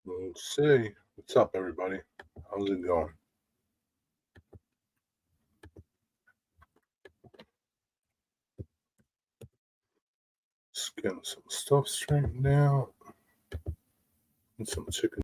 Let's see. What's up, everybody? How's it going? Just getting some stuff straightened out. And some chicken.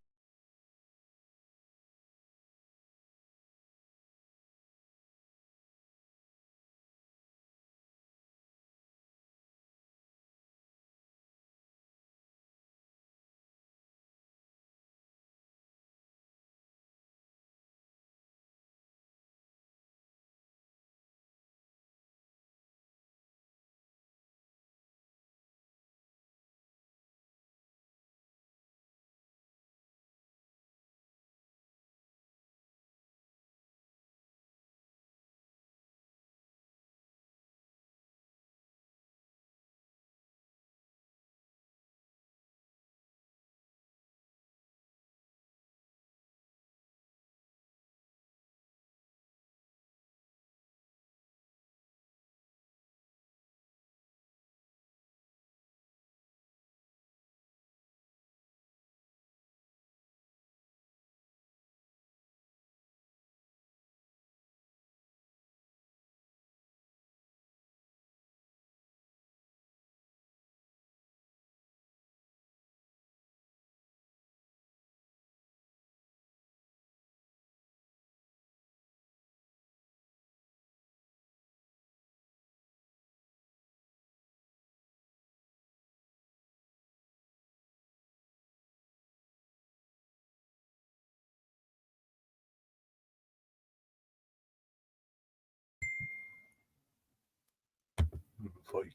Invite.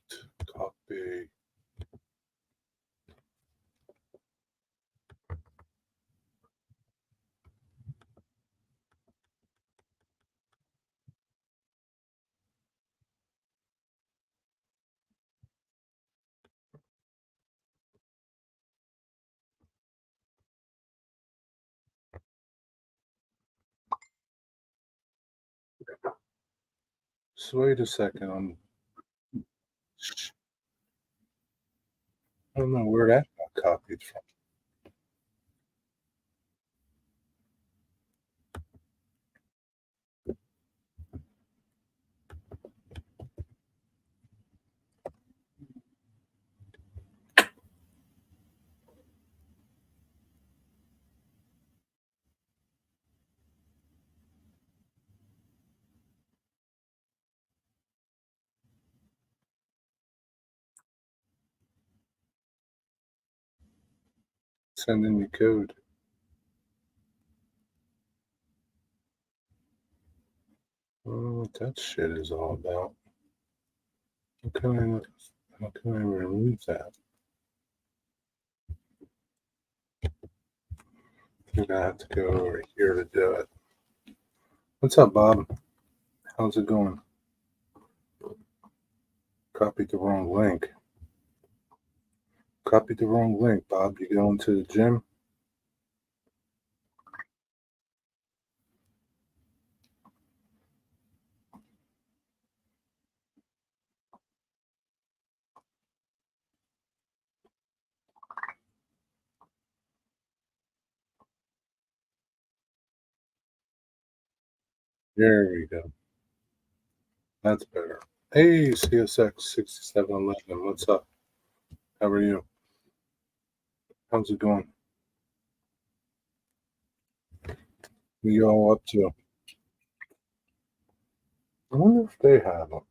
Copy. So wait a second. I don't know where that got copied from. Send in the code. I don't know what that shit is all about. How can I remove that? I'm gonna have to go over here to do it. What's up, Bob? How's it going? Copied the wrong link. Copied the wrong link, Bob. You going to the gym? There we go. That's better. Hey, CSX6711. What's up? How are you? How's it going? What you all up to? I wonder if they have them.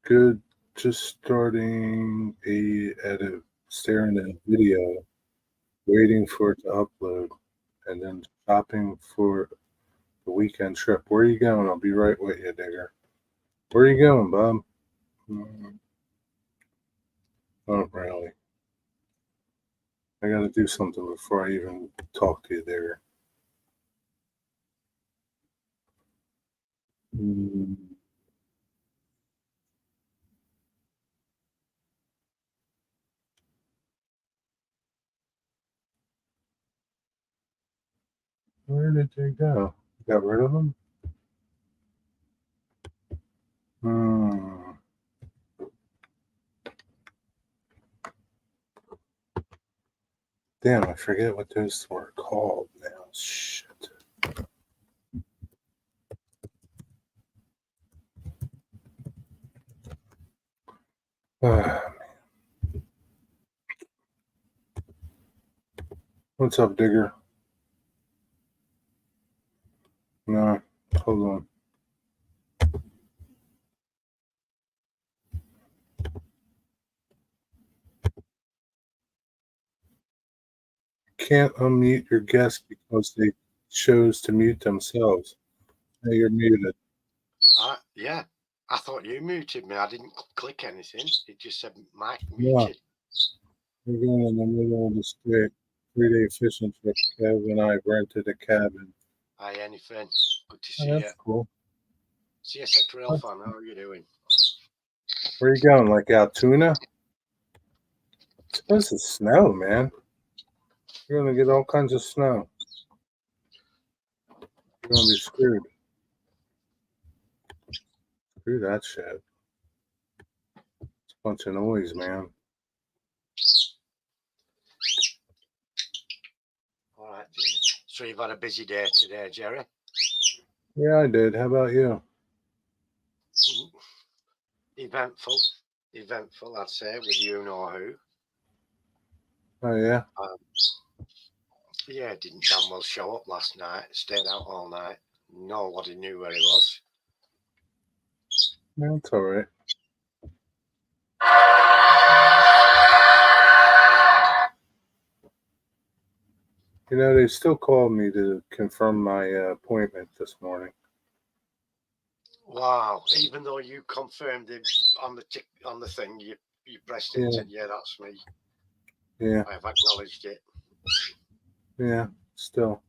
Good. Just starting a edit, staring at a video, waiting for it to upload, and then shopping for the weekend trip. Where are you going? I'll be right with you, Digger. Where are you going, Bob? Oh, really? I got to do something before I even talk to you, Digger. Where did they go? Got rid of them? Hmm. Damn, I forget what those were called now. Shit. What's up, Digger? No, hold on. Can't unmute your guest because they chose to mute themselves. Now you're muted. Yeah, I thought you muted me. I didn't click anything. It just said mic Yeah. muted. We're going in the middle of the street. 3-day fishing trip. Kev and I rented a cabin. Hi, anything. Good to see Oh, you. that's cool. See you, Sector Rail fan. How are you doing? Where are you going? Like Altoona? It's supposed to snow, man. You're going to get all kinds of snow. You're going to be screwed. Screw that shit. It's a bunch of noise, man. All right, Jimmy. So you've had a busy day today, Jerry? Yeah, I did. How about you? Eventful, I'd say, with you know who. Oh, yeah? Yeah, didn't damn well show up last night. Stayed out all night. Nobody knew where he was. Yeah, it's all right. You know, they still called me to confirm my appointment this morning. Wow! Even though you confirmed it on the thing, you pressed it and said, "Yeah, that's me." Yeah. I have acknowledged it. Yeah. Still,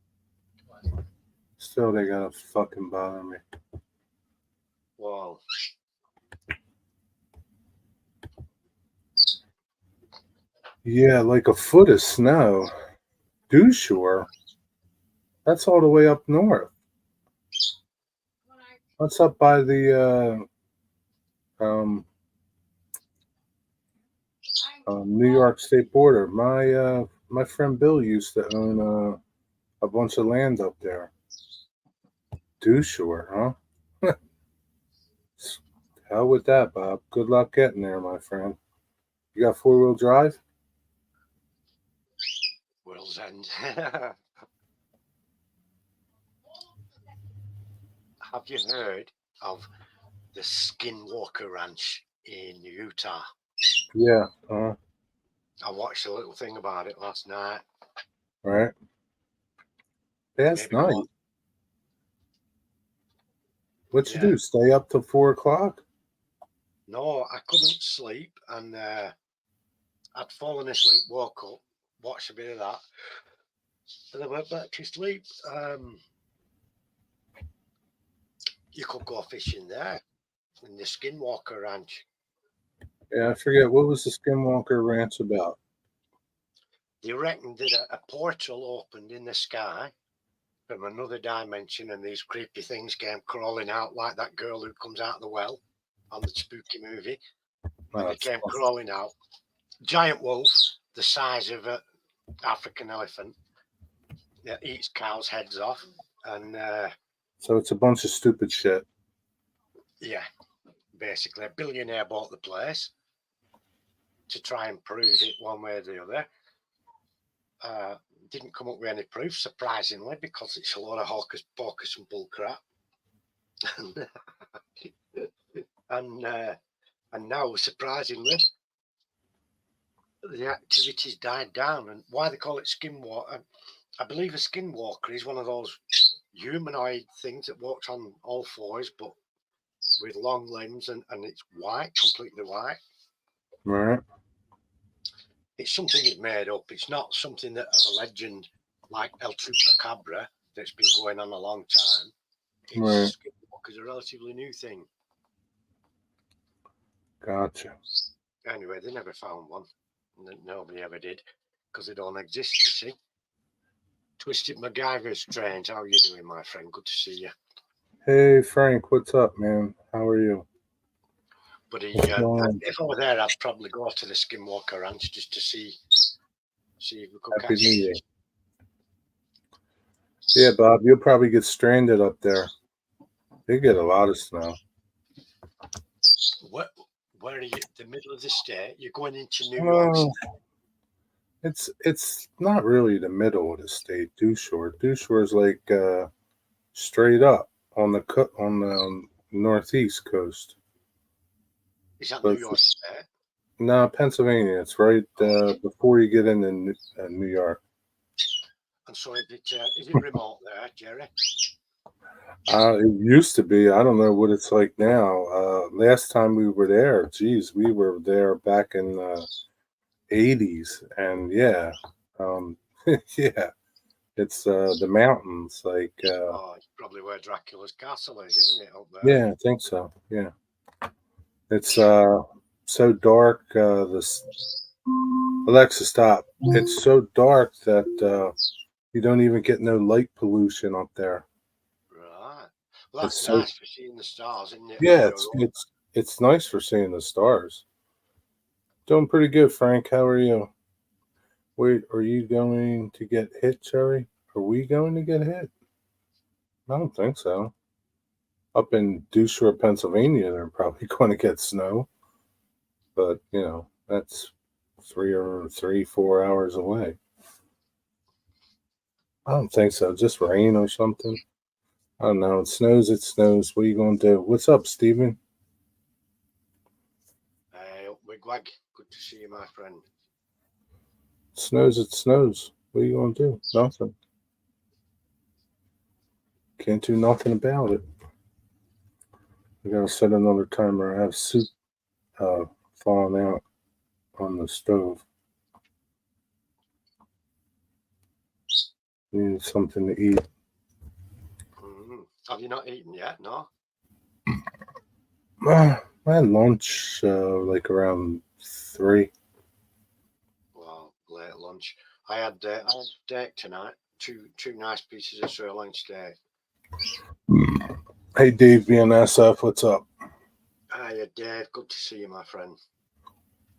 they gotta fucking bother me. Wow. Yeah, like a foot of snow. Dusure. That's all the way up north. That's up by the New York State border. My friend Bill used to own a bunch of land up there. Dusure, huh? Hell with that, Bob. Good luck getting there, my friend. You got 4-wheel drive? World's End. Have you heard of the Skinwalker Ranch in Utah? Yeah. I watched a little thing about it last night. Right. Last night. What'd you do? Stay up till 4 o'clock? No, I couldn't sleep, and I'd fallen asleep, woke up, watched a bit of that, and I went back to sleep. You could go fishing there in the Skinwalker Ranch. Yeah, I forget. What was the Skinwalker Ranch about? They reckon that a portal opened in the sky from another dimension, and these creepy things came crawling out, like that girl who comes out of the well on the spooky movie. And they came crawling out. Giant wolf, the size of an African elephant, that eats cows' heads off. And so it's a bunch of stupid shit. Yeah, basically, a billionaire bought the place to try and prove it one way or the other. Didn't come up with any proof, surprisingly, because it's a lot of hocus pocus and bull crap. and now, surprisingly, the activities died down. And why they call it Skinwalker, I believe a Skinwalker is one of those humanoid things that walks on all fours, but with long limbs, and it's white, completely white. Right. It's something he's made up. It's not something that as a legend like El Chupacabra that's been going on a long time. It's Skinwalker's a relatively new thing. Gotcha. Anyway, they never found one. Nobody ever did, because they don't exist, you see. Twisted MacGyver Strange, how are you doing, my friend? Good to see you. Hey, Frank, what's up, man? How are you? But if I were there, I'd probably go to the Skinwalker Ranch just to see See if we could Happy catch New Year. it. Yeah, Bob, you'll probably get stranded up there. They get a lot of snow. Where are you? The middle of the state? You're going into New York Oh, City. it's not really the middle of the state. Dewshore. Dewshore is like straight up on the northeast coast. Is that New But York State? no, Pennsylvania. It's right before you get into New York. And so is it remote there, Jerry? It used to be. I don't know what it's like now. Last time we were there, geez, we were there back in the 80s, and yeah, um, yeah, it's the mountains. Like, Oh, it's probably where Dracula's castle is, isn't it, up there? yeah, I think so. Yeah, it's so dark. This Alexa, stop! It's so dark that you don't even get no light pollution up there. Right. Well, It's that's so nice for seeing the stars, isn't it? yeah, On your own? it's nice for seeing the stars. Doing pretty good, Frank. How are you? Wait, are you going to get hit, Cherry? Are we going to get hit? I don't think so. Up in Dewshore, Pennsylvania, they're probably going to get snow, but that's 4 hours away. I don't think so. Just rain or something. I don't know. It snows. It snows. What are you going to do? What's up, Steven? Wigwag, good to see you, my friend. It snows. It snows. What are you going to do? Nothing. Can't do nothing about it. I gotta set another timer. I have soup falling out on the stove. Need something to eat. Have you not eaten yet? No. I had lunch like around 3. Well, late lunch. I had steak tonight. Two nice pieces of sirloin steak. Hey, Dave BNSF, what's up? Hiya, Dave. Good to see you, my friend.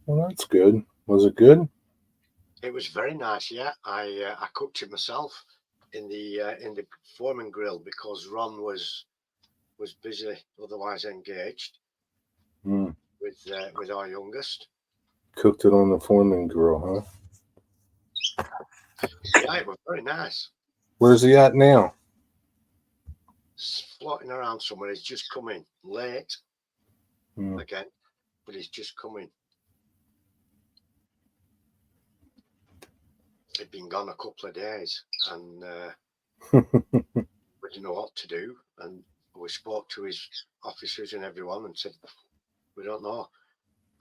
Well, that's good. Was it good? It was very nice. Yeah, I cooked it myself in the Foreman grill because Ron was busy, otherwise engaged with our youngest. Cooked it on the Foreman grill, huh? Yeah, it was very nice. Where's he at now? Floating around somewhere. He's just coming late again, but he's just coming. He'd been gone a couple of days, and we didn't know what to do. And we spoke to his officers and everyone, and said, "We don't know."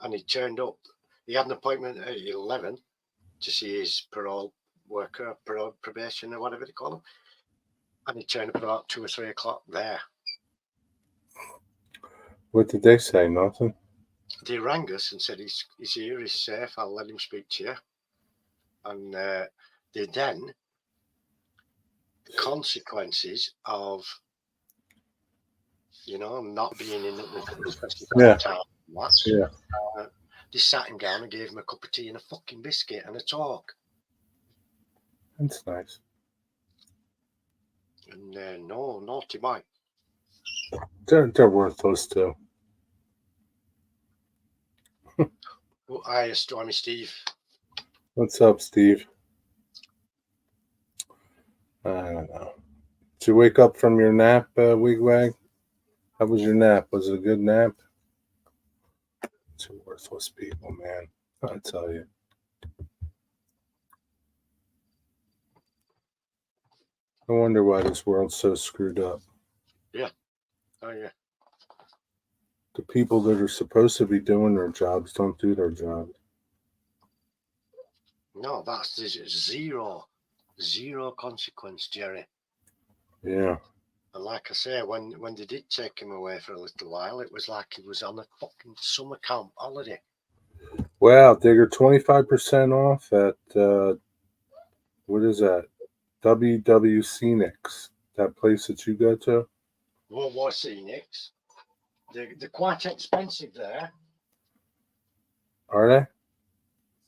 And he turned up. He had an appointment at 11 to see his parole worker, probation, or whatever they call him. And he turned up at about 2 or 3 o'clock there. What did they say? Nothing? They rang us and said, he's here, he's safe, I'll let him speak to you. And they then, the consequences of, not being in the specified time. They sat him down and gave him a cup of tea and a fucking biscuit and a talk. That's nice. And no, naughty boy. They're worthless too. Well, hi, Stormy Steve. What's up, Steve? I don't know. Did you wake up from your nap, Wigwag? How was your nap? Was it a good nap? Two worthless people, man. I tell you. I wonder why this world's so screwed up. Yeah. Oh, yeah. The people that are supposed to be doing their jobs don't do their job. No, that's zero consequence, Jerry. Yeah. And like I say, when they did take him away for a little while, it was like he was on a fucking summer camp holiday. Wow, Digger, 25% off at, what is that? WW Scenics, that place that you go to? World War Scenics. They're quite expensive there. Are they?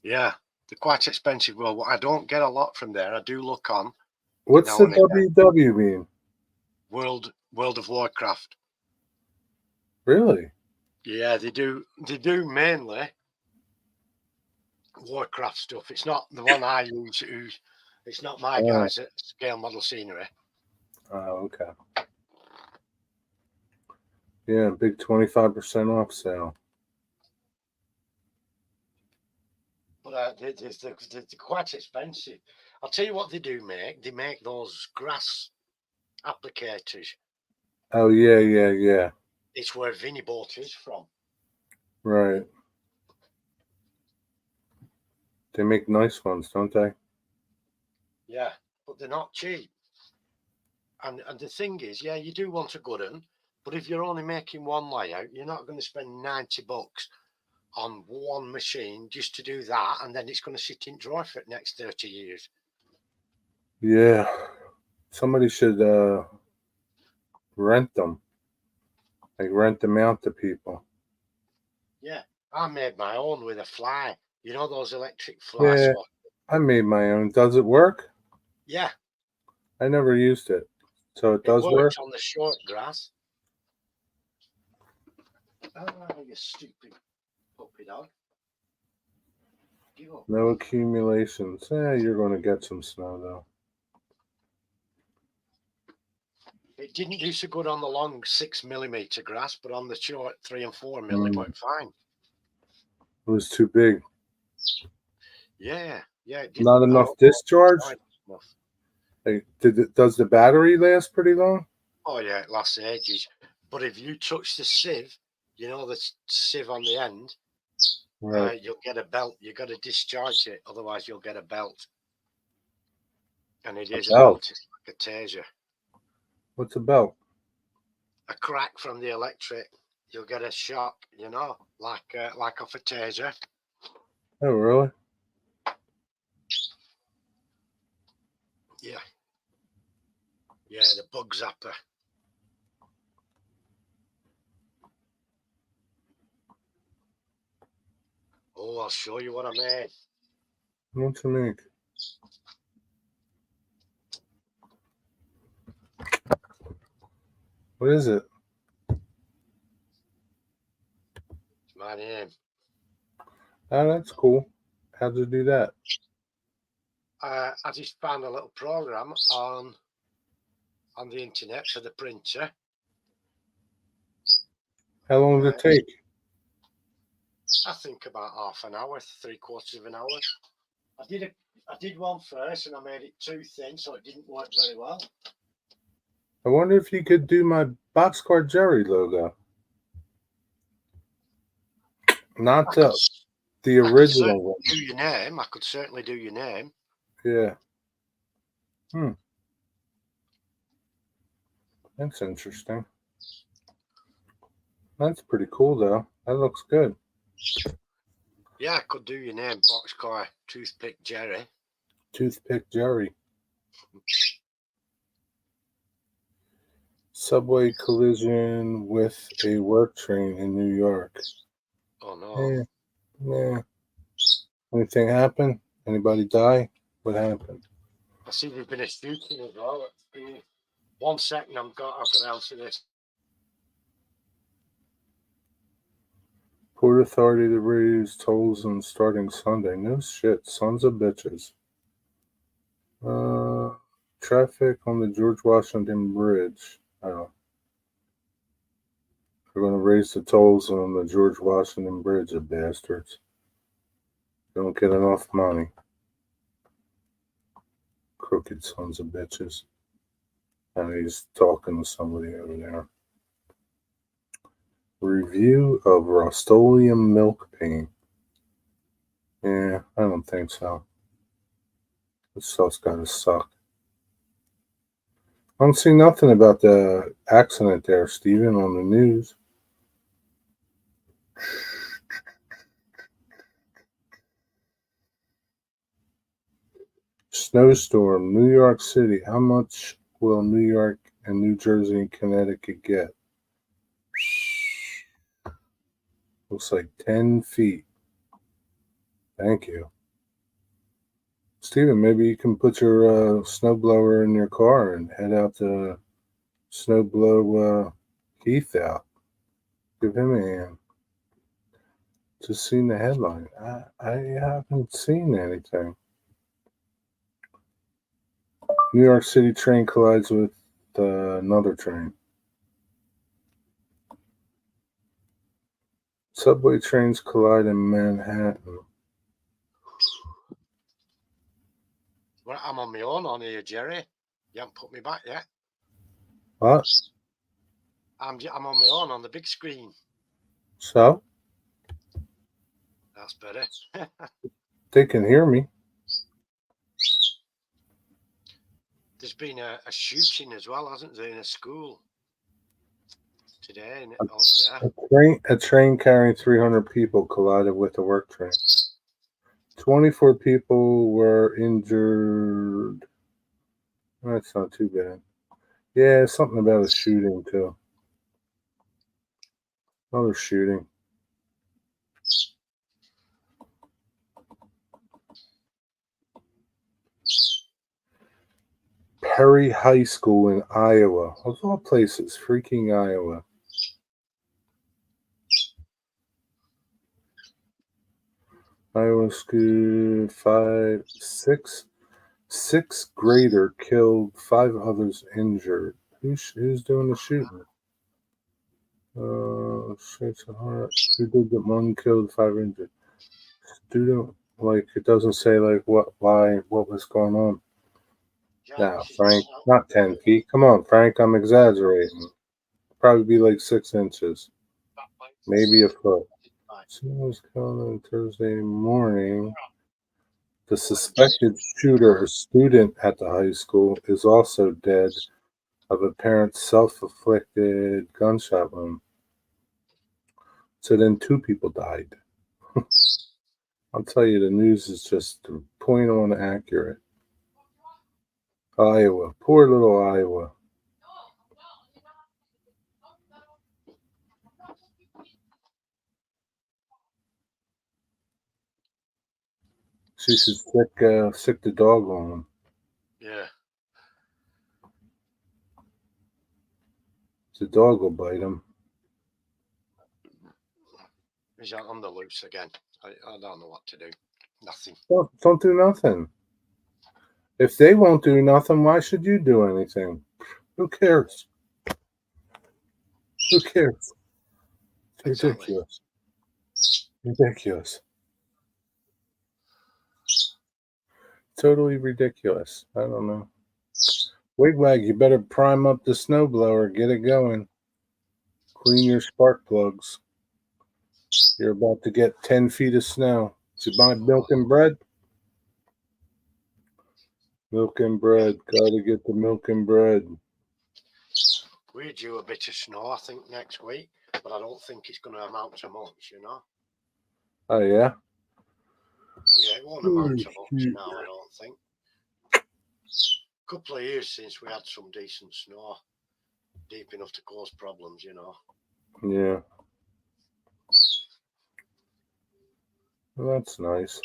Yeah, They're quite expensive. Well, I don't get a lot from there. I do look on What's now the and again. WW mean? World of Warcraft. Really? Yeah, they do mainly Warcraft stuff. It's not the one I use. It's not my guys at Scale Model Scenery. Oh, okay. Yeah, big 25% off sale. But they're quite expensive. I'll tell you what they do make. They make those grass applicators. Oh, yeah. It's where Vinnie bought his from. Right. They make nice ones, don't they? Yeah, but they're not cheap. And the thing is, yeah, you do want a good one, but if you're only making one layout, you're not going to spend $90 on one machine just to do that, and then it's going to sit in dry for the next 30 years. Yeah. Somebody should rent them. Like rent them out to people. Yeah, I made my own with a fly. You know those electric fly Yeah, swat? I made my own. Does it work? Yeah. I never used it. So it does work? Works on the short grass. Oh, you stupid puppy dog. Give up. No accumulations. You're going to get some snow, though. It didn't do so good on the long 6mm grass, but on the short 3 and 4 mil, it went fine. It was too big. Yeah. Not enough discharge? Like, does the battery last pretty long? Oh, yeah, it lasts ages. But if you touch the sieve, you know the sieve on the end, right. You'll get a belt. You've got to discharge it, otherwise you'll get a belt. And it is a belt. It's like a taser. What's a belt? A crack from the electric. You'll get a shock, you know, like off a taser. Oh, really? Yeah. Yeah, the bug zapper. Oh, I'll show you what I made. What's it make? What is it? It's my name. Oh, that's cool. How'd you do that? I just found a little program on the internet for the printer. How long did it take? I think about half an hour, 3/4 of an hour. I did one first and I made it too thin, so it didn't work very well. I wonder if you could do my Boxcar Jerry logo. Not the original one. Do your name. I could certainly do your name. Yeah. That's interesting. That's pretty cool, though. That looks good. Yeah, I could do your name, Boxcar Toothpick Jerry. Toothpick Jerry. Subway collision with a work train in New York. Oh, no. Yeah. Anything happen? Anybody die? What happened? I see there's been a shooting as well. 1 second, I've got to answer this. Port Authority to raise tolls on starting Sunday. No shit, sons of bitches. Traffic on the George Washington Bridge. Oh. They're going to raise the tolls on the George Washington Bridge, you bastards. Don't get enough money. Crooked sons of bitches. And he's talking to somebody over there. Review of Rust-Oleum milk paint. Yeah, I don't think so. This stuff's gotta suck. I don't see nothing about the accident there, Stephen, on the news. Snowstorm, New York City. How much will New York and New Jersey and Connecticut get? Looks like 10 feet. Thank you. Steven, maybe you can put your snowblower in your car and head out to snowblow Heath out. Give him a hand. Just seen the headline. I haven't seen anything. New York City train collides with another train. Subway trains collide in Manhattan. Well, I'm on my own on here, Jerry. You haven't put me back yet. What? I'm on my own on the big screen. So? That's better. They can hear me. There's been a shooting as well, hasn't there, in a school today over there? A train carrying 300 people collided with a work train. 24 people were injured. That's not too bad. Yeah, something about a shooting, too. Another shooting. Perry High School in Iowa. Of all places, freaking Iowa. Iowa school, sixth grader killed, 5 others injured. Who's doing the shooting? Shoots a heart. Who did the one killed, 5 injured? Student, like it doesn't say like what was going on. Now, Frank, not 10 feet. Come on, Frank, I'm exaggerating. Probably be like 6 inches, maybe a foot. Someone was killed on Thursday morning. The suspected shooter, a student at the high school, is also dead of apparent self-inflicted gunshot wound. So then 2 people died. I'll tell you, the news is just point on accurate. Iowa, poor little Iowa. She should sick the dog on him. Yeah. The dog will bite him. He's out on the loose again. I don't know what to do. Nothing. Don't do nothing. If they won't do nothing, why should you do anything? Who cares? Who cares? It's ridiculous. Ridiculous. Totally ridiculous. I don't know. Wigwag, you better prime up the snowblower. Get it going. Clean your spark plugs. You're about to get 10 feet of snow. Did you buy milk and bread? Milk and bread. Gotta get the milk and bread. We're due a bit of snow, I think, next week, but I don't think it's going to amount to much, you know? Oh, yeah? Yeah, it won't amount to much now, I don't think. A couple of years since we had some decent snow, deep enough to cause problems, you know? Yeah. Well, that's nice.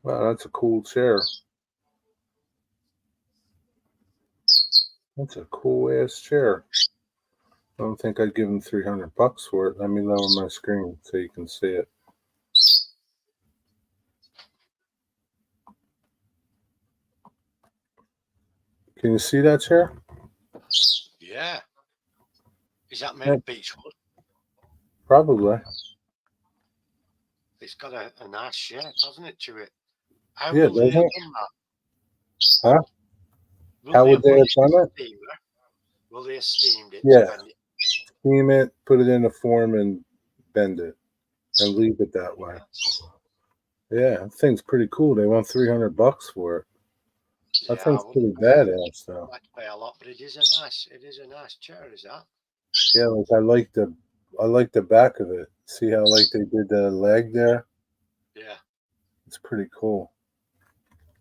Wow, that's a cool chair. That's a cool ass chair. I don't think I'd give him $300 for it. Let me lower my screen so you can see it. Can you see that chair? Yeah. Is that made of beechwood? Probably. It's got a nice shape, hasn't it, to it? How yeah, doesn't it? Huh? How would they have done it? Will they have steamed it? Yeah. Steam it, put it in a form, and bend it, and leave it that way. Yeah, that thing's pretty cool. They want $300 for it. That thing's pretty badass, though. I'd pay a lot, but it is a nice chair, is that? Yeah, like I like the back of it. See how like they did the leg there? Yeah. It's pretty cool.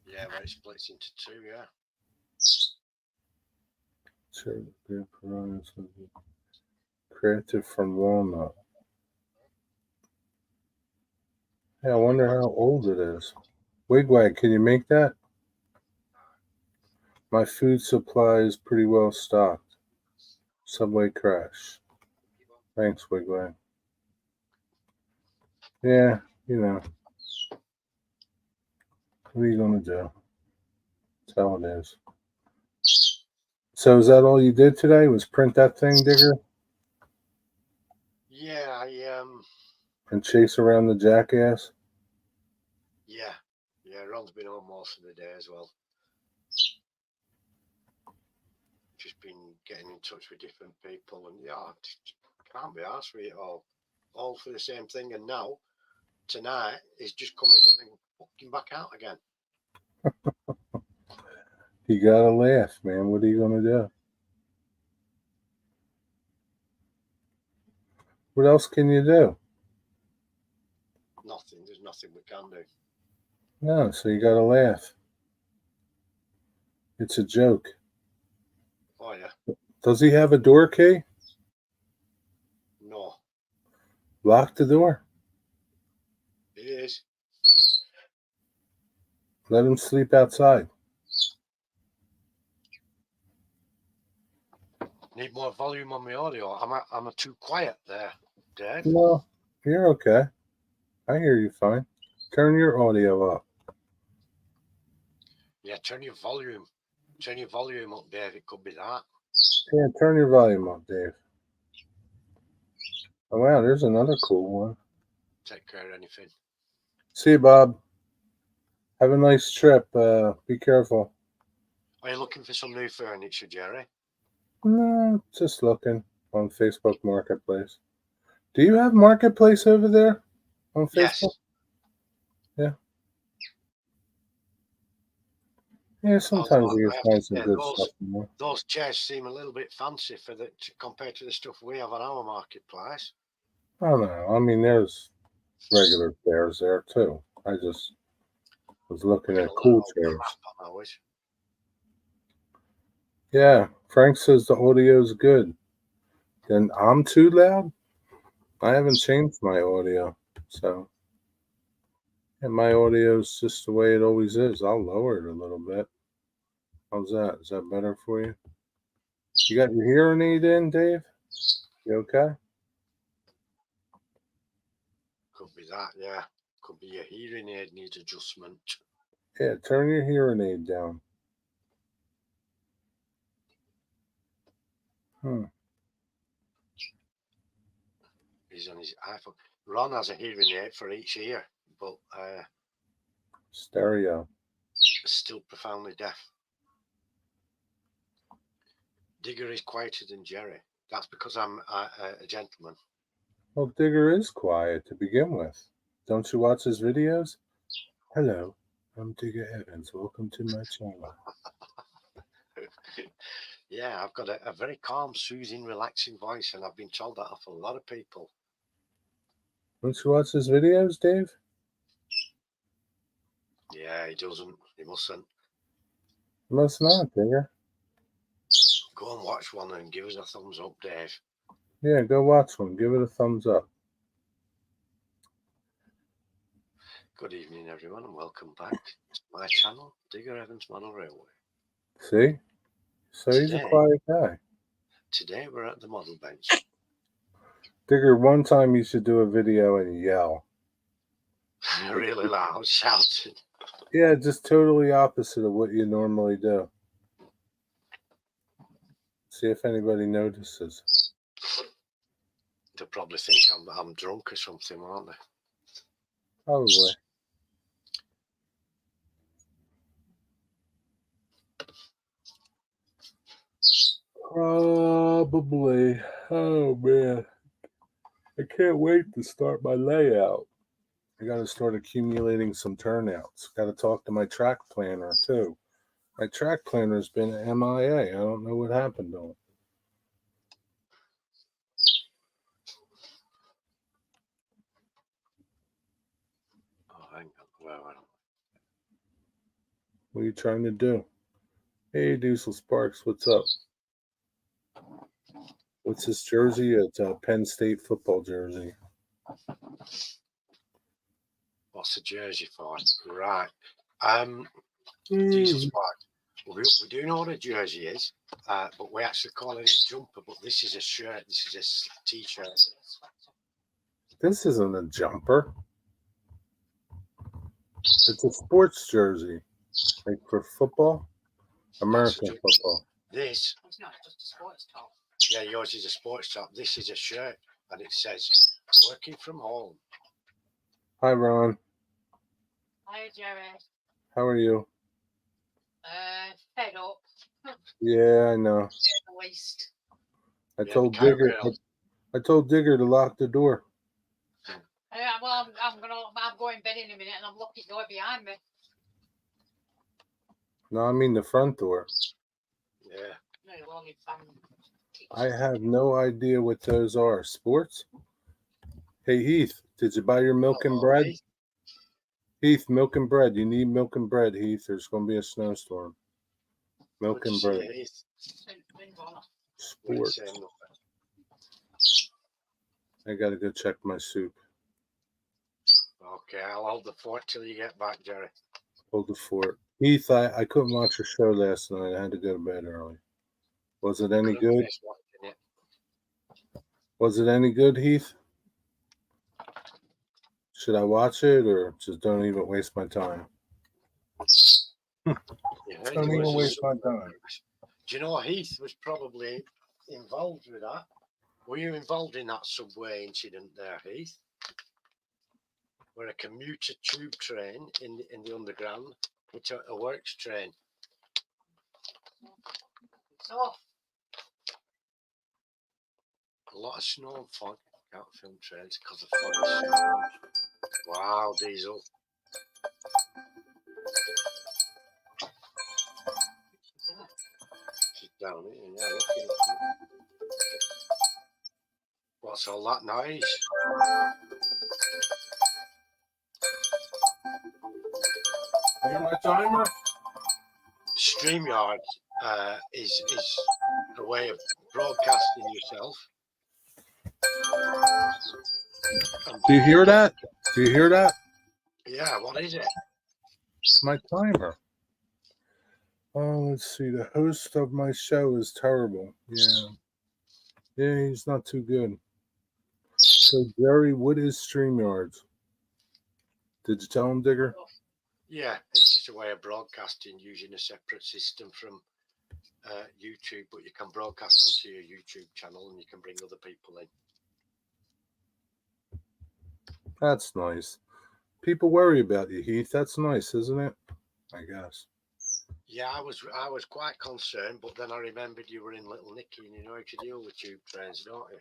Yeah, where it splits into 2, yeah. Sure, Crafted from walnut. Yeah, I wonder how old it is. Wigwag, can you make that? My food supply is pretty well stocked. Subway crash. Thanks, Wigwag. Yeah, you know. What are you gonna do? That's how it is. So is that all you did today? Was print that thing, Digger? Yeah, And chase around the jackass? yeah. Ron's been home most of the day as well. Just been getting in touch with different people, and yeah, can't be asked for it all for the same thing. And now tonight he's just coming and then fucking back out again. You gotta laugh, man. What are you gonna do? What else can you do? Nothing. There's nothing we can do. No, so you gotta laugh. It's a joke. Oh yeah. Does he have a door key? No. Lock the door. It is. Let him sleep outside. Need more volume on my audio. Am I too quiet there, Dave? No, you're okay. I hear you fine. Turn your audio up. Yeah, turn your volume. Turn your volume up, Dave. It could be that. Yeah, turn your volume up, Dave. Oh wow, there's another cool one. Take care of anything. See you, Bob. Have a nice trip. Be careful. Are you looking for some new furniture, Jerry? No, just looking on Facebook Marketplace. Do you have Marketplace over there on Facebook? Yes. Yeah, sometimes you can find some good those, stuff in there. Those chairs seem a little bit fancy compared to the stuff we have on our marketplace. I don't know. I mean, there's regular chairs there too. I just was looking at cool chairs. Yeah, Frank says the audio's good. Then I'm too loud? I haven't changed my audio, so. And my audio's just the way it always is. I'll lower it a little bit. How's that? Is that better for you? You got your hearing aid in, Dave? You okay? Could be that, yeah. Could be your hearing aid needs adjustment. Yeah, turn your hearing aid down. He's on his iPhone. Ron has a hearing aid for each ear, but Stereo. still profoundly deaf. Digger is quieter than Jerry. That's because I'm a gentleman. Well, Digger is quiet to begin with. Don't you watch his videos? Hello, I'm Digger Evans. Welcome to my channel. Yeah, I've got a very calm, soothing, relaxing voice, and I've been told that off a lot of people. Don't you watch his videos, Dave? Yeah, he doesn't. He mustn't. Must not, Digger. Go and watch one and give us a thumbs up, Dave. Yeah, go watch one. Give it a thumbs up. Good evening, everyone, and welcome back to my channel, Digger Evans Model Railway. See? So he's a quiet guy. Today we're at the model bench. Digger, one time you should do a video and yell. Really loud, shouting. Yeah, just totally opposite of what you normally do. See if anybody notices. They'll probably think I'm drunk or something, won't they? Probably. Probably. Oh man. I can't wait to start my layout. I got to start accumulating some turnouts. Got to talk to my track planner too. My track planner's been MIA. I don't know what happened to him. Oh, hang on. Well, What are you trying to do? Hey, Diesel Sparks, what's up? What's his jersey? It's a Penn State football jersey. What's the jersey for? Right. Jesus, what? We do know what a jersey is, but we actually call it a jumper. But this is a shirt. This is a t-shirt. This isn't a jumper. It's a sports jersey, like for football, American football. This. It's not just a sports top. Yeah, yours is a sports top. This is a shirt, and it says "Working from home." Hi, Ron. Hi, Jerry. How are you? Fed up. Yeah, I know. The waste. I Yeah, told the Digger. cowgirl. I told Digger to lock the door. Well, I'm going to bed in a minute, and I'm locking the door behind me. No, I mean the front door. Yeah. No, well, if I'm- I have no idea what those are. Sports? Hey, Heath, did you buy your milk and Hello, bread? Heath. Heath, milk and bread. You need milk and bread, Heath. There's going to be a snowstorm. Milk Good and to see bread. you, Heath. We didn't Sports. say nothing. I got to go check my soup. Okay, I'll hold the fort till you get back, Jerry. Hold the fort. Heath, I couldn't watch your show last night. I had to go to bed early. Was it any Couldn't good? miss watching it. Was it any good, Heath? Should I watch it or just don't even waste my time? You heard Don't there even was a waste my subway time. crash. Do you know Heath was probably involved with that? Were you involved in that subway incident there, Heath? Where a commuter tube train in the underground hit a works train. So, A lot of snow and fog. Can't film trains because of fog and snow. Wow, Diesel. She's down here, yeah, looking at me. What's all that noise? Hear my timer? StreamYard is a way of broadcasting yourself. Do you hear that? Do you hear that? Yeah, what is it? It's my timer. Oh, let's see. The host of my show is terrible. Yeah. Yeah, he's not too good. So, Jerry, what is StreamYards? Did you tell him, Digger? Yeah, it's just a way of broadcasting using a separate system from YouTube, but you can broadcast onto your YouTube channel and you can bring other people in. That's nice. People worry about you, Heath. That's nice, isn't it? I guess. Yeah, I was quite concerned, but then I remembered you were in Little Nicky and you know how to deal with tube trains, don't you?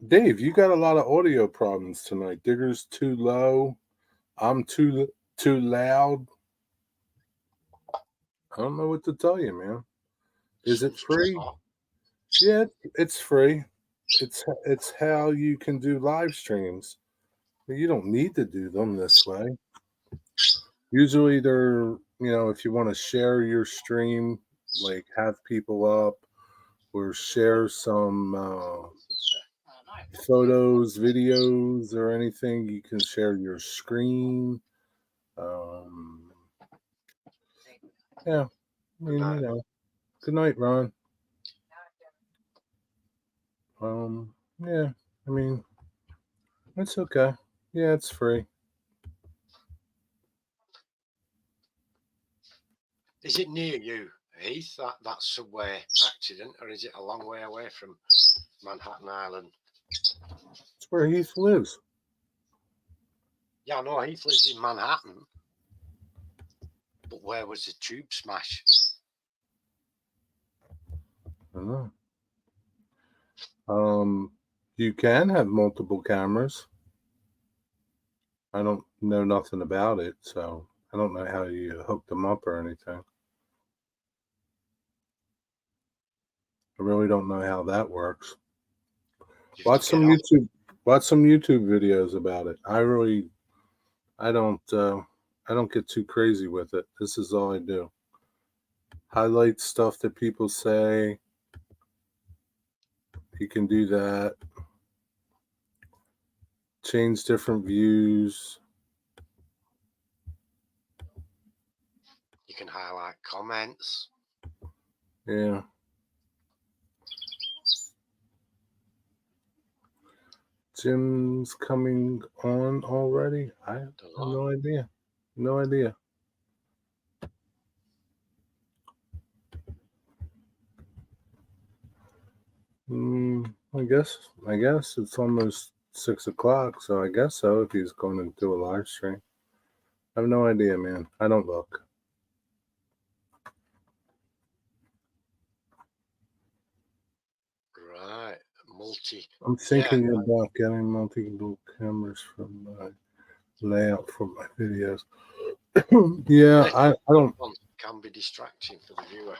Dave, you got a lot of audio problems tonight. Digger's too low. I'm too loud. I don't know what to tell you, man. Is it free? Yeah, it's free. It's how you can do live streams. You don't need to do them this way. Usually they're, if you want to share your stream, like have people up or share some photos, videos, or anything, you can share your screen. Yeah, I mean, good night, Ron. Yeah, I mean, it's okay. Yeah, it's free. Is it near you, Heath, that subway accident, or is it a long way away from Manhattan Island? It's where Heath lives. Yeah, I know Heath lives in Manhattan, but where was the tube smash? I don't know. You can have multiple cameras. I don't know nothing about it, so I don't know how you hook them up or anything. I really don't know how that works. Watch some YouTube videos about it. I don't get too crazy with it. This is all I do. Highlight stuff that people say. You can do that. Change different views. You can highlight comments. Yeah. Jim's coming on already? I have no idea. No idea. I guess it's almost 6 o'clock, so I guess so. If he's going to do a live stream, I have no idea, man. I don't look. Right, multi. I'm thinking about getting multiple cameras from my layout for my videos. Yeah, I don't. Can be distracting for the viewer.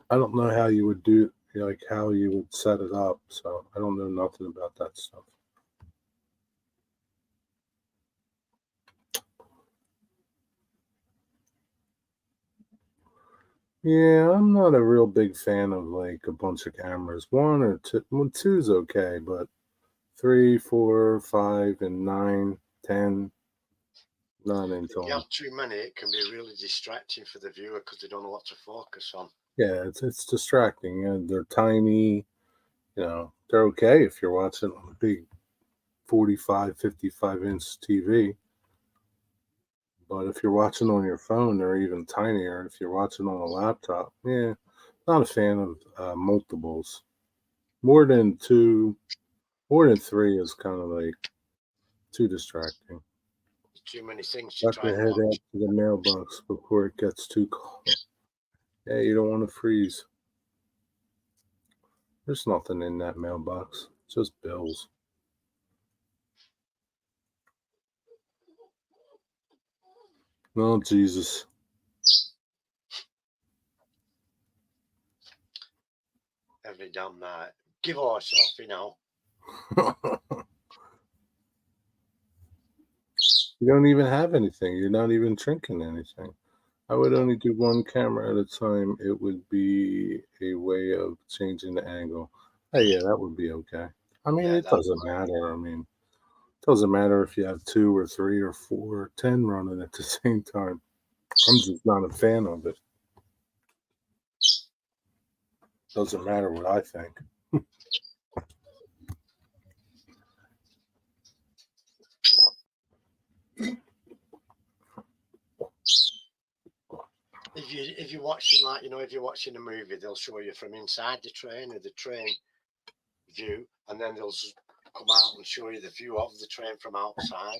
I don't know how you would do, like how you would set it up, so I don't know nothing about that stuff. Yeah, I'm not a real big fan of like a bunch of cameras. One or two, well, two's okay, but 3, 4, 5, and 9, 10, not into If you them. have too many, it can be really distracting for the viewer because they don't know what to focus on. Yeah, it's distracting. And they're tiny. You know, they're okay if you're watching on a big 45, 55-inch TV. But if you're watching on your phone, they're even tinier. If you're watching on a laptop, yeah, not a fan of multiples. More than 2, more than 3 is kind of like too distracting. Too many things to Got try to and head watch. out to the mailbox before it gets too cold. Yeah, you don't want to freeze. There's nothing in that mailbox, just bills. Oh, Jesus. Every damn night. Give us off, you know. You don't even have anything. You're not even drinking anything. I would only do one camera at a time. It would be a way of changing the angle. Oh, yeah, that would be okay. I mean, it doesn't matter. I mean, it doesn't matter if you have 2 or 3 or 4 or 10 running at the same time. I'm just not a fan of it. Doesn't matter what I think. If you're watching, like, you know, if you're watching a movie, they'll show you from inside the train or the train view, and then they'll come out and show you the view of the train from outside.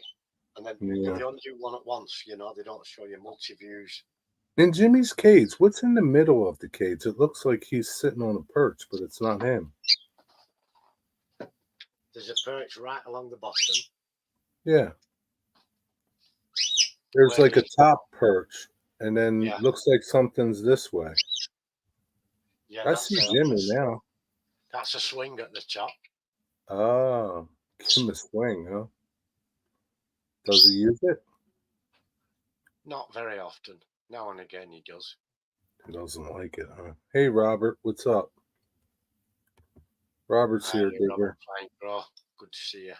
And then they only do one at once, you know, they don't show you multi views. In Jimmy's cage, what's in the middle of the cage? It looks like he's sitting on a perch, but it's not him. There's a perch right along the bottom. Yeah. There's like a top perch, and then looks like something's this way. Yeah, I see Jimmy now. That's a swing at the top. Oh, give him a swing, huh? Does he use it? Not very often. Now and again he does. He doesn't like it, huh? Hey, Robert, what's up? Robert's here, Digger. Good to see you.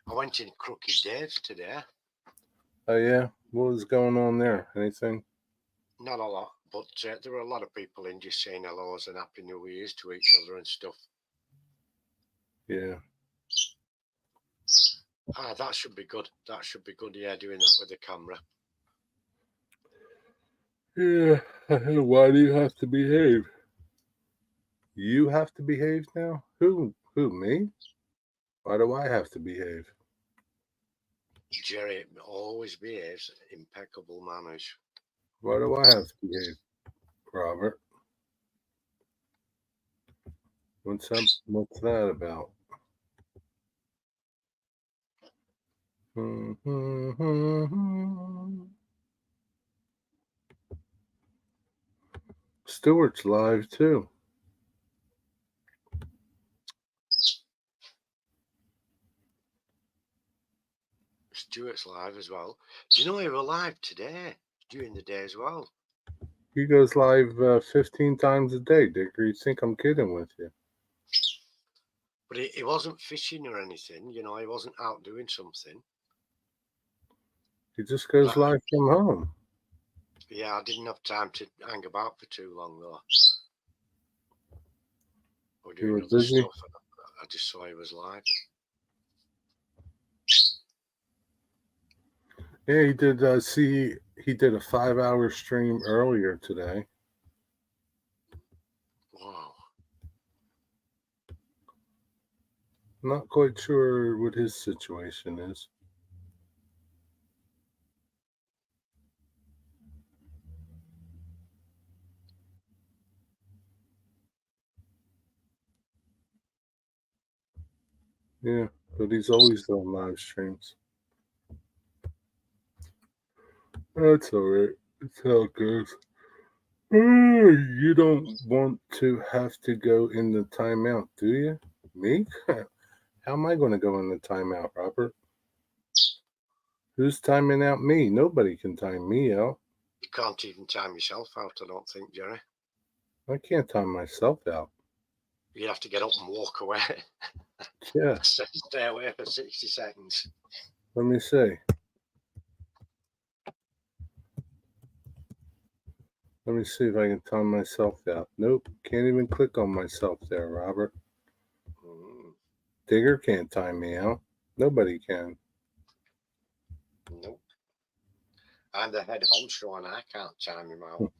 I went in Crooked Dave's today. Oh, yeah? What was going on there? Anything? Not a lot, but there were a lot of people in just saying hellos and Happy New Year's to each other and stuff. Yeah. That should be good. That should be good, yeah, doing that with the camera. Yeah. Why do you have to behave? You have to behave now? Who, me? Why do I have to behave? Jerry always behaves impeccable manners. Why do I have to behave, Robert? What's that about? Stuart's live too. Stuart's live as well. Do you know he was live today, during the day as well? He goes live 15 times a day, Digger. You think I'm kidding with you? But he wasn't fishing or anything, you know, he wasn't out doing something. He just goes live from home. Yeah, I didn't have time to hang about for too long, though. Or You doing were other busy? stuff. I just saw he was live. Yeah, he did. He did a 5-hour stream earlier today. Wow. Not quite sure what his situation is. Yeah, but he's always doing live streams. That's all right. That's how it goes. You don't want to have to go in the timeout, do you? Me? How am I going to go in the timeout, Robert? Who's timing out me? Nobody can time me out. You can't even time yourself out, I don't think, Jerry. I can't time myself out. You'd have to get up and walk away. Yeah. Stay away for 60 seconds. Let me see. Let me see if I can time myself out. Nope. Can't even click on myself there, Robert. Digger can't time me out. Nobody can. Nope. I'm the head honcho and I can't time him out.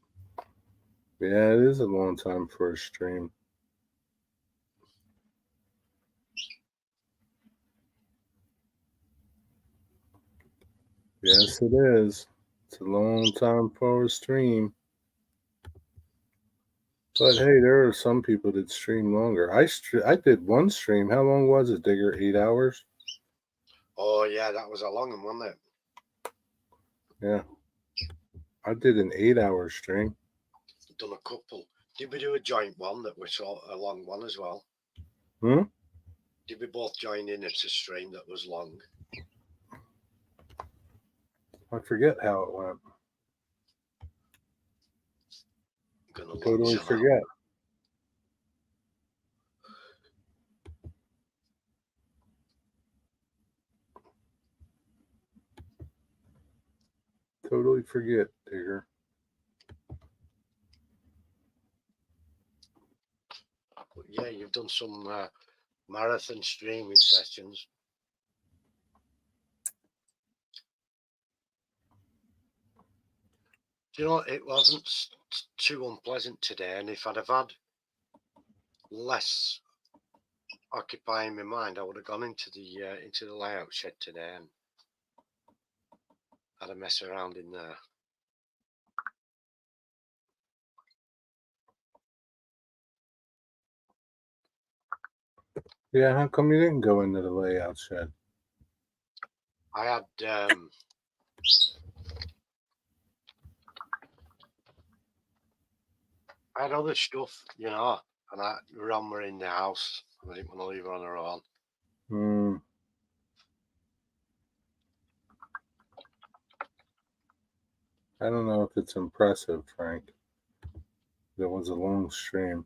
Yeah, it is a long time for a stream. Yes, it is. It's a long time for a stream. But hey, there are some people that stream longer. I did one stream. How long was it, Digger? 8 hours? Oh, yeah, that was a long one, wasn't it? Yeah. I did an 8-hour stream. Done a couple. Did we do a joint one that was a long one as well? Did we both join in at a stream that was long? I forget how it went. Totally forget. Totally forget, Digger. Yeah, you've done some marathon streaming sessions. Do you know, it wasn't too unpleasant today, and if I'd have had less occupying my mind, I would have gone into the layout shed today and had a mess around in there. Yeah, how come you didn't go into the layout shed? I had other stuff, you know, and Ron were in the house, and I didn't want to leave her on her own. I don't know if it's impressive, Frank. It was a long stream.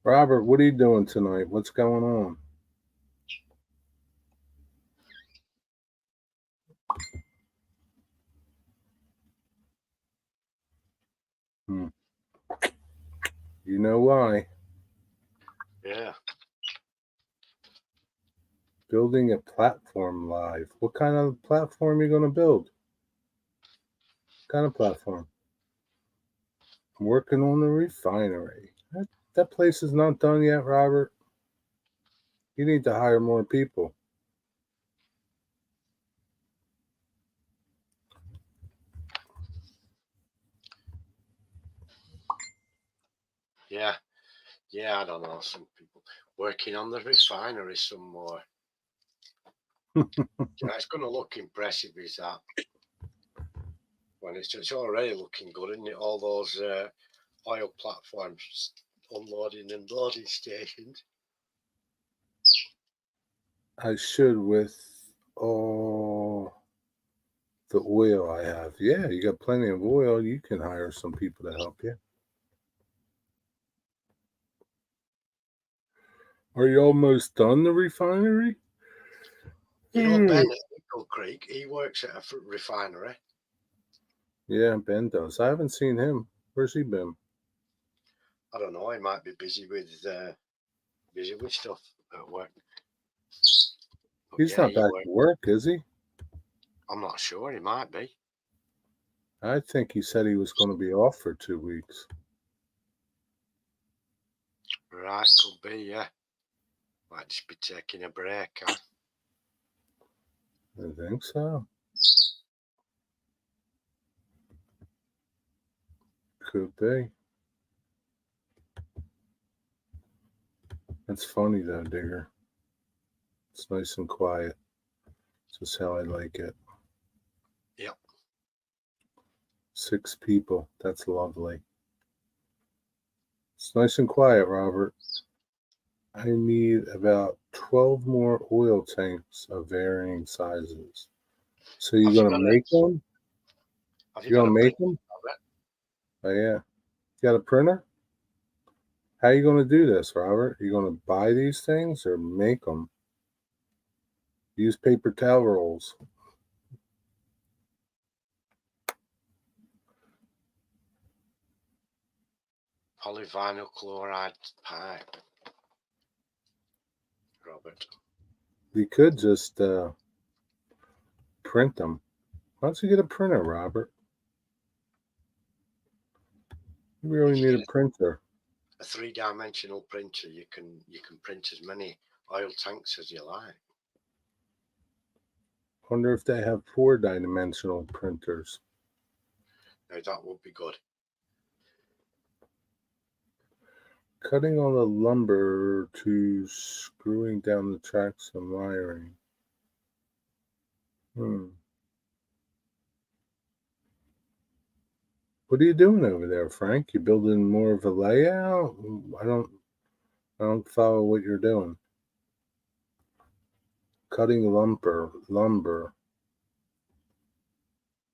Robert, what are you doing tonight? What's going on? You know why? Yeah. Building a platform live. What kind of platform are you going to build? What kind of platform? I'm working on the refinery. That place is not done yet, Robert. You need to hire more people. Yeah, I don't know. Some people working on the refinery some more. Yeah, it's going to look impressive, is that? When it's already looking good, isn't it? All those oil platforms unloading and loading stations. I should with all the oil I have. Yeah, you got plenty of oil. You can hire some people to help you. Are you almost done the refinery? You know, Ben at Eagle Creek, he works at a refinery. Yeah, Ben does. I haven't seen him. Where's he been? I don't know. He might be busy with stuff at work. But He's yeah, not he back works. to work, is he? I'm not sure. He might be. I think he said he was going to be off for 2 weeks. Right, could be. Yeah, might just be taking a break. Huh? I think so. Could be. That's funny though, Digger. It's nice and quiet. Just how I like it. Yep. 6 people. That's lovely. It's nice and quiet, Robert. I need about 12 more oil tanks of varying sizes. So you're going to make them? Have You're going to make them? Oh, yeah. You got a printer? How are you going to do this, Robert? Are you going to buy these things or make them? Use paper towel rolls. Polyvinyl chloride pipe. Robert. You could just print them. Why don't you get a printer, Robert? You really need a printer. A 3-dimensional printer. You can print as many oil tanks as you like. Wonder if they have 4-dimensional printers. Now that would be good. Cutting all the lumber to screwing down the tracks and wiring. What are you doing over there, Frank? You building more of a layout? I don't follow what you're doing. Cutting lumber.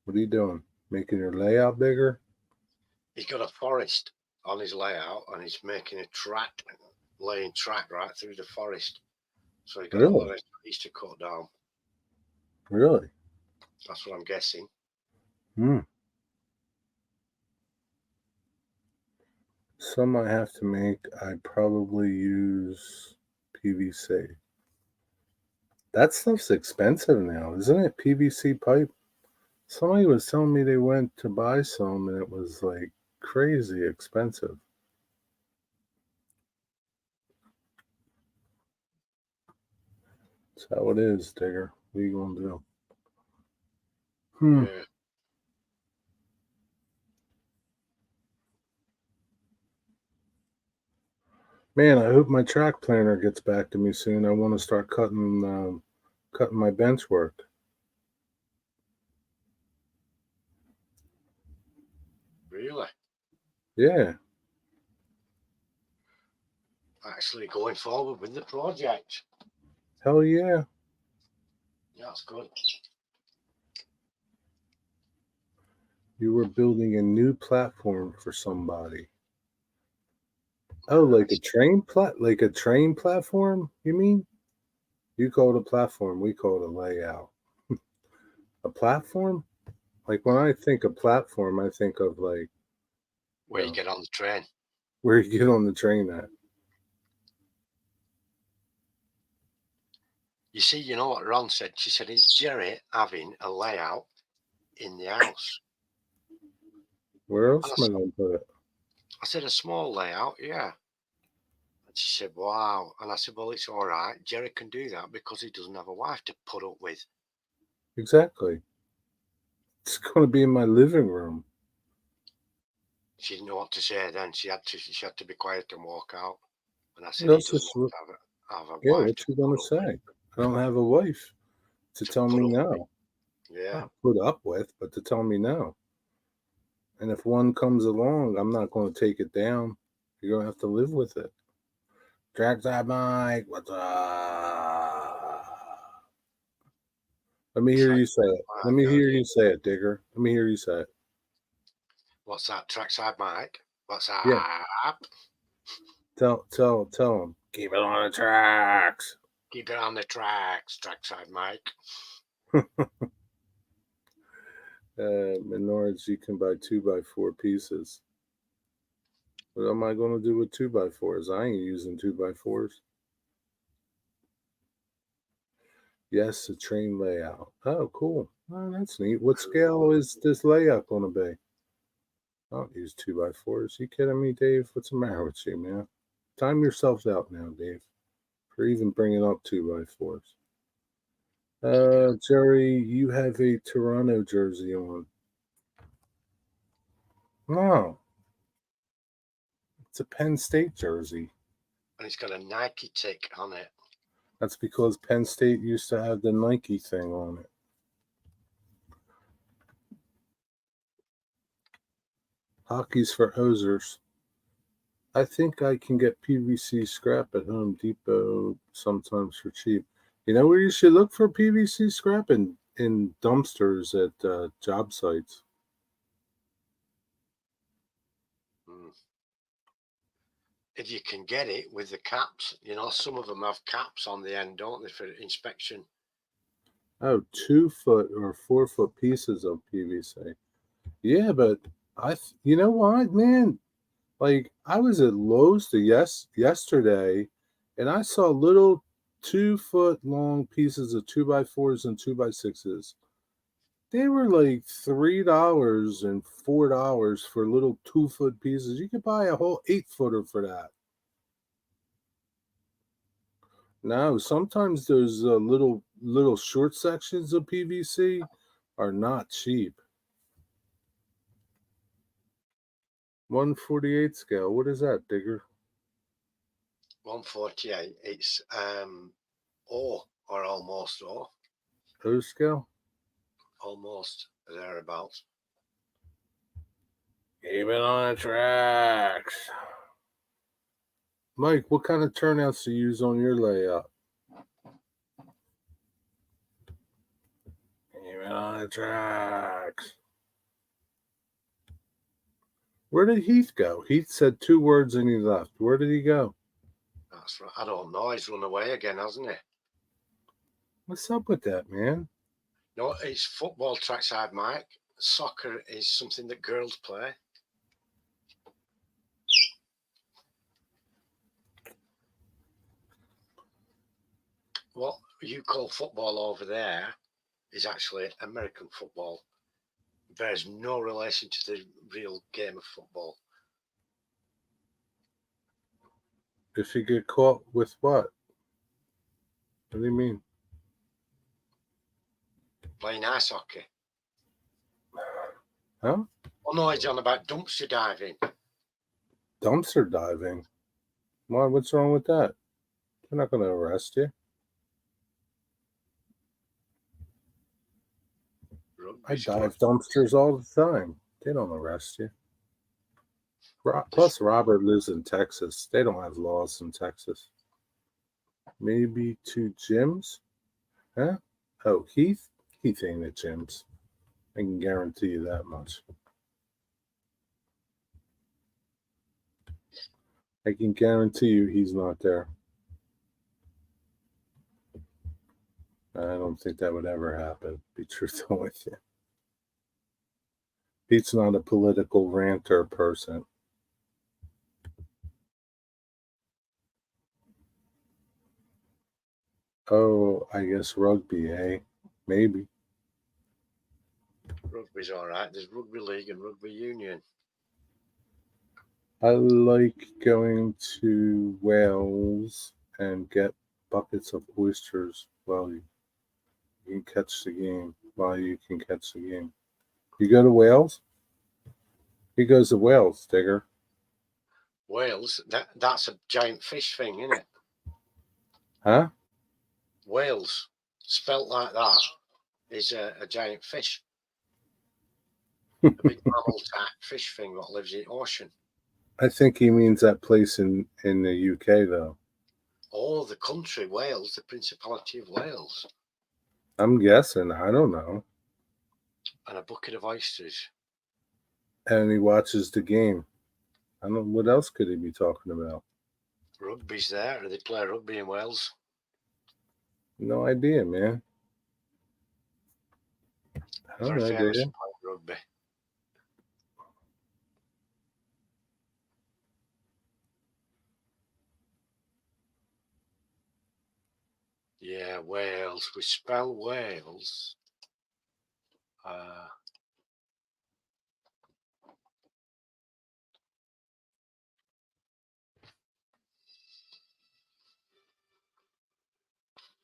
What are you doing? Making your layout bigger? He's got a forest on his layout, and he's making a track, laying track right through the forest. So he's got a lot of trees to cut down. Really? That's what I'm guessing. Some I have to make. I probably use PVC. That stuff's expensive now, isn't it? PVC pipe. Somebody was telling me they went to buy some and it was like crazy expensive. That's how it is, Digger. What are you gonna do? Yeah. Man, I hope my track planner gets back to me soon. I want to start cutting my bench work. Really? Yeah. Actually going forward with the project. Hell yeah. Yeah, that's good. You were building a new platform for somebody. Oh, like a train platform, you mean? You call it a platform, we call it a layout. A platform? Like when I think of platform, I think of like where you get on the train. Where you get on the train at. You see, you know what Ron said? She said, is Jerry having a layout in the house? Where else am I going to put it? I said, a small layout, yeah. And she said, wow. And I said, well, it's all right. Jerry can do that because he doesn't have a wife to put up with. Exactly. It's going to be in my living room. She didn't know what to say then. She had to be quiet and walk out. And I said, That's he doesn't just have a yeah, wife. what's she going to say? I don't have a wife to tell me no. Yeah. Not put up with, but to tell me no. And if one comes along, I'm not going to take it down. You're going to have to live with it. Trackside Mike, what's up? Let me hear you say it. Let me hear you say it, Digger. Let me hear you say it. What's that? Trackside Mike? What's that? Yeah. Tell him. Keep it on the tracks. Keep it on the tracks, Trackside Mike. Menards, you can buy 2x4 pieces. What am I going to do with 2x4s? I ain't using 2x4s. Yes, a train layout. Oh, cool. Oh, that's neat. What scale is this layout going to be? I don't use 2x4s. You kidding me, Dave? What's the matter with you, man? Time yourselves out now, Dave, for even bringing up 2x4s. Jerry, you have a Toronto jersey on. No. It's a Penn State jersey. And it's got a Nike tick on it. That's because Penn State used to have the Nike thing on it. Hockey's for hosers. I think I can get PVC scrap at Home Depot sometimes for cheap. You know where you should look for PVC scrap? In dumpsters at job sites. If you can get it with the caps, you know, some of them have caps on the end, don't they, for inspection? Oh, 2 foot or 4 foot pieces of PVC. Yeah, but you know what, man? Like, I was at Lowe's yesterday, and I saw little 2 foot long pieces of 2x4s and 2x6s. They were like $3 and $4 for little 2 foot pieces. You could buy a whole 8-footer for that. No, sometimes those little short sections of PVC are not cheap. 148 scale. What is that, Digger? 148. It's O or almost O. O scale? Almost thereabouts. Keep it on the tracks. Mike, what kind of turnouts do you use on your layout? Keep it on the tracks. Where did Heath go? Heath said 2 words and he left. Where did he go? That's right. I don't know. He's run away again, hasn't he? What's up with that, man? No, it's football, Trackside Mike. Soccer is something that girls play. What you call football over there is actually American football. It bears no relation to the real game of football. If you get caught with what? What do you mean? Playing ice hockey. Huh? Oh no, he's on about dumpster diving. Dumpster diving? Why? What's wrong with that? They're not going to arrest you. I dive dumpsters all the time. They don't arrest you. Plus, Robert lives in Texas. They don't have laws in Texas. Maybe 2 gyms? Huh? Oh, Heath? Heath ain't at gyms. I can guarantee you that much. I can guarantee you he's not there. I don't think that would ever happen, be truthful with you. He's not a political ranter person. Oh, I guess rugby, eh? Maybe. Rugby's all right. There's rugby league and rugby union. I like going to Wales and get buckets of oysters while you can catch the game. You go to Wales? He goes to Wales, Digger. Wales, that's a giant fish thing, isn't it? Huh? Wales, spelt like that, is a giant fish. A big mammal type fish thing that lives in the ocean. I think he means that place in the UK, though. Oh, the country, Wales, the Principality of Wales. I'm guessing. I don't know. And a bucket of oysters. And he watches the game. I don't know. What else could he be talking about? Rugby's there. Or they play rugby in Wales. No idea, man. Very No famous idea. for playing rugby. Yeah, Wales. We spell Wales. How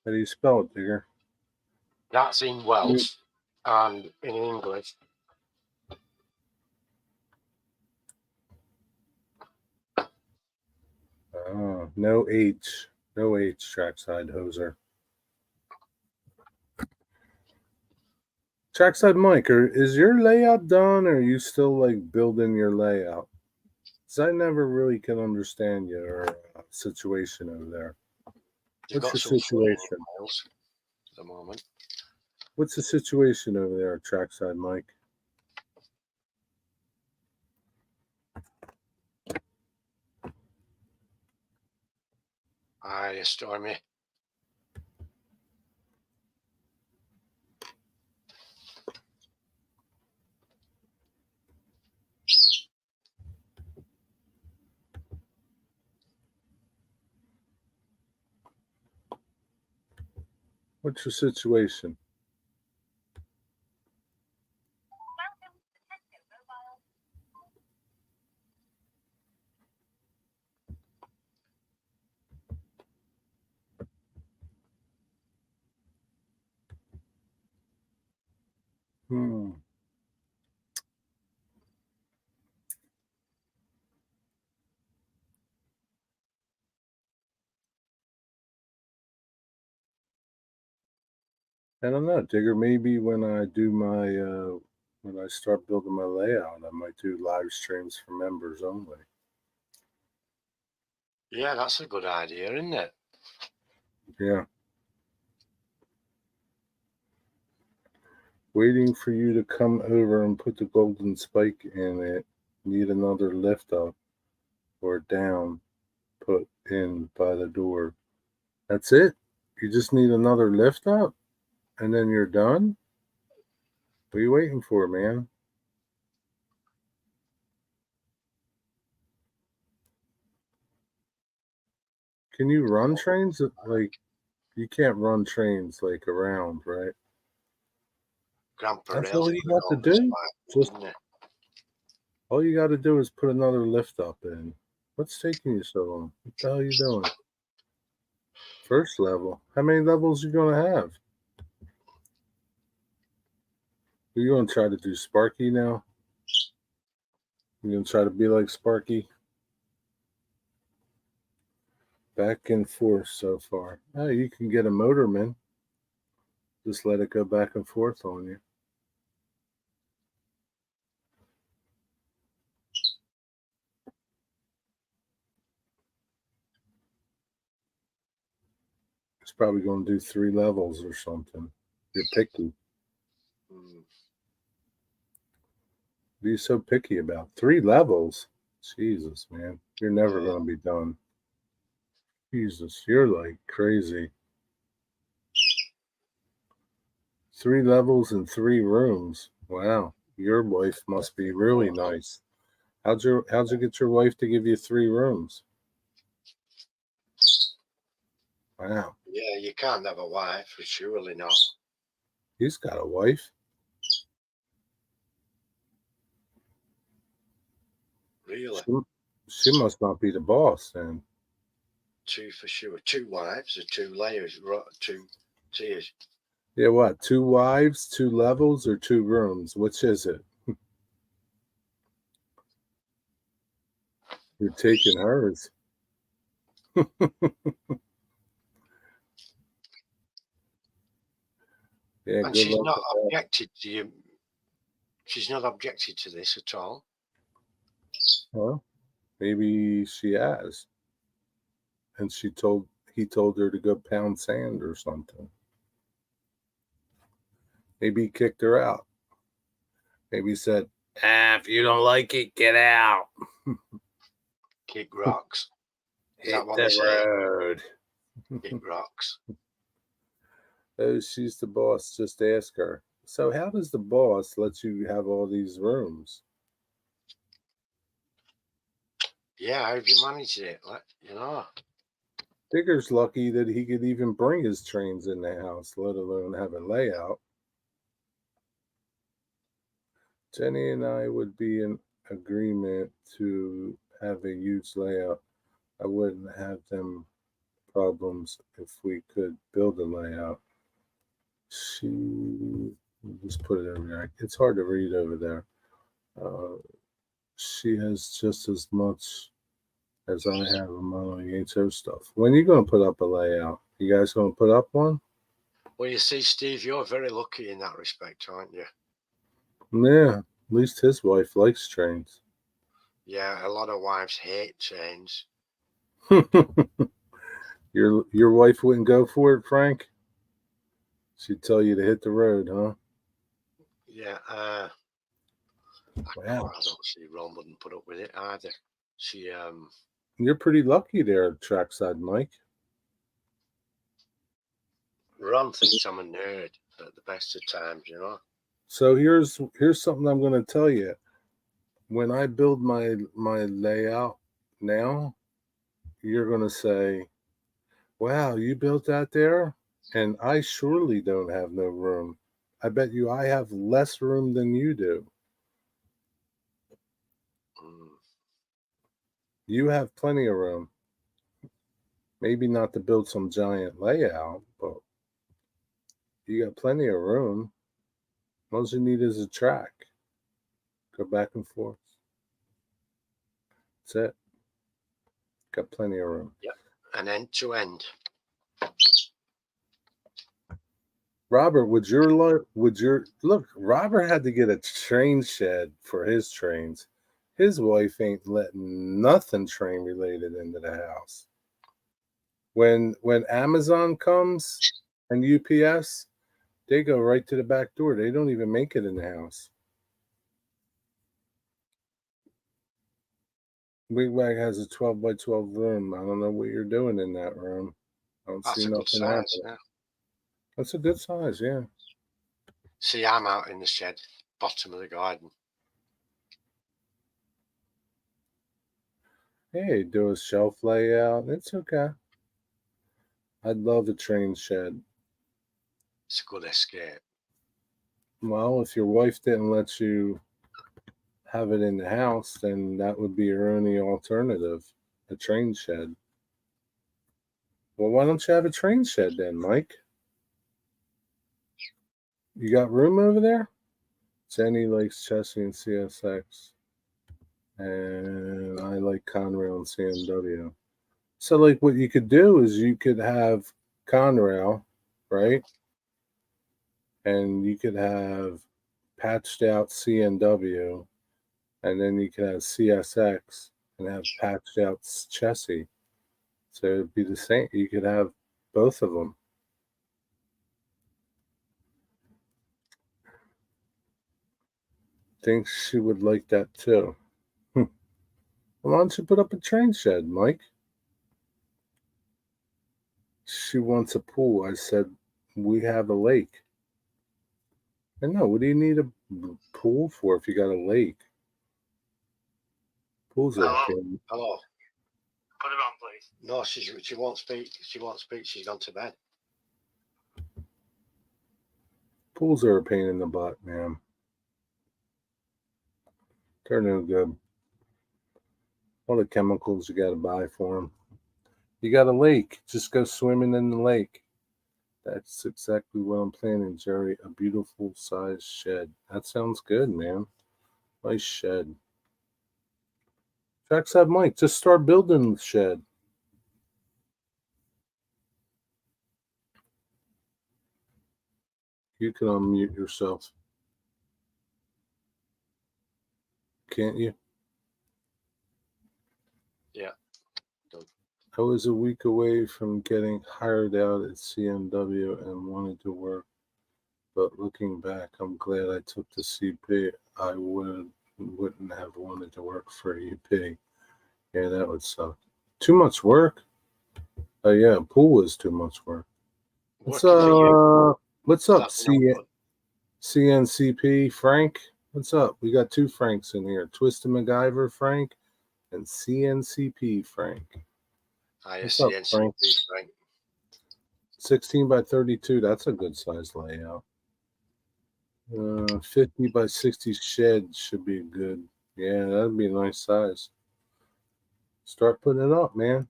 do you spell it, Digger? That's in Welsh and in English. Oh, no H. No H, Trackside Hoser. Trackside Mike, is your layout done, or are you still like building your layout? Because I never really can understand your situation over there. You've What's got the some situation? in Wales at the moment. What's the situation over there, Trackside Mike? Aye, Stormy. What's your situation? I don't know, Digger. Maybe when I do my when I start building my layout, I might do live streams for members only. Yeah, that's a good idea, isn't it? Yeah. Waiting for you to come over and put the golden spike in it. Need another lift up or down put in by the door. That's it? You just need another lift up and then you're done? What are you waiting for, man? Can you run trains? Like, you can't run trains like around, right? Grandpa That's Rails all you got to do. Just all you got to do is put another lift up in. What's taking you so long? What the hell are you doing? First level. How many levels you gonna have? Are you gonna try to do Sparky now? You gonna try to be like Sparky? Back and forth so far. Oh, you can get a motorman. Just let it go back and forth on you. It's probably going to do 3 levels or something. You're picky. What are you so picky about? 3 levels? Jesus, man. You're never going to be done. Jesus, you're like crazy. 3 levels and 3 rooms. Wow. Your wife must be really nice. How'd you get your wife to give you 3 rooms? Wow. Yeah, you can't have a wife, surely not. He's got a wife. Really? She must not be the boss then. 2 for sure. 2 wives or 2 layers, 2 tiers. Yeah, what? 2 wives, 2 levels, or 2 rooms? Which is it? You're taking hers. Yeah, And good she's luck not with that. objected to you. She's not objected to this at all. Well, maybe she has. And he told her to go pound sand or something. Maybe he kicked her out. Maybe he said, if you don't like it, get out. Kick rocks. Is that Hit what the they say? road. Kick rocks. Oh, she's the boss. Just ask her. So how does the boss let you have all these rooms? Yeah, how have you managed it? Digger's lucky that he could even bring his trains in the house, let alone have a layout. Jenny and I would be in agreement to have a huge layout. I wouldn't have them problems if we could build a layout. She just put it over there. It's hard to read over there. She has just as much as I have among the HO stuff. When are you going to put up a layout? You guys going to put up one? Well, you see, Steve, you're very lucky in that respect, aren't you? Yeah, at least his wife likes trains. Yeah, a lot of wives hate trains. Your wife wouldn't go for it, Frank? She'd tell you to hit the road, huh? Yeah, Wow. I don't see Ron wouldn't put up with it either. She You're pretty lucky there, Trackside Mike. Ron thinks I'm a nerd at the best of times, you know. So here's something I'm going to tell you. When I build my layout now, you're going to say, "Wow, you built that there?" And I surely don't have no room. I bet you I have less room than you do. You have plenty of room. Maybe not to build some giant layout, but you got plenty of room. All you need is a track. Go back and forth. That's it. Got plenty of room. Yeah, and end to end. Robert, would your look? Robert had to get a train shed for his trains. His wife ain't letting nothing train related into the house. When Amazon comes and UPS, they go right to the back door. They don't even make it in the house. Wigwag has a 12 by 12 room. I don't know what you're doing in that room. I don't That's see a good nothing size. happening. Yeah. That's a good size, yeah. See, I'm out in the shed, bottom of the garden. Hey, do a shelf layout. It's okay. I'd love a train shed. It's a good escape. Well, if your wife didn't let you have it in the house, then that would be your only alternative, a train shed. Well, why don't you have a train shed then, Mike? You got room over there? Jenny likes Chessie and CSX. And I like Conrail and CMW. So, like, what you could do is you could have Conrail, right? And you could have patched out CNW, and then you could have CSX and have patched out Chessie. So it'd be the same. You could have both of them. Think she would like that too. Why don't you put up a train shed, Mike? She wants a pool. I said, we have a lake. I know. What do you need a pool for if you got a lake? Pools are okay. Hello. Put it on, please. No, she won't speak. She won't speak. She's gone to bed. Pools are a pain in the butt, man. They're no good. All the chemicals you got to buy for them. You got a lake. Just go swimming in the lake. That's exactly what I'm planning, Jerry. A beautiful sized shed. That sounds good, man. Nice shed. Trackside Mike, just start building the shed. You can unmute yourself. Can't you? Yeah. I was a week away from getting hired out at CMW and wanted to work But looking back, I'm glad I took the CP. I wouldn't have wanted to work for UP. Yeah, that would suck. Too much work? Oh yeah, pool is too much work. Working for you. What's up, That's not good. CNCP Frank? What's up? We got two Franks in here. Twisted MacGyver Frank and CNCP Frank. What's up, ISCNCP, Frank? Frank. 16 by 32, that's a good size layout. 50 by 60 shed should be good. Yeah, that'd be a nice size. Start putting it up, man.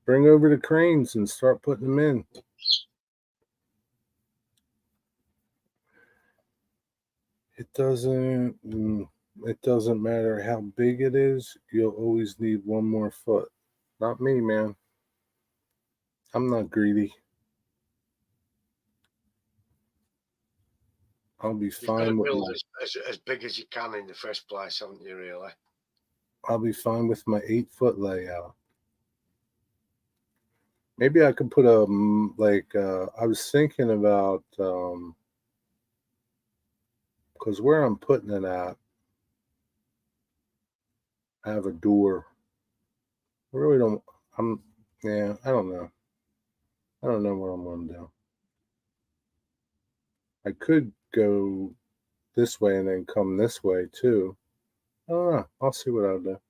Bring over the cranes and start putting them in. It doesn't matter how big it is, you'll always need one more foot. Not me, man. I'm not greedy. I'll be You've got fine to with build my, as big as you can in the first place, haven't you, really? I'll be fine with my 8-foot layout. Maybe I could put a I was thinking about because where I'm putting it at, I have a door. I really don't. I don't know. I don't know what I'm going to do. I could go this way and then come this way too. I don't know. I'll see what I'll do.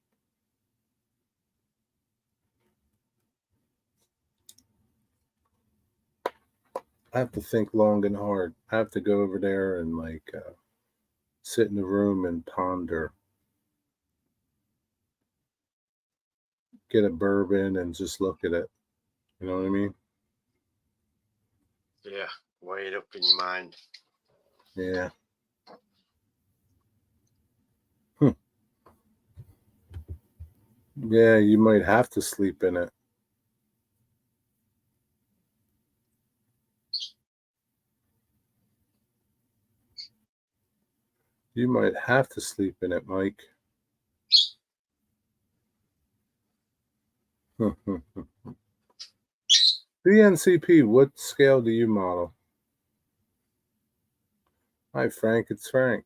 I have to think long and hard. I have to go over there and sit in the room and ponder. Get a bourbon and just look at it. You know what I mean? Yeah, weigh it up in your mind. Yeah. Yeah, you might have to sleep in it. You might have to sleep in it, Mike. CNCP, what scale do you model? Hi, Frank. It's Frank.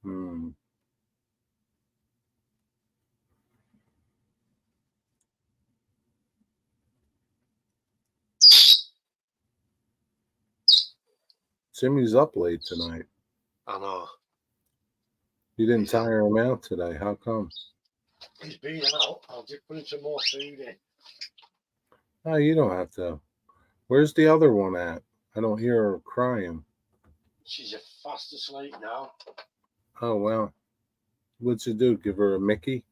Hmm. Jimmy's up late tonight. I know. You didn't tire him out today. How come? He's been out. I'll just put some more food in. Oh, you don't have to. Where's the other one at? I don't hear her crying. She's fast asleep now. Oh, well. What'd you do? Give her a Mickey?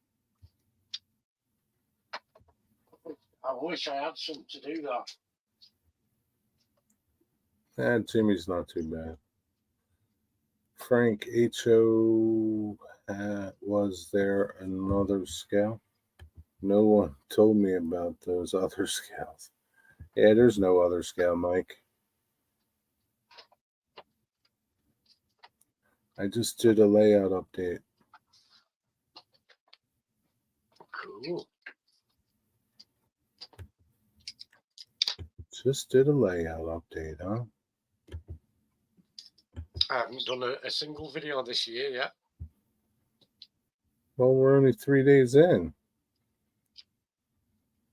I wish I had some to do that. Jimmy's not too bad. Frank H.O. Was there another scale? No one told me about those other scales. Yeah, there's no other scale, Mike. I just did a layout update. Cool. Just did a layout update, huh? I haven't done a single video this year yet. Well, we're only 3 days in.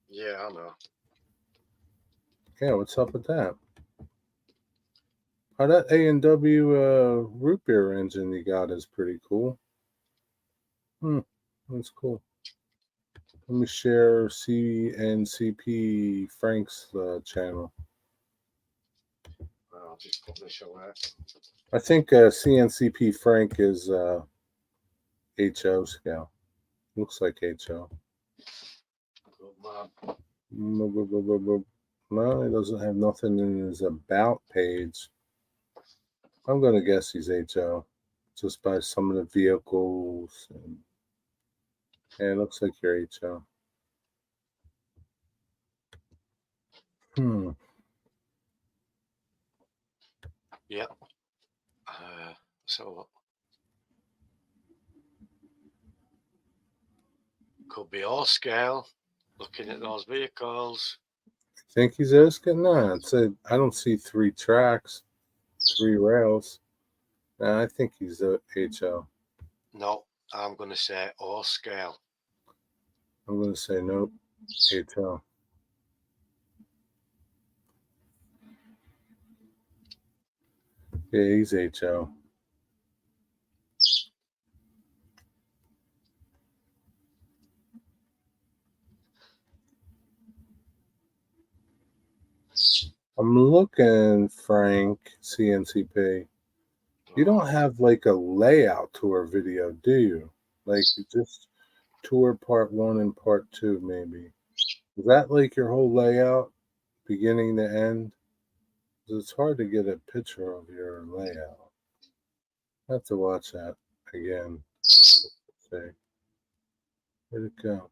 Yeah, I know. Yeah, what's up with that? Oh, that A&W root beer engine you got is pretty cool. That's cool. Let me share CNCP Frank's channel. I'll just put this away. I think CNCP Frank is HO scale. Looks like HO. Good man. No, he doesn't have nothing in his about page. I'm going to guess he's HO just by some of the vehicles. Yeah, it looks like you're HO. Yep. So Could be all scale. Looking at those vehicles. Think he's asking? No, I don't see 3 tracks, 3 rails. No, I think he's a HL. No, I'm going to say all scale. I'm going to say nope, HL. Yeah, he's HL. I'm looking, Frank, CNCP. You don't have like a layout tour video, do you? Like you just tour part 1 and part 2, maybe. Is that like your whole layout, beginning to end? 'Cause it's hard to get a picture of your layout. I have to watch that again. See. Where'd it go?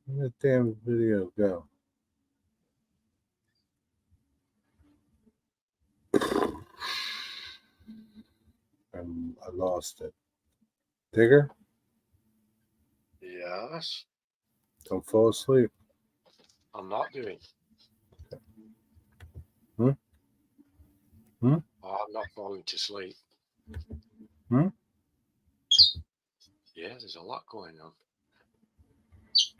Where'd that damn video go? I lost it. Digger, Yes, don't fall asleep. I'm not doing. Hmm? Hmm? Oh, I'm not falling to sleep. Hmm? Yeah, there's a lot going on.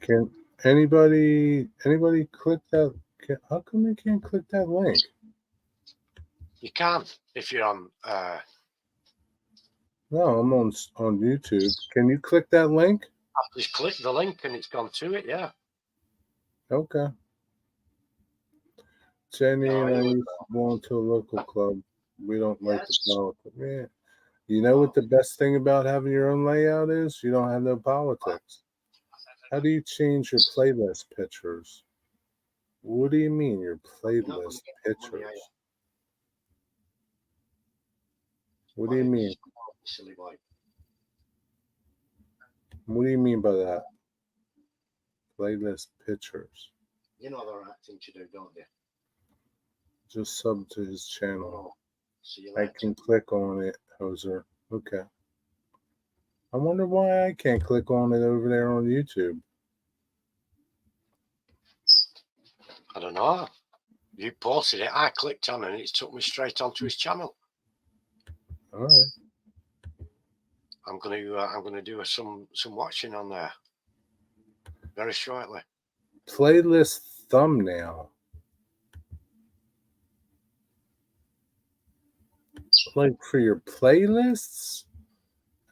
Can anybody click that? How come you can't click that link? You can if you're on. No, I'm on YouTube. Can you click that link? Just click the link and it's gone to it. Yeah. Okay. Jenny No, and I anyway. used to belong to a local club. We don't like the Yes. politics. Yeah. You know what the best thing about having your own layout is? You don't have no politics. How do you change your playlist pictures? What do you mean your playlist pictures? What do you mean? Silly boy. What do you mean by that? Playlist pictures. You know the right thing to do, don't you? Just sub to his channel. See you I later. can click on it, Hoser. Okay. I wonder why I can't click on it over there on YouTube. I don't know. You posted it. I clicked on it and it took me straight onto his channel. All right. I'm gonna do some watching on there very shortly. Playlist thumbnail. Like for your playlists?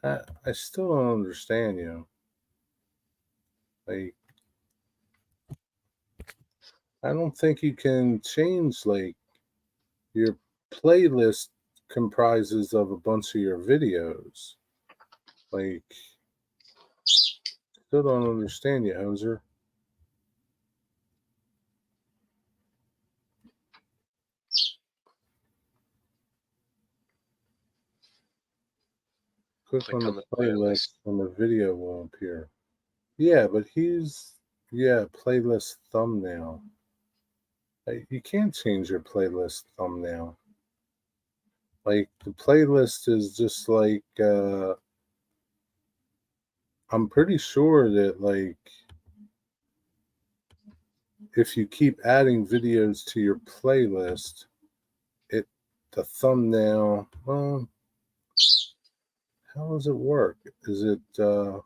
I still don't understand you. Like, I don't think you can change, like, your playlist comprises of a bunch of your videos. Like, still don't understand you, Hoser. Click on the playlist and the video will appear. Yeah, but playlist thumbnail. You can't change your playlist thumbnail. Like the playlist is just like I'm pretty sure that like if you keep adding videos to your playlist, the thumbnail, well, how does it work? Is it Is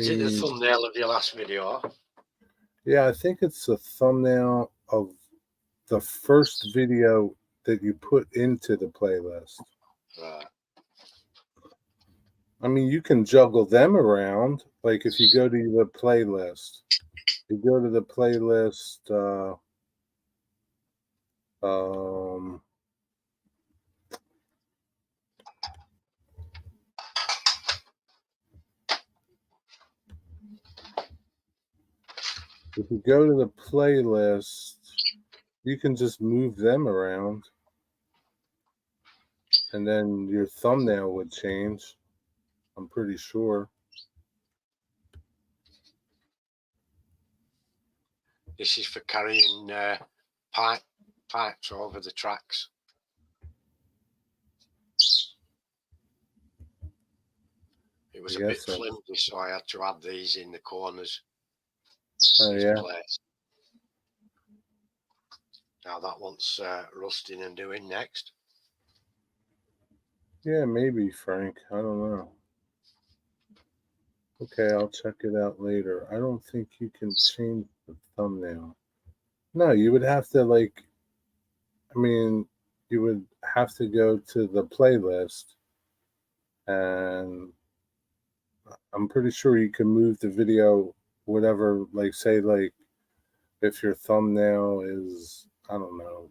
it the thumbnail of your last video? Yeah, I think it's the thumbnail of the first video that you put into the playlist. Right. I mean, you can juggle them around. Like if you go to the playlist, you go to the playlist. If you go to the playlist, you can just move them around, and then your thumbnail would change. I'm pretty sure. This is for carrying pipes over the tracks. It was I a bit guess so. flimsy, so I had to add these in the corners. Oh, This yeah. place. Now that one's rusting and doing next. Yeah, maybe, Frank. I don't know. Okay, I'll check it out later. I don't think you can change the thumbnail. No, you would have to, like, I mean, you would have to go to the playlist, and I'm pretty sure you can move the video, whatever, like, say, like, if your thumbnail is, I don't know,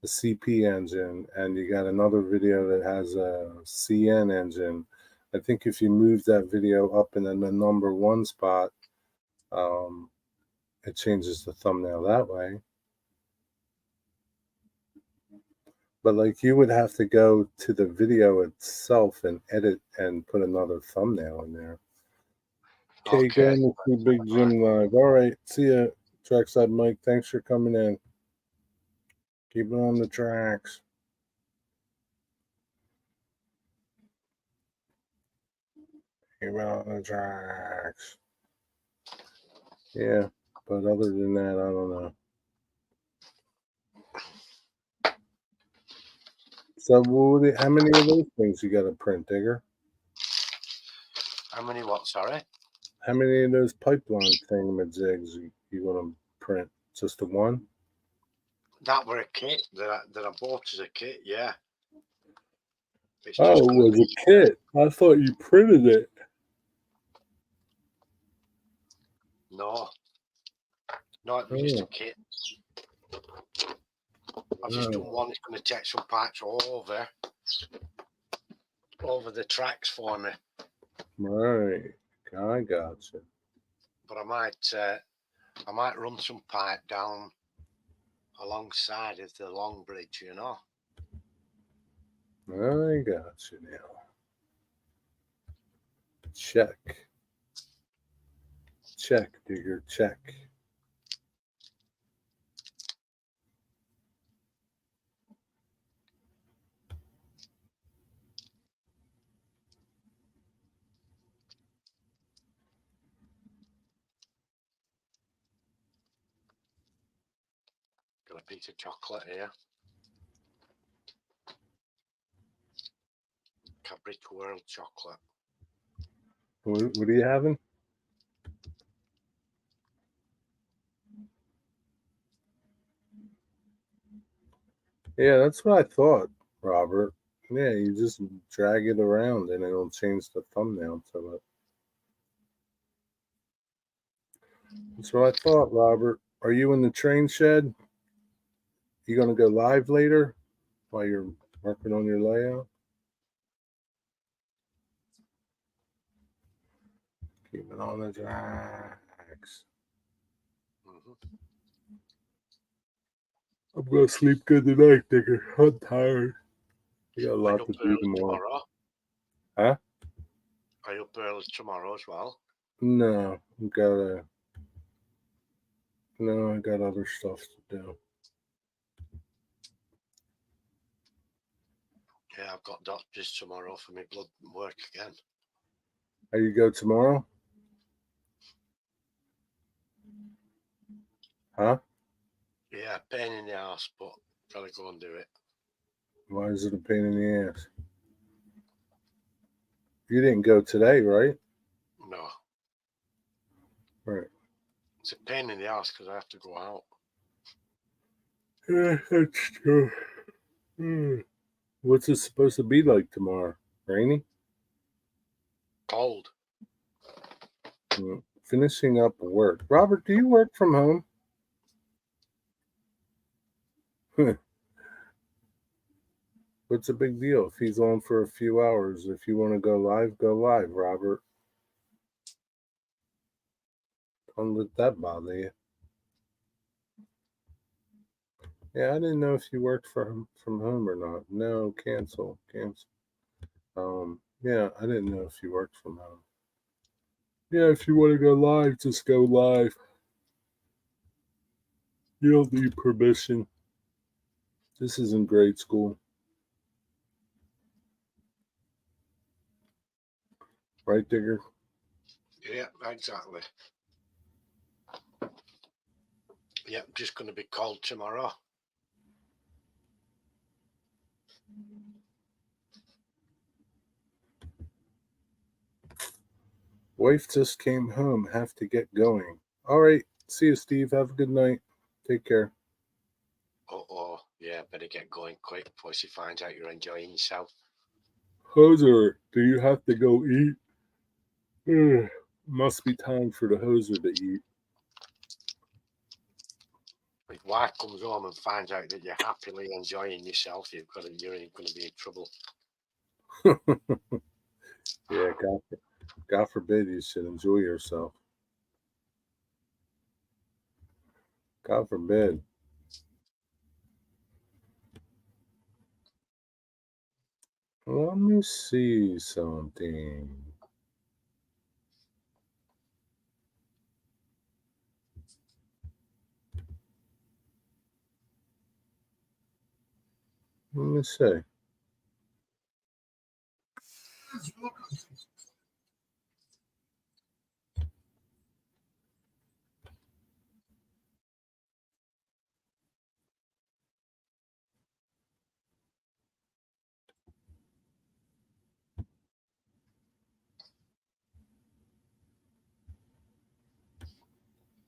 the CP engine, and you got another video that has a CN engine. I think if you move that video up in the number one spot, it changes the thumbnail that way. But like you would have to go to the video itself and edit and put another thumbnail in there. Okay, going to see Big Jim live. All right, see ya, Trackside Mike. Thanks for coming in. Keep it on the tracks. Keep it on the tracks. Yeah, but other than that, I don't know. So, how many of those things you got to print, Digger? How many what? Sorry. How many of those pipeline thingamajigs you want to print? Just the one? That were a kit that I bought as a kit. Yeah. It's Oh, just it gonna was be, a kit. I thought you printed it. no, it was just a kit. I've just done one. It's going to take some parts over the tracks for me. Right. I got you. But I might run some pipe down alongside of the long bridge, you know. I got you now. Check. Check, Digger, check. Got a piece of chocolate here. Cadbury World chocolate. What are you having? Yeah, that's what I thought, Robert. Yeah, you just drag it around and it'll change the thumbnail to it. That's what I thought, Robert. Are you in the train shed? You gonna go live later while you're working on your layout? Keep it on the tracks. I'm gonna sleep good tonight, Digger. I'm tired. I got a lot to do tomorrow. Huh? Are you up early tomorrow as well? No, I got other stuff to do. Yeah, I've got doctors tomorrow for my blood work again. How you go tomorrow? Huh? Yeah, pain in the ass, but gotta go and do it. Why is it a pain in the ass? You didn't go today, right? No. Right. It's a pain in the ass because I have to go out. Yeah, that's true. What's it supposed to be like tomorrow? Rainy? Cold. Finishing up work. Robert, do you work from home? What's the big deal? If he's on for a few hours, if you want to go live, Robert. Don't let that bother you. Yeah, I didn't know if you worked from home or not. No, cancel. Yeah, I didn't know if you worked from home. Yeah, if you want to go live, just go live. You don't need permission. This isn't grade school. Right, Digger? Yeah, exactly. Yeah, just going to be cold tomorrow. Wife just came home. Have to get going. All right. See you, Steve. Have a good night. Take care. Oh, yeah, better get going quick before she finds out you're enjoying yourself. Hoser, do you have to go eat? Must be time for the hoser to eat. If wife comes home and finds out that you're happily enjoying yourself, you're going to be in trouble. Yeah, God forbid you should enjoy yourself. God forbid. Let me see something. Let me see.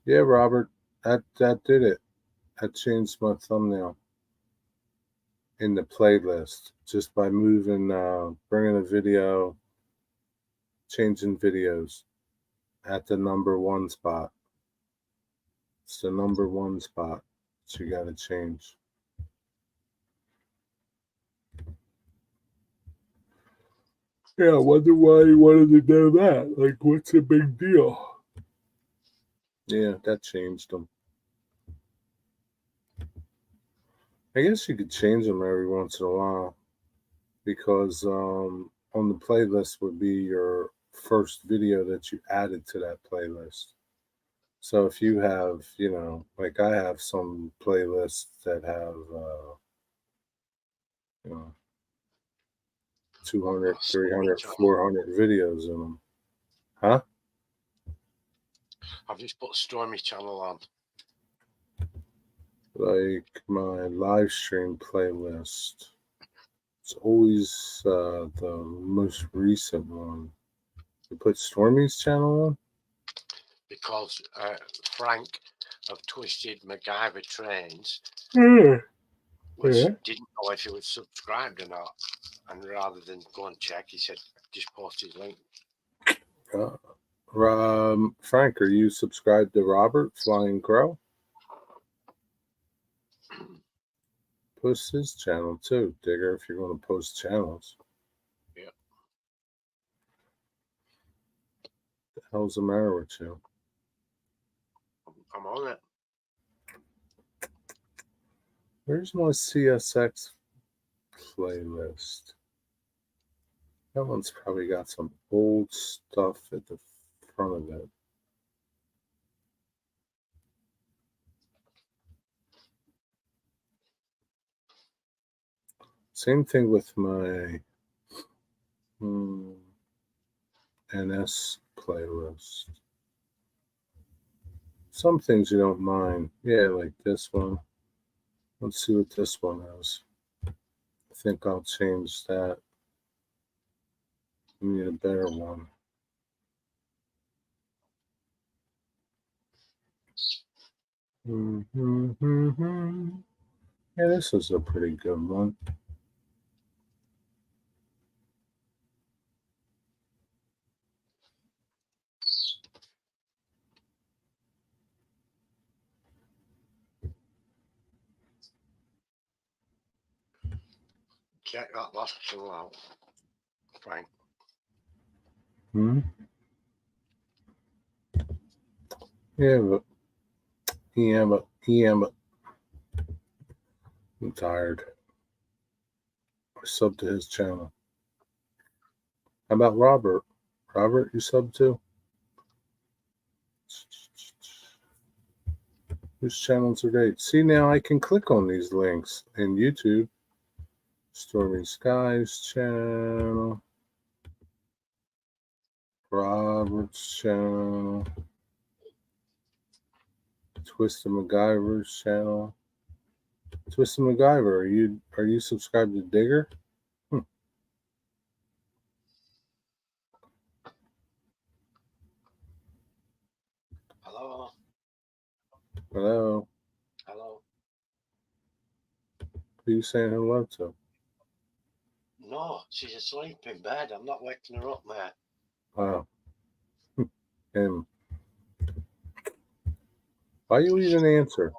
Yeah, Robert, that did it. I changed my thumbnail in the playlist just by moving, bringing a video, changing videos at the number one spot. It's the number one spot that you got to change. Yeah, I wonder why he wanted to do that. Like, what's the big deal? Yeah, that changed them. I guess you could change them every once in a while because on the playlist would be your first video that you added to that playlist. So if you have, like I have some playlists that have, 200, 300, 400 videos in them. Huh? I've just put Stormy Channel on. Like my live stream playlist. It's always the most recent one. You put Stormy's channel on? Because Frank of Twisted MacGyver Trains Yeah. didn't know if he was subscribed or not. And rather than go and check, he said, just post his link. Frank, are you subscribed to Robert Flying Crow? Post his channel too, Digger, if you're going to post channels. Yeah. What the hell's the matter with you? I'm on it. Where's my CSX playlist? That one's probably got some old stuff at the front of it. Same thing with my NS playlist. Some things you don't mind. Yeah, like this one. Let's see what this one is. I think I'll change that. I need a better one. Yeah, this is a pretty good one. Check that last channel out, Frank. Yeah, but I'm tired. I subbed to his channel. How about Robert? Robert, you sub to? Whose channels are they? See, now I can click on these links in YouTube. Stormy Skies channel. Robert's channel. Twisted MacGyver's channel. Twisted MacGyver, are you subscribed to Digger? Hello. Hello. Hello. Who are you saying hello to? No, she's asleep in bed. I'm not waking her up, mate. Wow. And why you even answer?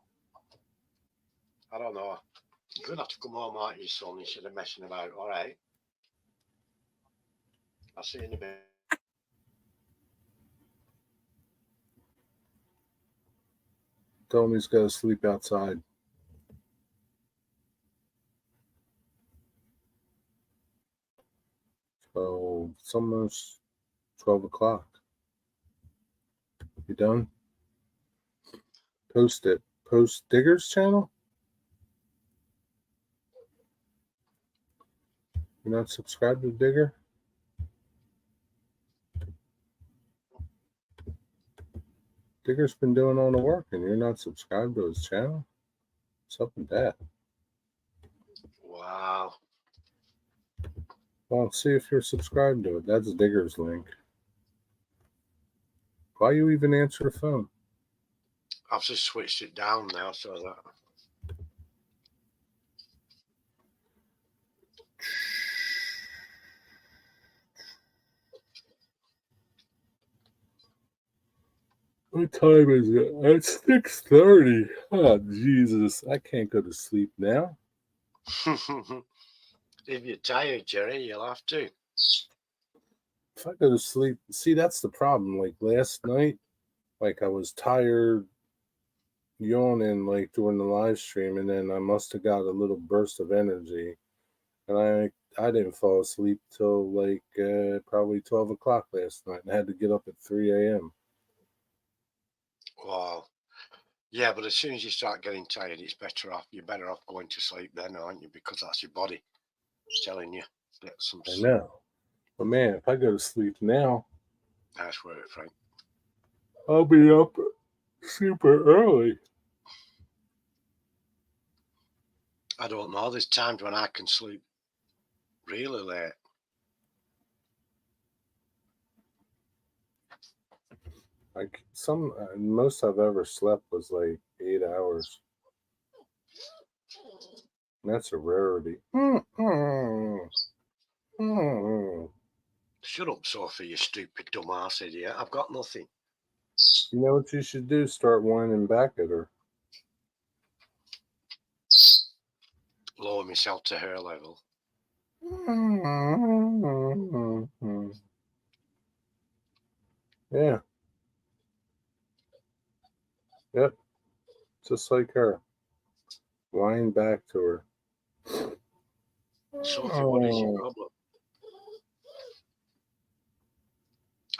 I don't know. You're going to have to come home, aren't you, son, instead of messing about. All right. I'll see you in a bit. Tell him he's got to sleep outside. So it's almost 12 o'clock. You done? Post it. Post Digger's channel? You're not subscribed to Digger? Digger's been doing all the work and you're not subscribed to his channel? What's up with that? Wow. Well, see if you're subscribed to it. That's Digger's link. Why you even answer the phone? I've just switched it down now so that. What time is it? It's 6:30. Oh, Jesus. I can't go to sleep now. If you're tired, Jerry, you'll have to. If I go to sleep, see, that's the problem. Like last night, like I was tired, yawning, like during the live stream, and then I must have got a little burst of energy, and I didn't fall asleep till like probably 12 o'clock last night. I had to get up at 3 a.m. Wow. Yeah, but as soon as you start getting tired, it's better off. You're better off going to sleep then, aren't you? Because that's your body telling you get some I sleep. know, but man, if I go to sleep now, Nice work, Frank. I'll be up super early. I don't know. There's times when I can sleep really late. Like most I've ever slept was like 8 hours. And that's a rarity. Shut up, Sophie, you stupid dumbass idiot. I've got nothing. You know what you should do? Start whining back at her. Lower myself to her level. Yeah. Yep. Just like her. Whine back to her. Sophie, what is your problem?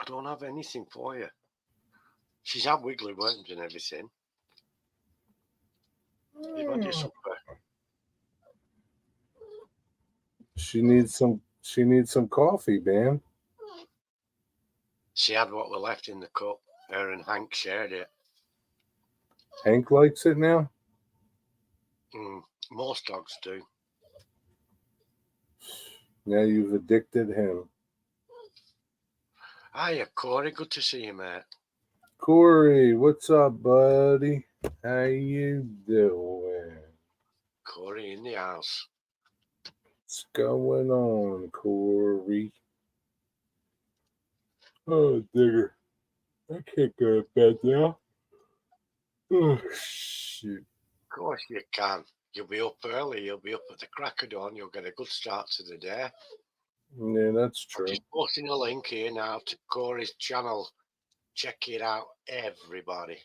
I don't have anything for you. She's had wiggly worms and everything. You've had your supper. She needs some coffee, man. She had what were left in the cup. Her and Hank shared it. Hank likes it now? Most dogs do. Now you've addicted him. Hiya, Corey. Good to see you, mate. Corey, what's up, buddy? How you doing? Corey in the house. What's going on, Corey? Oh, Digger. I can't go to bed now. Oh, shoot. Of course you can. You'll be up early. You'll be up at the crack of dawn. You'll get a good start to the day. Yeah, that's I'm true. just posting a link here now to Corey's channel. Check it out, everybody.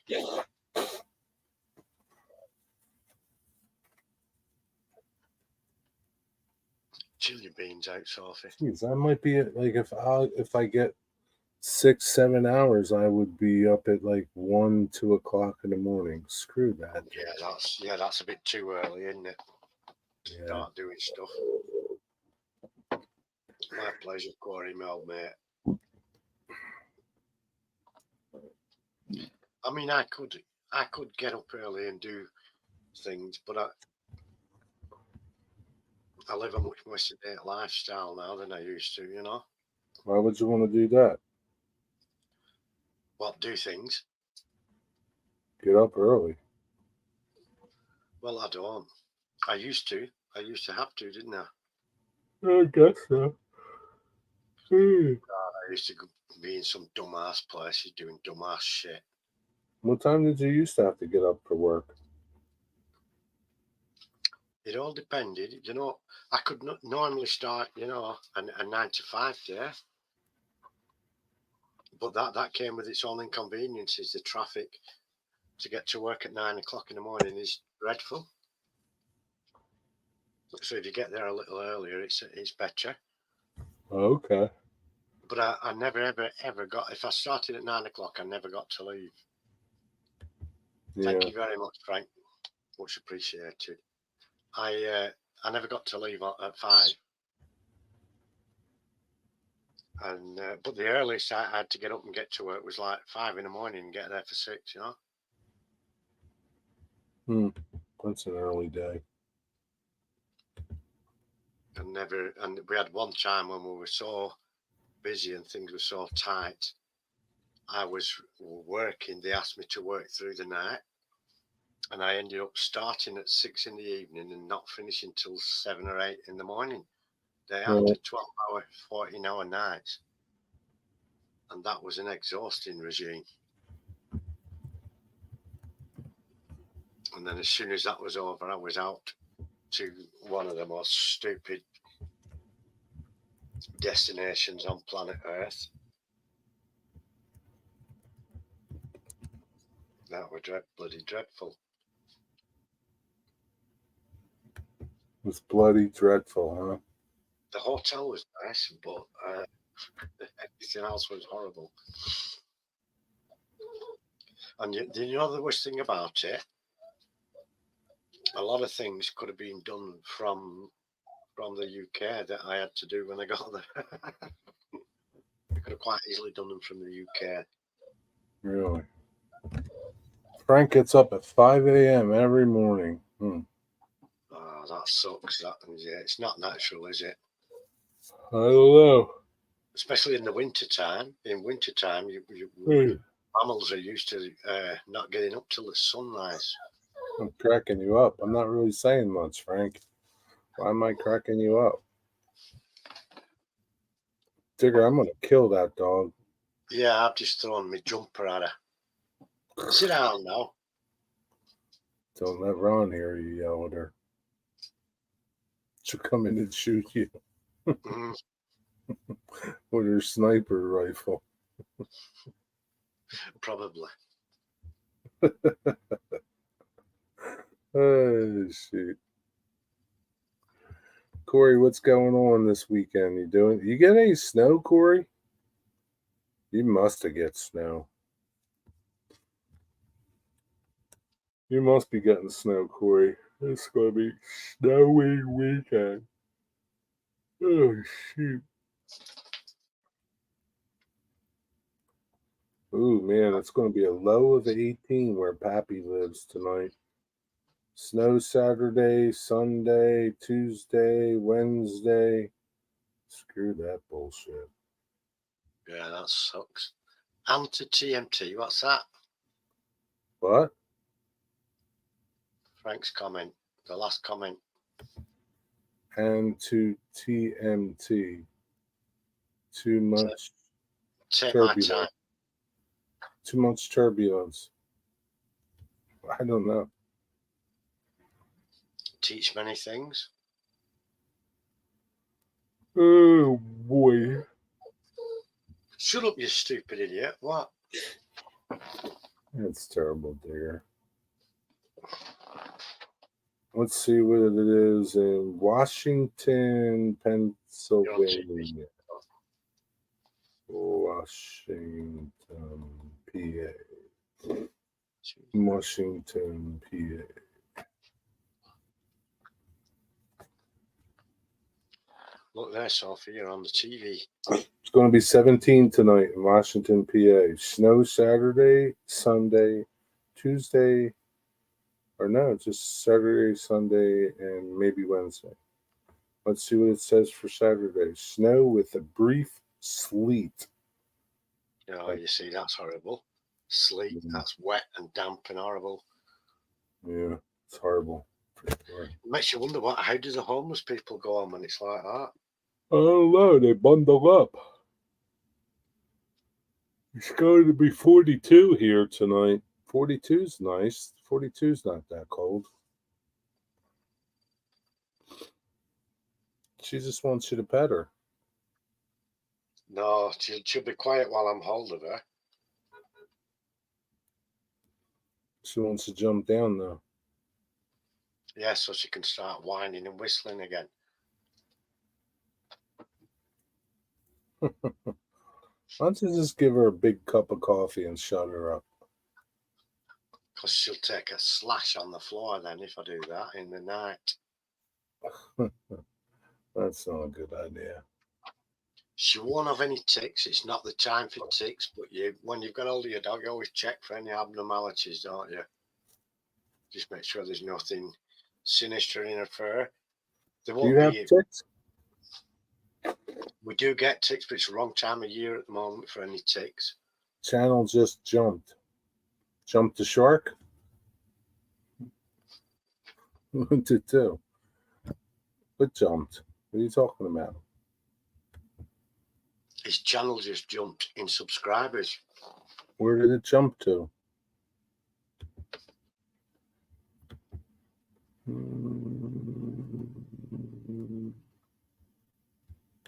Chill your beans out, Sophie. Jeez, I might be at, like, if I get 6-7 hours, I would be up at like 1-2 o'clock in the morning. Screw that. That's a bit too early, isn't it? Yeah. Start doing stuff. My pleasure, Corey Mel, mate. I mean, I could get up early and do things, but I live a much more sedate lifestyle now than I used to, you know. Why would you want to do that? What, do things? Get up early. Well, I don't. I used to have to, didn't I? I guess so. I used to be in some dumbass places doing dumbass shit. What time did you used to have to get up for work? It all depended, you know. I could normally start, you know, a 9 to 5 day, but that came with its own inconveniences. The traffic to get to work at 9 o'clock in the morning is dreadful. So if you get there a little earlier, it's better. Okay. But I never ever got. If I started at 9 o'clock, I never got to leave. Yeah. Thank you very much, Frank. Much appreciated. I never got to leave at 5. And but the earliest I had to get up and get to work was like 5 in the morning and get there for 6. You know. That's an early day. And we had one time when we were so busy and things were so tight. I was working. They asked me to work through the night, and I ended up starting at 6 in the evening and not finishing till 7 or 8 in the morning. They had 12-hour, 14-hour nights, and that was an exhausting regime. And then as soon as that was over, I was out to one of the most stupid destinations on planet Earth. That were bloody dreadful. It was bloody dreadful, huh? The hotel was nice, but everything else was horrible. And you know the worst thing about it? A lot of things could have been done from the UK that I had to do when I got there. I could have quite easily done them from the UK. Really? Frank gets up at 5 a.m. every morning. Oh, that sucks. Yeah, it's not natural, is it? I don't know. Especially in the winter time. In winter time, mammals are used to not getting up till the sunrise. I'm cracking you up. I'm not really saying much, Frank. Why am I cracking you up? Digger, I'm going to kill that dog. Yeah, I've just thrown my jumper at her. Sit down now. Don't let Ron hear you yell at her. She'll come in and shoot you with her sniper rifle. Probably. Oh, shoot. Corey, what's going on this weekend? You get any snow, Corey? You must have get snow. You must be getting snow, Corey. It's going to be snowy weekend. Oh, shoot. Ooh, man, it's going to be a low of 18 where Pappy lives tonight. Snow Saturday, Sunday, Tuesday, Wednesday. Screw that bullshit. Yeah, that sucks. Anti-TMT, what's that? What? Frank's comment, the last comment. And to TMT. Too much Take my turbulence. time. Too much turbulence. I don't know. Teach many things. Oh, boy. Shut up, you stupid idiot. What? That's terrible, Digger. Let's see what it is in Washington, Pennsylvania. Washington, PA. Washington, PA. Look there, Sophie, you're on the TV. It's going to be 17 tonight in Washington, PA. Snow Saturday, Sunday, Tuesday, or no, just Saturday, Sunday, and maybe Wednesday. Let's see what it says for Saturday. Snow with a brief sleet. Oh, you see, that's horrible. Sleet, that's wet and damp and horrible. Yeah, it's horrible. For sure. It makes you wonder how do the homeless people go on when it's like that? I don't know. They bundle up. It's going to be 42 here tonight. 42's nice. 42's not that cold. She just wants you to pet her. No, she'll be quiet while I'm holding her. She wants to jump down though. Yeah, so she can start whining and whistling again. Why don't you just give her a big cup of coffee and shut her up? Because she'll take a slash on the floor then if I do that in the night. That's not a good idea. She won't have any ticks. It's not the time for ticks, but when you've got hold of your dog, you always check for any abnormalities, don't you? Just make sure there's nothing sinister in her fur. There Do you won't have be. ticks? We do get ticks, but it's the wrong time of year at the moment for any ticks. Channel just jumped. Jumped the shark? What did it do? It jumped. What are you talking about? His channel just jumped in subscribers. Where did it jump to?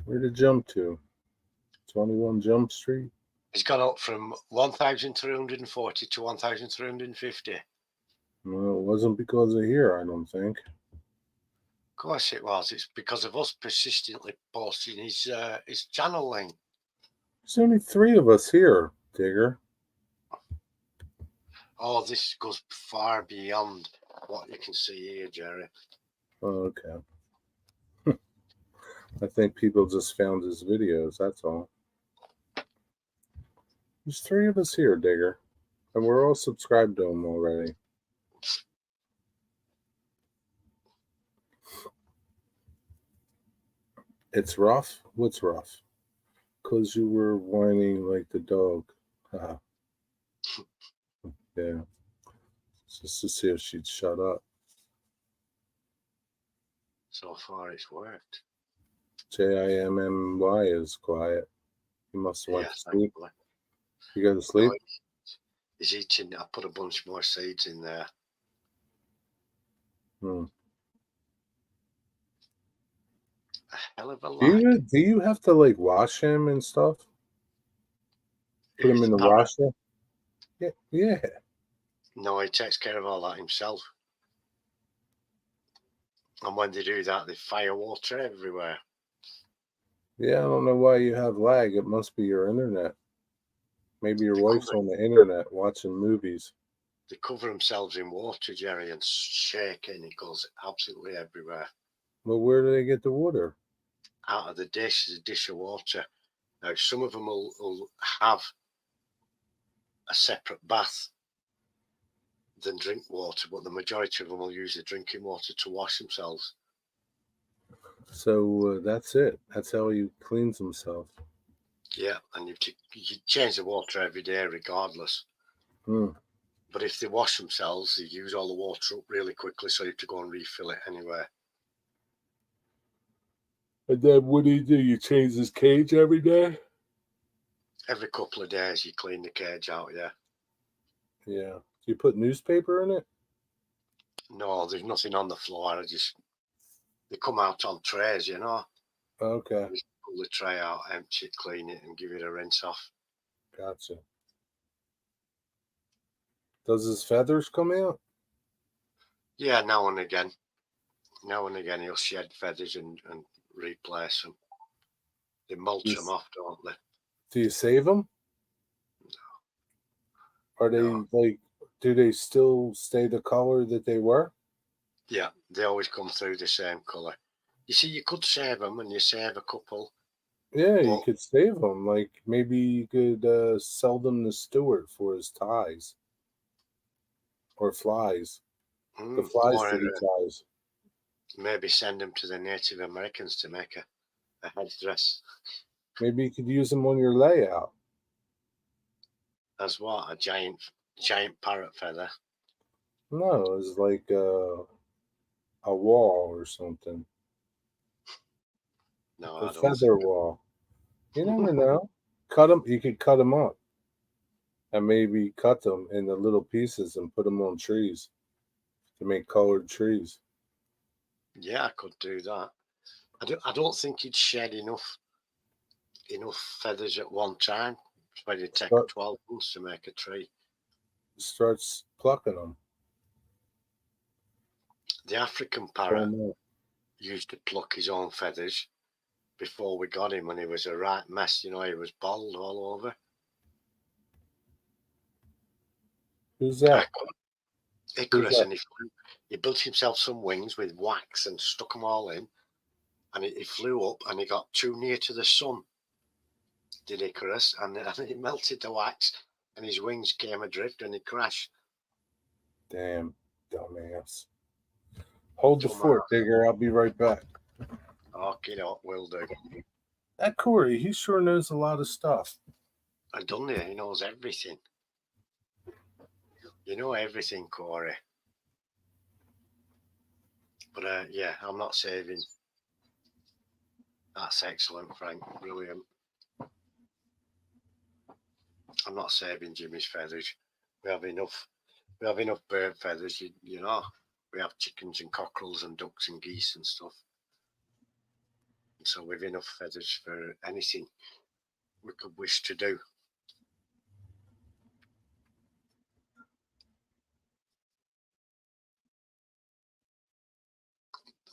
Where did it jump to? 21 Jump Street? It's gone up from 1,340 to 1,350. No, it wasn't because of here, I don't think. Of course it was. It's because of us persistently posting his channel link. There's only 3 of us here, Digger. Oh, this goes far beyond what you can see here, Jerry. Oh, okay. I think people just found his videos, that's all. There's 3 of us here, Digger. And we're all subscribed to him already. It's rough? What's rough? Because you were whining like the dog. Yeah. Just to see if she'd shut up. So far, it's worked. Jimmy is quiet. He must have went to sleep. Thankfully. You go to sleep? No, he's eating. I put a bunch more seeds in there. A hell of a lot. Do you have to like wash him and stuff? Put him in the washer? Yeah. No, he takes care of all that himself. And when they do that, they fire water everywhere. Yeah, I don't know why you have lag. It must be your internet. Maybe your wife's on the internet watching movies. They cover themselves in water, Jerry, and shake it, and it goes absolutely everywhere. Well, where do they get the water? Out of the dish, there's a dish of water. Now, some of them will have a separate bath than drink water, but the majority of them will use the drinking water to wash themselves. So that's it. That's how he cleans himself. Yeah, and you change the water every day regardless. But if they wash themselves, they use all the water up really quickly, so you have to go and refill it anyway. And then what do? You change his cage every day? Every couple of days, you clean the cage out, yeah. Yeah. Do you put newspaper in it? No, there's nothing on the floor. They come out on trays, you know. Okay. You pull the tray out, empty it, clean it, and give it a rinse off. Gotcha. Does his feathers come out? Yeah, now and again. Now and again, he'll shed feathers and replace them. They mulch them off, don't they? Do you save them? No. Are they do they still stay the color that they were? Yeah, they always come through the same colour. You see, you could save them, and you save a couple. Yeah, you Well- could save them. Like maybe you could sell them to Stuart for his ties or flies. The flies Or that he ties. maybe send them to the Native Americans to make a headdress. Maybe you could use them on your layout. As what? A giant parrot feather. No, it's like a wall or something. No, A I don't. feather wall. You never know. Cut them. You could cut them up, and maybe cut them into little pieces and put them on trees to make colored trees. Yeah, I could do that. I don't think he'd shed enough feathers at one time. But it'd take Start- 12 months to make a tree. Starts plucking them. The African Pull parrot 'em up. used to pluck his own feathers before we got him, and he was a right mess. You know, he was bald all over. Who's that? Icarus, that? and he built himself some wings with wax and stuck them all in, and he flew up, and he got too near to the sun. Did Icarus, and it melted the wax, and his wings came adrift, and he crashed. Damn, dumbass. Hold the Dumbass. fort, Digger. I'll be right back. Okay, no, will do. That Corey, he sure knows a lot of stuff. I done it. He knows everything. You know everything, Corey. But yeah, I'm not saving. That's excellent, Frank. Brilliant. I'm not saving Jimmy's feathers. We have enough. We have enough bird feathers. You know, we have chickens and cockerels and ducks and geese and stuff. So we've enough feathers for anything we could wish to do.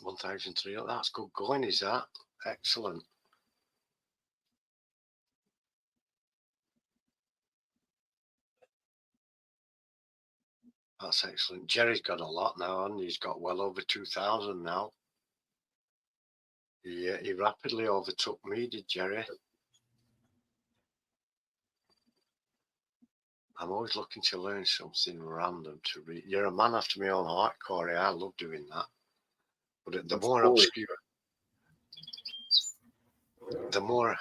$1,300. That's good going, is that? Excellent. That's excellent. Jerry's got a lot now, and he's got well over 2,000 now. He rapidly overtook me, did Jerry? I'm always looking to learn something random to read. You're a man after my own heart, Corey. I love doing that. But the That's more cool.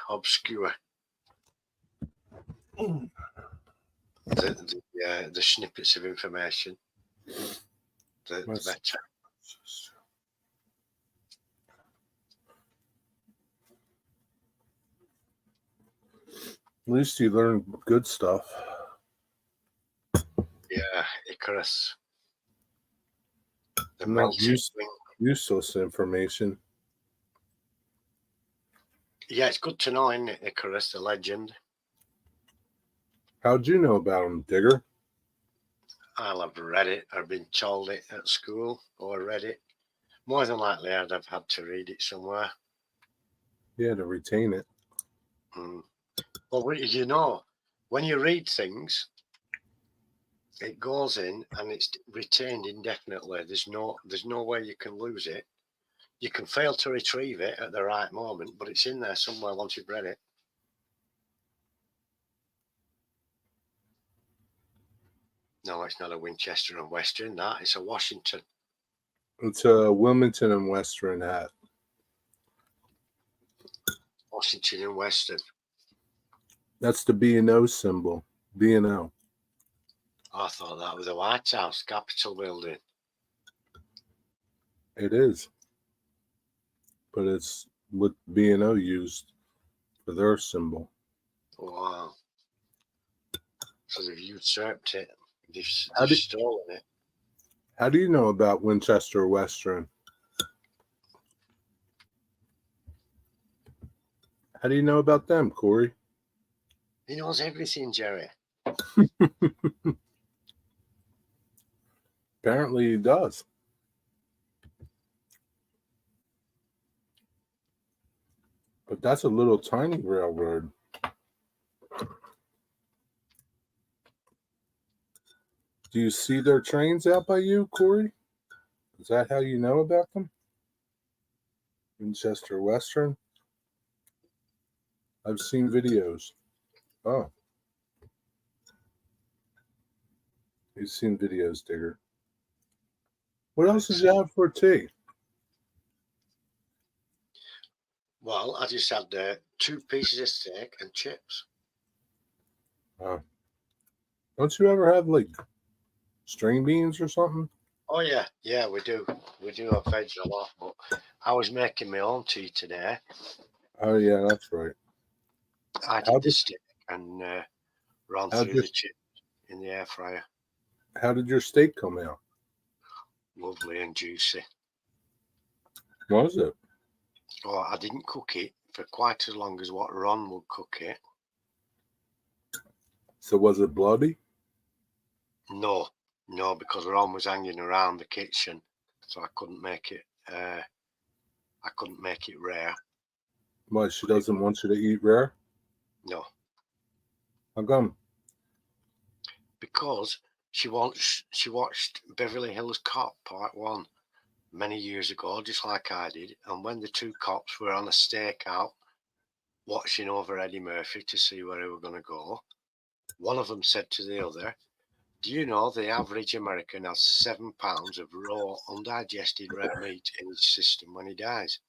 obscure the snippets of information, the better. At least you learn good stuff. Yeah, Icarus. The Not melting wing. useless information. Yeah, it's good to know, isn't it, Icarus, the legend? How'd you know about him, Digger? I'll have read it or been told it at school or read it. More than likely, I'd have had to read it somewhere. Yeah, to retain it. Well, you know, when you read things, it goes in and it's retained indefinitely. There's no way you can lose it. You can fail to retrieve it at the right moment, but it's in there somewhere once you've read it. No, it's not a Winchester and Western. That it's a Washington. It's a Wilmington and Western hat. Washington and Western. That's the B&O symbol. B&O. I thought that was the White House, Capitol building. It is. But it's what B&O used for their symbol. Wow. So they've usurped it. They've How did- stolen it. How do you know about Winchester Western? How do you know about them, Corey? He knows everything, Jerry. Apparently he does. But that's a little tiny railroad. Do you see their trains out by you, Corey? Is that how you know about them? Winchester Western. I've seen videos. Oh. You've seen videos, Digger. What else did you have for tea? Well, I just had 2 pieces of steak and chips. Don't you ever have like string beans or something? Oh yeah, we do. We do have veg a lot, but I was making my own tea today. Oh yeah, that's right. I did the steak and ran how'd through your- the chips in the air fryer. How did your steak come out? Lovely and juicy. Was it? Oh, I didn't cook it for quite as long as what Ron would cook it. So was it bloody? No, because Ron was hanging around the kitchen, so I couldn't make it. I couldn't make it rare. Why, she doesn't want you to eat rare? No, How come? because she watched Beverly Hills Cop Part 1 many years ago, just like I did. And when the 2 cops were on a stakeout watching over Eddie Murphy to see where they were going to go, one of them said to the other, "Do you know the average American has 7 pounds of raw, undigested red meat in his system when he dies?"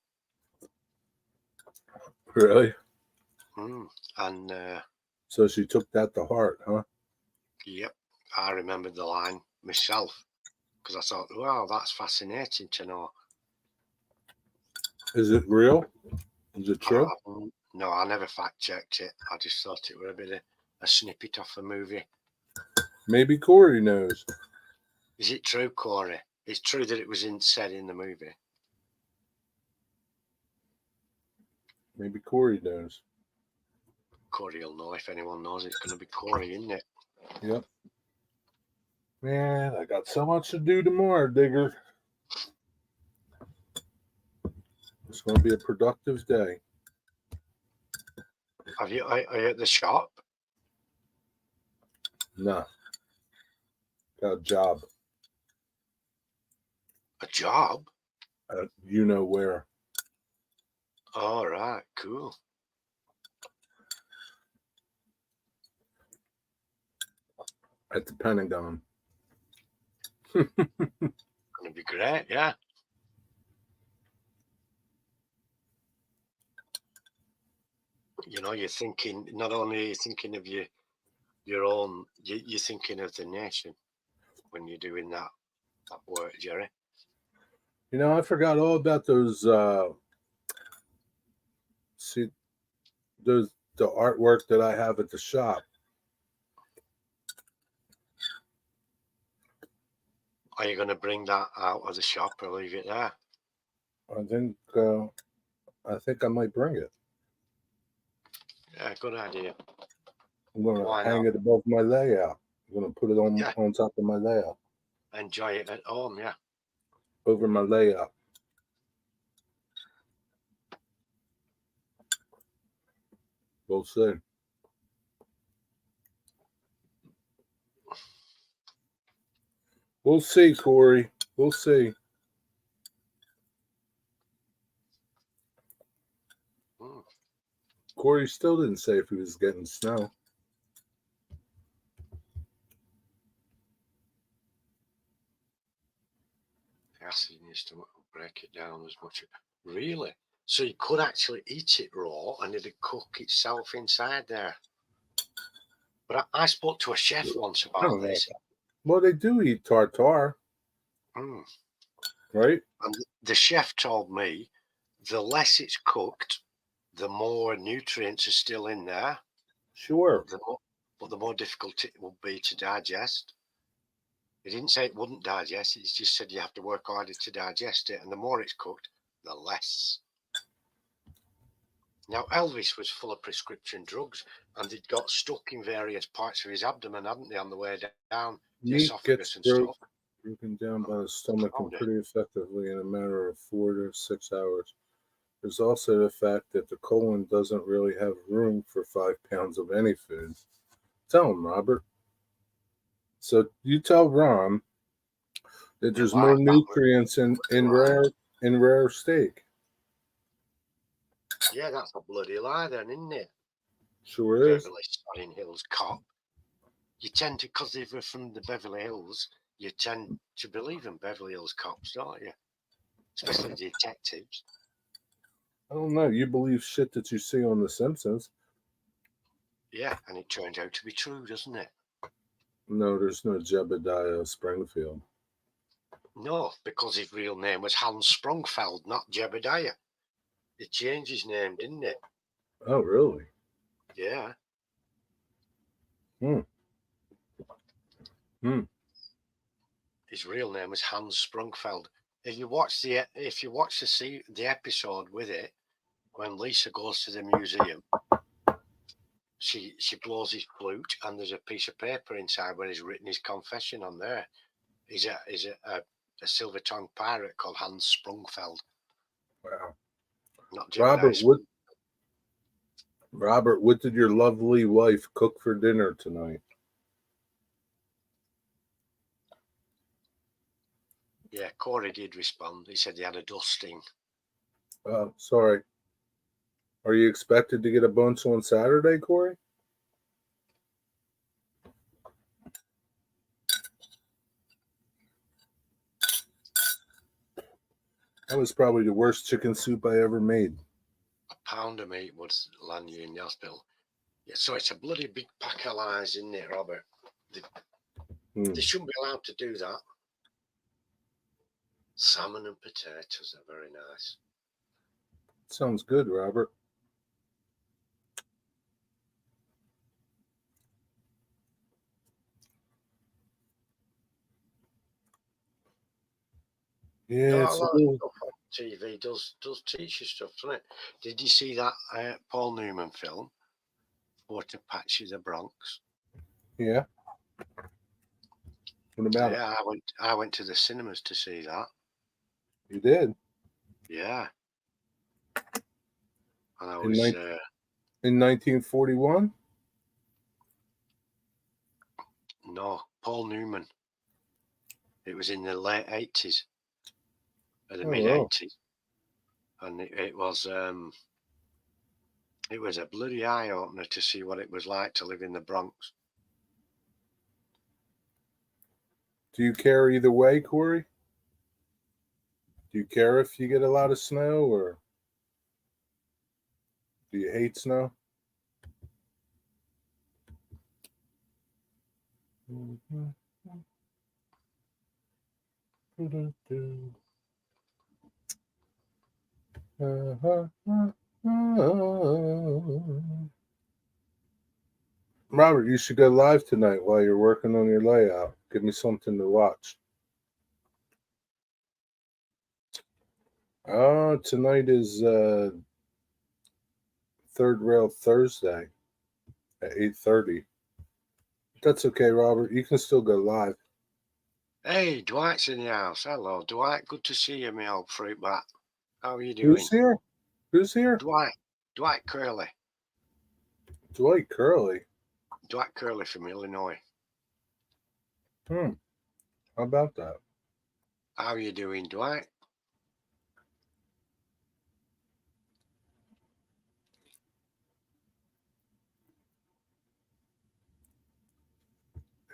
Really? And So she took that to heart, huh? yep, I remembered the line myself because I thought, wow, that's fascinating to know. Is it real? Is it true? No, I never fact checked it. I just thought it were a bit of a snippet off a movie. Maybe Corey knows. Is it true, Corey? It's true that it was said in the movie. Maybe Corey knows. Corey will know. If anyone knows, it's going to be Corey, isn't it? Yep. Man, I got so much to do tomorrow, Digger. It's going to be a productive day. Are you at the shop? Nah. Got a job. A job? You know where. All right, cool. At the Pentagon. Going to be great, yeah. You know, you're thinking, not only are you thinking of your own, you're thinking of the nation when you're doing that work, Jerry. You know, I forgot all about those the artwork that I have at the shop. Are you going to bring that out of the shop or leave it there? I think I might bring it. Yeah, good idea. I'm going Why to hang not? it above my layout. I'm going to put it on Yeah. on top of my layout. Enjoy it at home, yeah. Over my layout. We'll see. We'll see, Corey. We'll see. Mm. Corey still didn't say if he was getting snow. The acid needs to break it down as much. Really? So you could actually eat it raw and it'd cook itself inside there. But I spoke to a chef once about this. Well, they do eat tartare, Mm. right? And the chef told me the less it's cooked, the more nutrients are still in there, Sure. but the more difficult it will be to digest. He didn't say it wouldn't digest. He just said you have to work harder to digest it. And the more it's cooked, the less. Now, Elvis was full of prescription drugs and he'd got stuck in various parts of his abdomen, hadn't they, on the way down the Meat esophagus gets and stuff. broken down by the stomach and pretty effectively in a matter of 4 to 6 hours. There's also the fact that the colon doesn't really have room for 5 pounds of any food. Tell him, Robert. So you tell Ron that there's more nutrients in rare steak. Yeah, that's a bloody lie then, isn't it? Sure is. Beverly Sodden Hills cop. You tend to, because they were from the Beverly Hills, you tend to believe in Beverly Hills cops, don't you? Especially detectives. I don't know. You believe shit that you see on The Simpsons. Yeah, and it turned out to be true, doesn't it? No, there's no Jebediah Springfield. No, because his real name was Hans Sprungfeld, not Jebediah. He changed his name, didn't it? Oh, really? Yeah. Hmm. His real name was Hans Sprungfeld. If you watch the episode with it, when Lisa goes to the museum, she blows his flute, and there's a piece of paper inside where he's written his confession on there. He's a silver-tongued pirate called Hans Sprungfeld, Wow. not Robert, Jebediah. What did your lovely wife cook for dinner tonight? Yeah, Corey did respond. He said he had a dusting. Oh, sorry. Are you expected to get a bunch on Saturday, Corey? That was probably the worst chicken soup I ever made. A pound of meat would land you in the hospital. Yeah, so it's a bloody big pack of lies, isn't it, Robert? They shouldn't be allowed to do that. Salmon and potatoes are very nice. Sounds good, Robert. Yeah, No, a it's a lot of little... stuff on TV does teach you stuff, doesn't it? Did you see that Paul Newman film, Fort Apache, the Bronx? Yeah. What about it? Yeah, I went to the cinemas to see that. You did? Yeah. And I In was In 1941? no, Paul Newman. It was in the late 80s, or the mid 80s, and it was a bloody eye opener to see what it was like to live in the Bronx. Do you care either way, Corey? Do you care if you get a lot of snow, or do you hate snow? Robert, you should go live tonight while you're working on your layout. Give me something to watch. Tonight is Third Rail Thursday at 8:30. That's okay, Robert. You can still go live. Hey, Dwight's in the house. Hello, Dwight. Good to see you, my old fruit bat. How are you doing? Who's here? Who's here? Dwight Curley. Dwight Curley. Dwight Curley from Illinois. How about that? How are you doing, Dwight?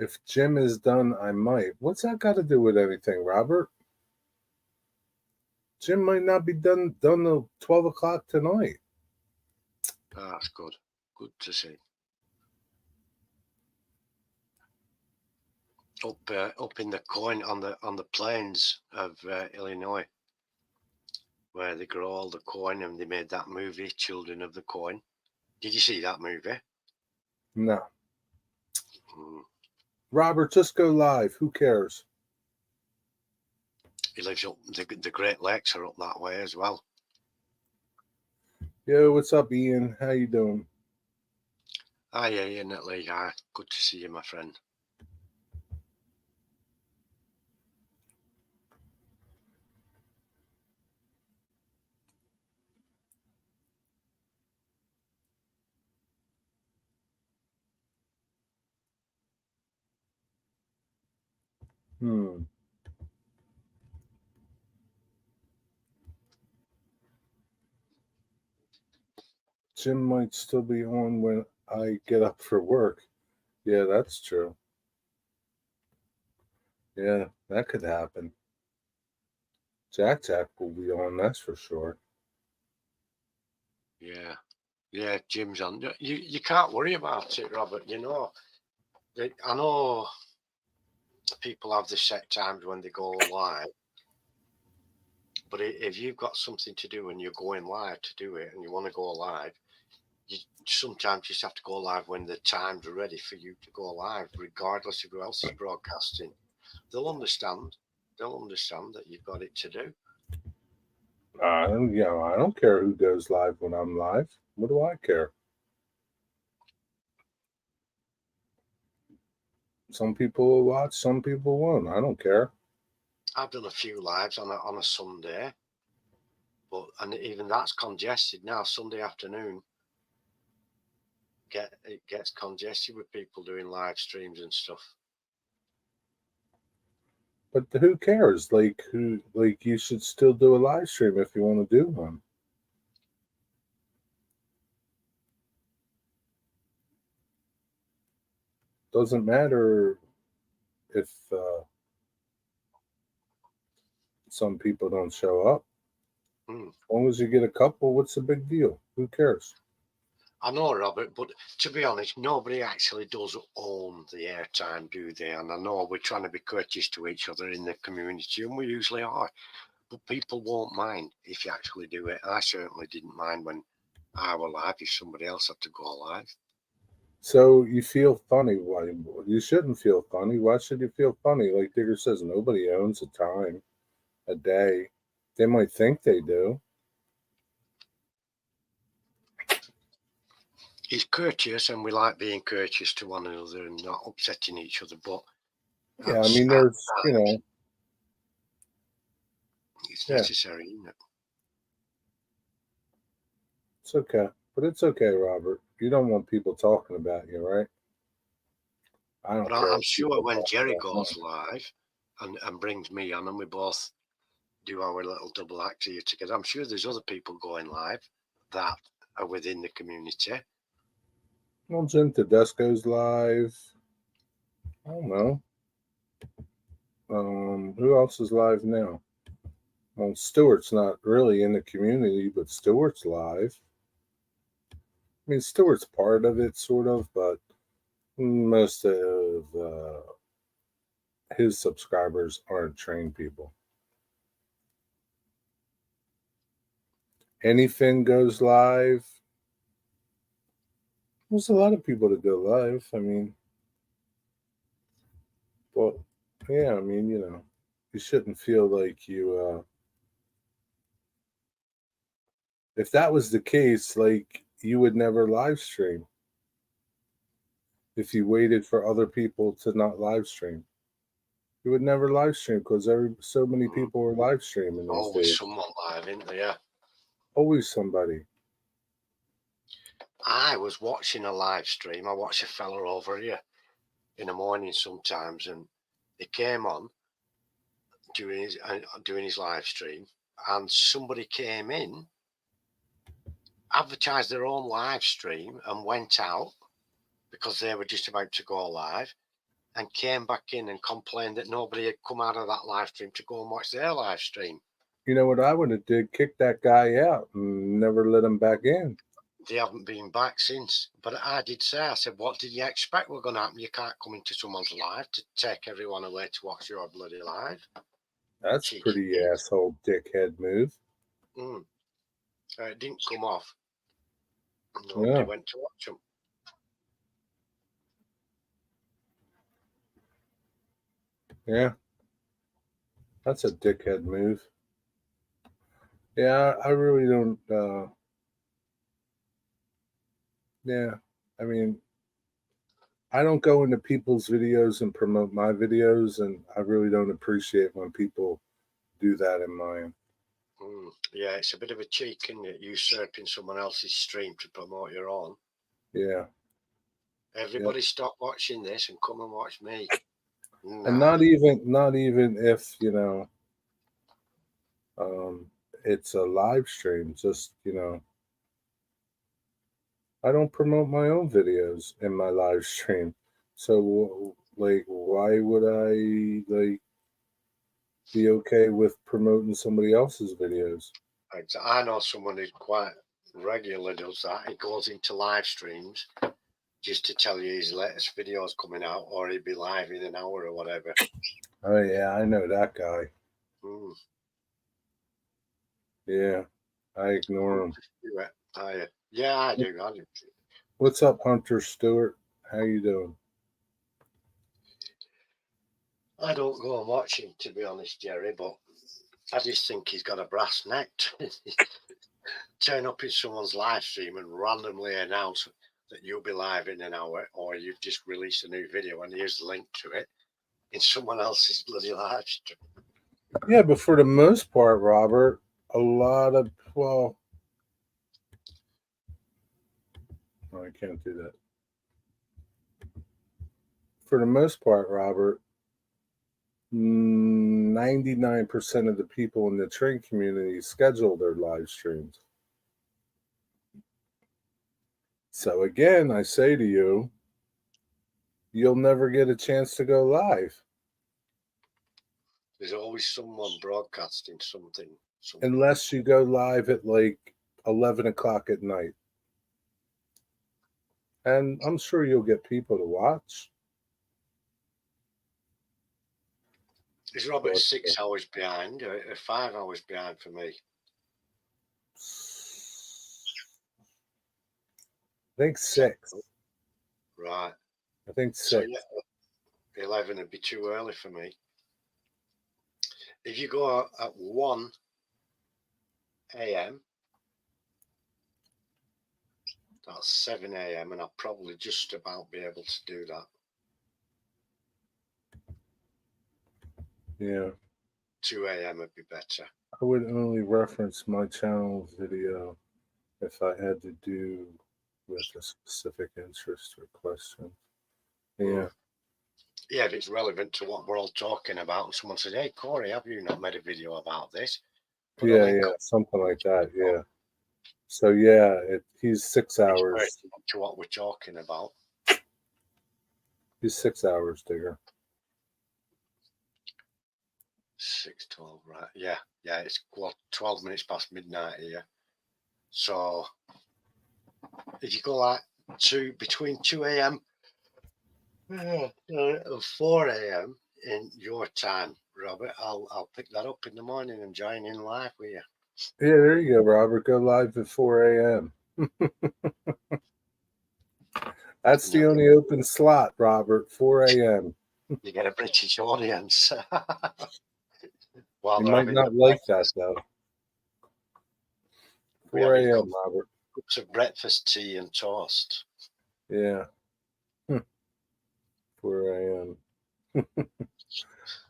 If Jim is done, I might. What's that got to do with anything, Robert? Jim might not be done till 12 o'clock tonight. Oh, that's good. Good to see. Up in the coin on the plains of Illinois, where they grow all the coin, and they made that movie, Children of the Coin. Did you see that movie? No. Mm. Robert, just go live. Who cares? He lives up the Great Lakes are up that way as well. Yo, what's up, Ian? How you doing? Hi, Ian at League High. Good to see you, my friend. Jim might still be on when I get up for work. Yeah, that's true. Yeah, that could happen. Jack will be on, that's for sure. Yeah. Yeah, Jim's on. You can't worry about it, Robert. You know, I know people have the set times when they go live, but if you've got something to do and you're going live to do it and you want to go live, you sometimes just have to go live when the times are ready for you to go live, regardless of who else is broadcasting. They'll understand. They'll understand that you've got it to do. I don't care who goes live when I'm live. What do I care? Some people will watch, some people won't. I don't care. I've done a few lives on a Sunday, and even that's congested now. Sunday afternoon, it gets congested with people doing live streams and stuff. But who cares? Like you should still do a live stream if you want to do one. Doesn't matter if some people don't show up. As long as you get a couple, what's the big deal? Who cares? I know, Robert, but to be honest, nobody actually does own the airtime, do they? And I know we're trying to be courteous to each other in the community, and we usually are. But people won't mind if you actually do it. I certainly didn't mind when I were live if somebody else had to go live. So you feel funny. Why you shouldn't feel funny? Why should you feel funny? Like Digger says, nobody owns a time, a day. They might think they do. It's courteous, and we like being courteous to one another and not upsetting each other. But yeah, I mean, there's it's necessary, isn't it? It's okay, but it's okay, Robert. You don't want people talking about you, right? I don't care. I'm sure when Jerry goes live and brings me on, and we both do our little double act here together, I'm sure there's other people going live that are within the community. Well, Jim Tedesco's live. I don't know. Who else is live now? Well, Stuart's not really in the community, but Stuart's live. I mean, Stuart's part of it, sort of, but most of his subscribers aren't trained people. Anything goes live. There's a lot of people that go live. I mean, but yeah, I mean, you shouldn't feel like you. If that was the case, like you would never live stream. If you waited for other people to not live stream, you would never live stream because so many people are live streaming these Always days. someone live, isn't there? Yeah. Always somebody. I was watching a live stream. I watch a fella over here in the morning sometimes, and he came on doing his live stream, and somebody came in, advertised their own live stream, and went out because they were just about to go live, and came back in and complained that nobody had come out of that live stream to go and watch their live stream. You know what I would have did? Kick that guy out and never let him back in. They haven't been back since. But I did say, I said, what did you expect were going to happen? You can't come into someone's live to take everyone away to watch your bloody live. That's a pretty asshole dickhead move. It didn't come off. Nobody went to watch them. Yeah. That's a dickhead move. Yeah, I really don't. Yeah, I mean, I don't go into people's videos and promote my videos, and I really don't appreciate when people do that in mine. Yeah, it's a bit of a cheek, isn't it? Usurping someone else's stream to promote your own. Yeah. Everybody stop watching this and come and watch me. Nah. And not even if, it's a live stream, just, I don't promote my own videos in my live stream. So, like, why would I like be okay with promoting somebody else's videos? I know someone who quite regularly does that. He goes into live streams just to tell you his latest video's coming out, or he'd be live in an hour or whatever. Oh yeah, I know that guy. Mm. Yeah, I ignore him. Yeah, I do. I do. What's up, Hunter Stewart? How you doing? I don't go and watch him, to be honest, Jerry, but I just think he's got a brass neck. Turn up in someone's live stream and randomly announce that you'll be live in an hour, or you've just released a new video and here's the link to it in someone else's bloody live stream. Yeah, but for the most part, Robert, a lot of I can't do that. For the most part, Robert, 99% of the people in the train community schedule their live streams. So again, I say to you, you'll never get a chance to go live There's always someone broadcasting something. unless you go live at like 11 o'clock at night. And I'm sure you'll get people to watch. Is Robert 6 hours behind or 5 hours behind for me? I think 6. Right. I think 6. So yeah, 11 would be too early for me. If you go at 1 a.m., that's 7 a.m., and I'll probably just about be able to do that. Yeah. 2 a.m. would be better. I would only reference my channel video if I had to do with a specific interest or question. Yeah. Yeah, if it's relevant to what we're all talking about, and someone says, "Hey, Corey, have you not made a video about this?" Yeah, something like that. Yeah. So yeah, he's 6 hours. To what we're talking about. He's 6 hours, Digger. 6:12, right? Yeah, it's 12 minutes past midnight here. So if you go like between 2 a.m. and 4 a.m. in your time, Robert, I'll pick that up in the morning and join in live with you. Yeah, there you go, Robert. Go live at 4 a.m. That's the only open slot, Robert. 4 a.m. You get a British audience. You might not like that though. 4 a.m., Robert. Cups of breakfast, tea, and toast. Yeah. 4 a.m.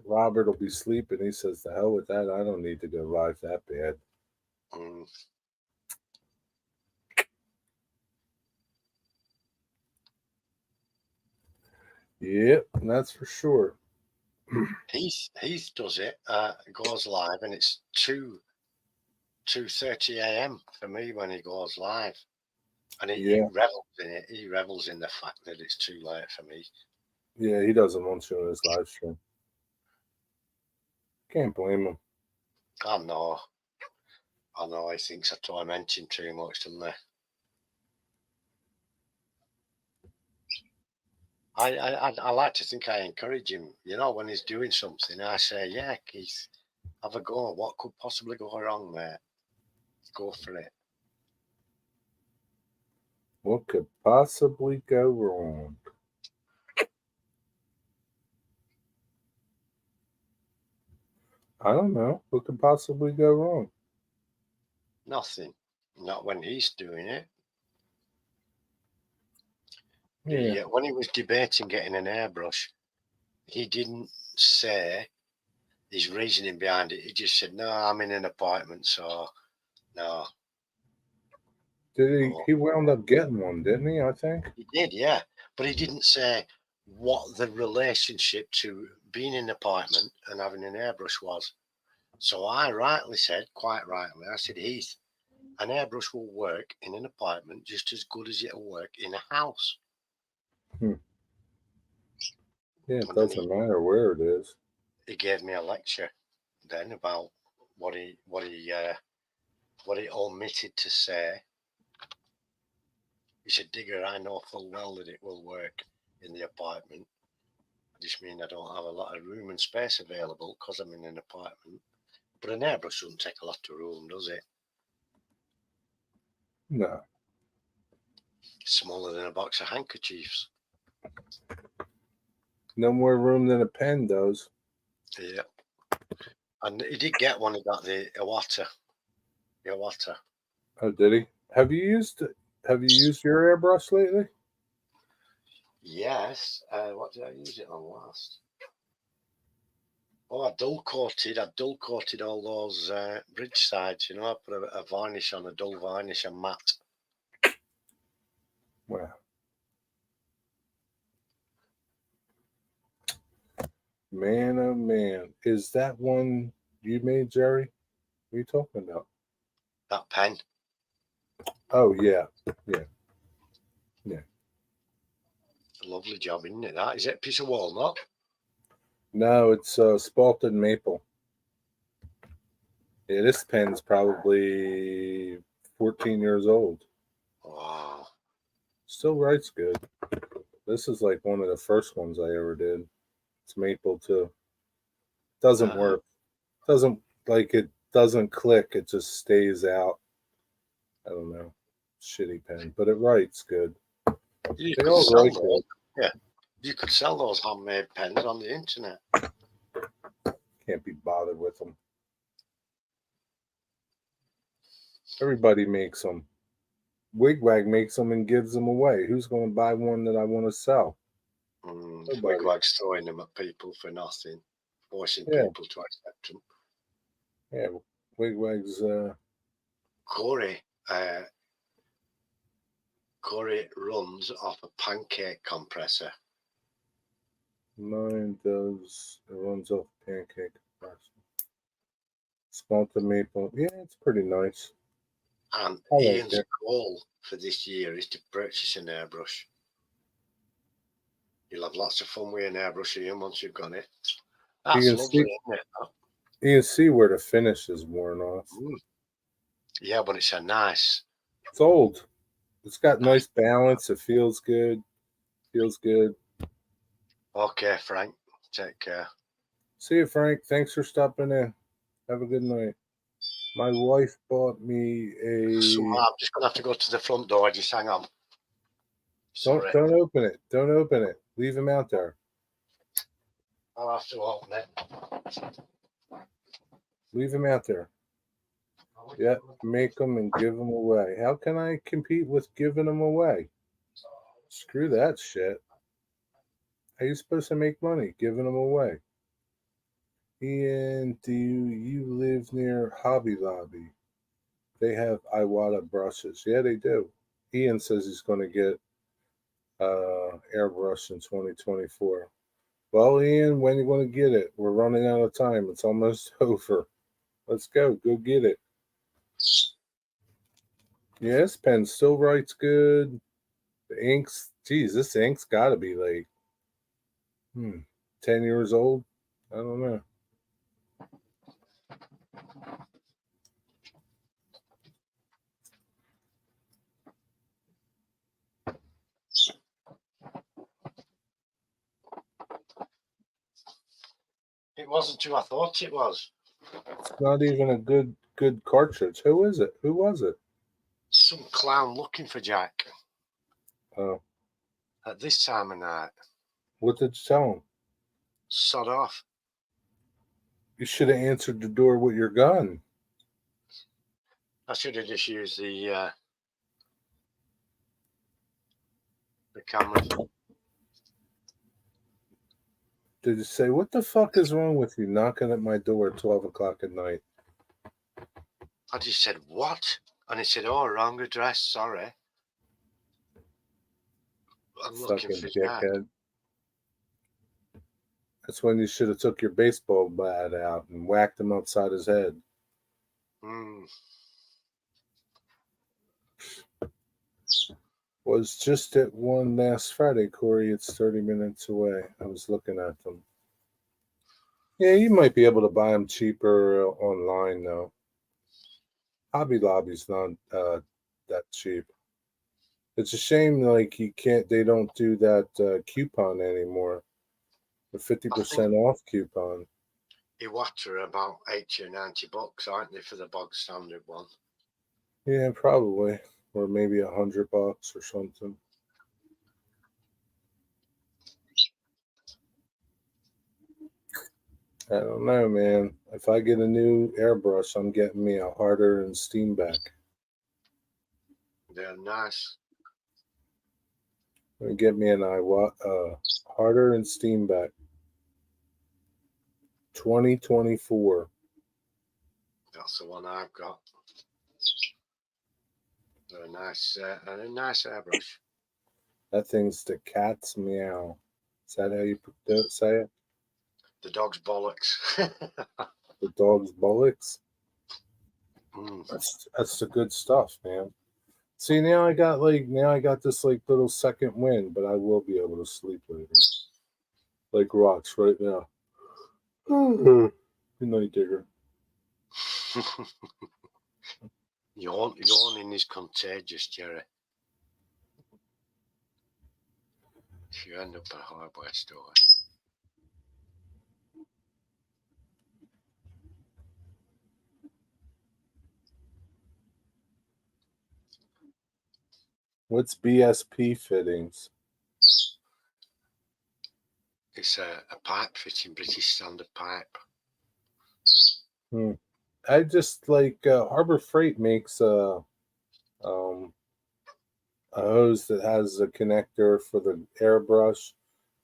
Robert will be sleeping. He says, "The hell with that. I don't need to go live that bad." Yep, that's for sure. Heath does it. Goes live, and it's 2:30 a.m. for me when he goes live, and he revels in it. He revels in the fact that it's too late for me. Yeah, he doesn't want you on his live stream. Can't blame him. I know. He thinks I torment him too much, doesn't he? I like to think I encourage him. You know, when he's doing something, I say, "Yeah, Keith, have a go. What could possibly go wrong there? Go for it." What could possibly go wrong? I don't know. What could possibly go wrong? Nothing. Not when he's doing it. Yeah. When he was debating getting an airbrush, he didn't say his reasoning behind it. He just said, "No, I'm in an appointment, so no." Did he? He wound up getting one, didn't he? I think he did. Yeah, but he didn't say what the relationship to being in an appointment and having an airbrush was. So I rightly said, quite rightly, I said, "Heath, an airbrush will work in an apartment just as good as it'll work in a house. Yeah, it And then doesn't matter where it is. he gave me a lecture then about what he omitted to say. He said, Digger, I know full well that it will work in the apartment. I just mean I don't have a lot of room and space available because I'm in an apartment. But an airbrush doesn't take a lot of room, does it? No. It's smaller than a box of handkerchiefs. No more room than a pen does. Yeah. And he did get one. He got the Iwata. Oh, did he? Have you used your airbrush lately? Yes. What did I use it on last? Oh, I dull coated all those bridge sides. You know, I put a varnish on, a dull varnish, and matte. Wow. Man, oh man. Is that one you made, Jerry? What are you talking about? That pen. Oh, yeah. Lovely job, isn't it? That is it. A piece of walnut. No, it's spalted maple. Yeah, this pen's probably 14 years old. Wow. Still writes good. This is like one of the first ones I ever did. It's maple too. Doesn't work. Doesn't click. It just stays out. I don't know. Shitty pen, but it writes good. You They could all sell write those. good. Yeah. You could sell those handmade pens on the internet. Can't be bothered with them. Everybody makes them. Wigwag makes them and gives them away. Who's going to buy one that I want to sell? Nobody. Wigwag's throwing them at people for nothing, forcing Yeah. people to accept them. Yeah, Wigwag's. Corey runs off a pancake compressor. Mine does. It runs off pancake compressor. Spalted maple. Yeah, it's pretty nice. And I like Ian's it. goal for this year is to purchase an airbrush. You'll have lots of fun with an airbrush, Ian, once you've got it. That's can lovely, see- isn't it? You can see where the finish is worn off. Yeah, but it's a nice. It's old. It's got nice balance. It feels good. Okay, Frank. Take care. See you, Frank. Thanks for stopping in. Have a good night. My wife bought me a. Somehow I'm just gonna have to go to the front door. Just hang on. Sorry. Don't open it. Don't open it. Leave him out there. I'll have to open it. Leave him out there. Yeah, make them and give them away. How can I compete with giving them away? Screw that shit. How you supposed to make money giving them away? Ian, do you live near Hobby Lobby? They have Iwata brushes. Yeah, they do. Ian says he's going to get airbrush in 2024. Well, Ian, when you going to get it? We're running out of time. It's almost over. Let's go. Go get it. Yes, pen still writes good. The ink's, geez, this ink's got to be like 10 years old. I don't know. It wasn't who I thought it was. It's not even a good cartridge. Who is it? Who was it? Some clown looking for Jack Oh, at this time of night. what did you tell him? Sod off. You should have answered the door with your gun. I should have just used the camera. Did you say, what the fuck is wrong with you knocking at my door at 12 o'clock at night? I just said, what? And he said, oh, wrong address, sorry. I'm looking Fucking for Jack. dickhead. That's when you should have took your baseball bat out and whacked him upside his head. Was just at one last Friday, Corey. It's 30 minutes away. I was looking at them. Yeah, you might be able to buy them cheaper online though. Hobby Lobby's not that cheap. It's a shame, like you can't. They don't do that coupon anymore. The 50% off coupon. Iwata are about 80 or 90 bucks, aren't they, for the bog standard one? Yeah, probably, or maybe $100 or something. I don't know, man. If I get a new airbrush, I'm getting me a Harder and Steenbeck. They're nice. I'm gonna get me an Harder and Steenbeck 2024. That's the one I've got. They're a nice airbrush. That thing's the cat's meow. Is that how you say it? The dog's bollocks. The dog's bullocks. Mm. That's the good stuff, man. See, now I got this like little second wind, but I will be able to sleep later. Like rocks right now. Good night, Digger. Yawning is contagious, Jerry. If you end up at a hardware store. What's BSP fittings? It's a pipe fitting, British Standard pipe. I just like Harbor Freight makes a hose that has a connector for the airbrush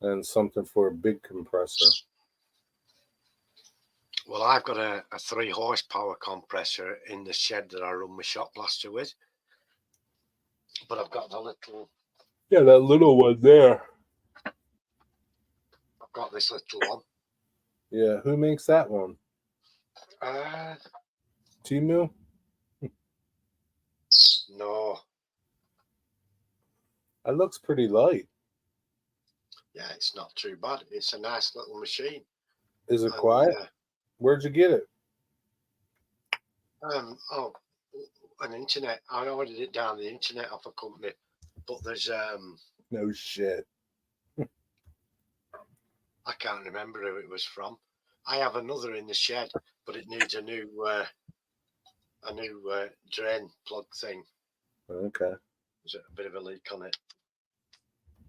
and something for a big compressor. Well, I've got a 3 horsepower compressor in the shed that I run my shop blaster with. But I've got the little... Yeah, that little one there. I've got this little one. Yeah, who makes that one? Timu? No. That looks pretty light. Yeah, it's not too bad. It's a nice little machine. Is it quiet? Where'd you get it? An internet. I ordered it down the internet off a company, but there's No shit. I can't remember who it was from. I have another in the shed, but it needs a new drain plug thing. Okay. There's a bit of a leak on it.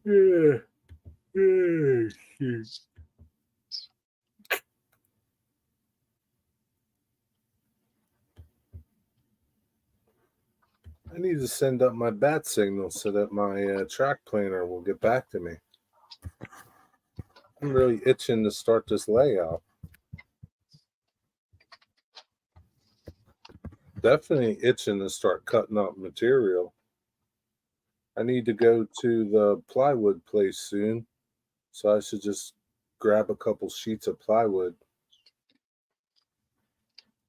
Yeah. Shoot. I need to send up my bat signal so that my track planner will get back to me. I'm really itching to start this layout. Definitely itching to start cutting up material. I need to go to the plywood place soon, so I should just grab a couple sheets of plywood.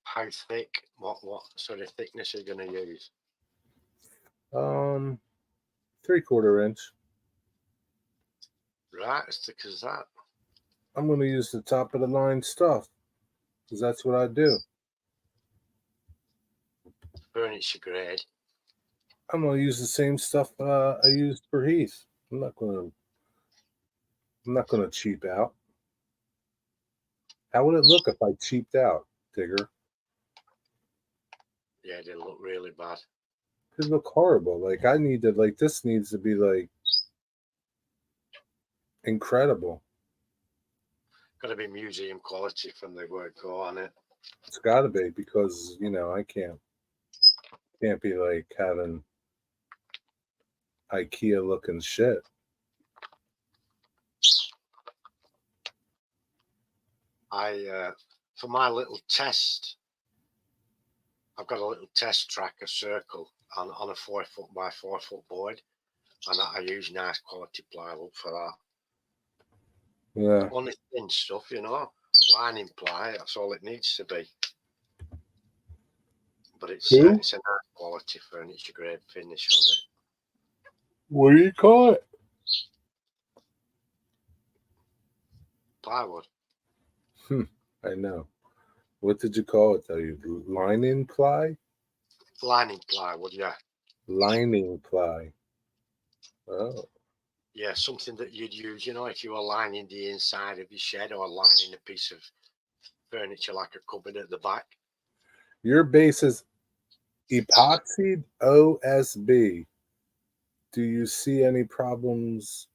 How thick? What sort of thickness are you going to use? 3/4 inch. Right, as thick as that. I'm going to use the top of the line stuff because that's what I do. Furniture grade. I'm going to use the same stuff I used for Heath. I'm not going to cheap out. How would it look if I cheaped out, Digger? Yeah, it look really bad. It'd look horrible. Like I need to this needs to be like incredible. Got to be museum quality from the word go on it. It's got to be because I can't be like having IKEA looking shit. For my little test, I've got a little test track, a circle on a 4 foot by 4 foot board, and I use nice quality plywood for that. Yeah. Only thin stuff, lining ply. That's all it needs to be. But it's a nice quality furniture grade finish on What do you call it? Plywood. I know. What did you call it though? You lining ply? Lining plywood, yeah. Lining ply. Oh. Yeah, something that you'd use, if you were lining the inside of your shed or lining a piece of furniture like a cupboard at the back. Your base is epoxied OSB. Do you see any problems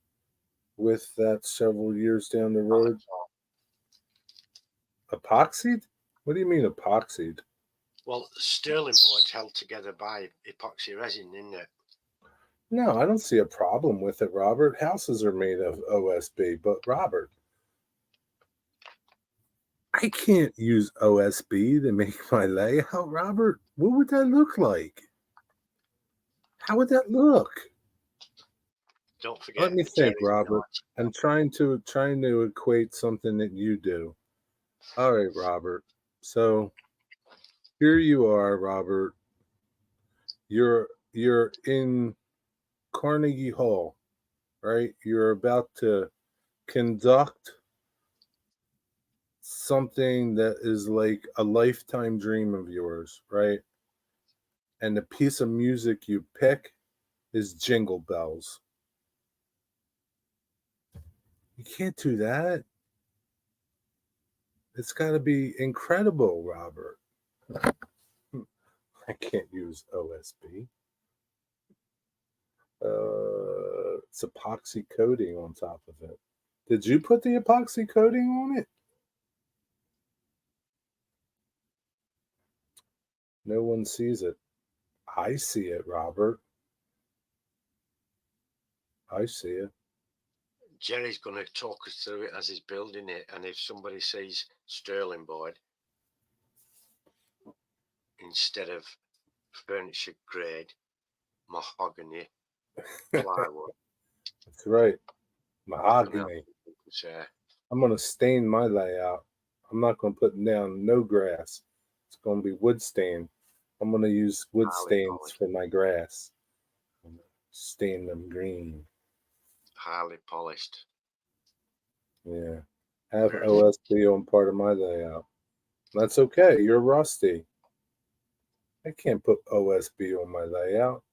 with that several years down the road? Epoxied? What do you mean epoxied? Well, sterling board's held together by epoxy resin, isn't it? No, I don't see a problem with it, Robert. Houses are made of OSB, but Robert, I can't use OSB to make my layout, Robert. What would that look like? How would that look? Don't forget. Let me think, Jerry's Robert. Dodge. I'm trying to equate something that you do. All right, Robert. So here you are, Robert. You're in Carnegie Hall, right? You're about to conduct something that is like a lifetime dream of yours, right? And the piece of music you pick is Jingle Bells. You can't do that. It's got to be incredible, Robert. I can't use OSB. It's epoxy coating on top of it. Did you put the epoxy coating on it? No one sees it. I see it, Robert. I see it. Jerry's going to talk us through it as he's building it. And if somebody sees sterling board instead of furniture grade, mahogany, plywood. That's right. Mahogany. I'm going to stain my layout. I'm not going to put down no grass. It's going to be wood stain. I'm going to use wood stains for my grass. Stain them green. Highly polished. Yeah. Have OSB on part of my layout. That's okay. You're rusty. I can't put OSB on my layout.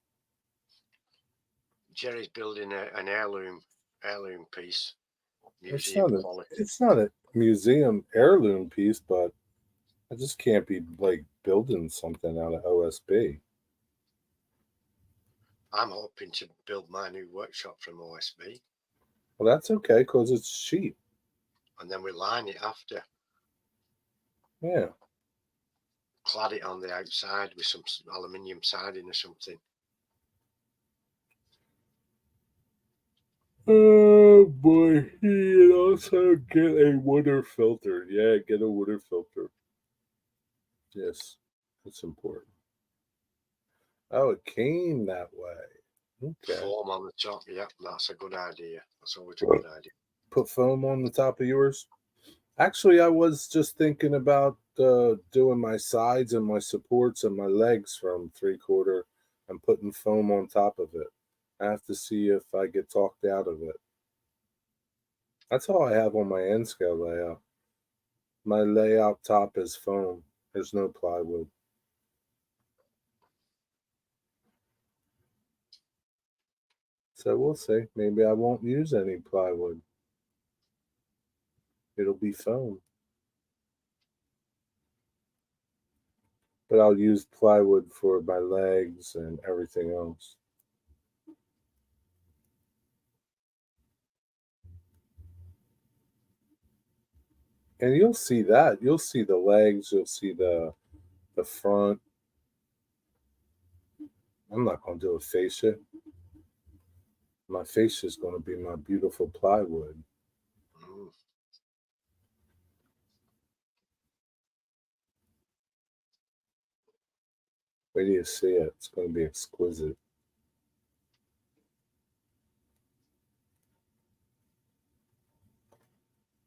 Jerry's building an heirloom piece. It's not a museum heirloom piece, but I just can't be like building something out of OSB. I'm hoping to build my new workshop from OSB. Well, that's okay because it's cheap. And then we line it after. Yeah. Clad it on the outside with some aluminium siding or something. Oh boy, and also get a water filter. Yeah, get a water filter. Yes, that's important. Oh, it came that way. Okay. Foam on the top. Yeah, that's a good idea. That's always a good idea. Put foam on the top of yours? Actually, I was just thinking about doing my sides and my supports and my legs from 3/4 and putting foam on top of it. I have to see if I get talked out of it. That's all I have on my end scale layout. My layout top is foam. There's no plywood. So we'll see. Maybe I won't use any plywood. It'll be foam. But I'll use plywood for my legs and everything else. And you'll see that. You'll see the legs. You'll see the front. I'm not going to do a fascia. My fascia is going to be my beautiful plywood. Wait till you see it. It's going to be exquisite.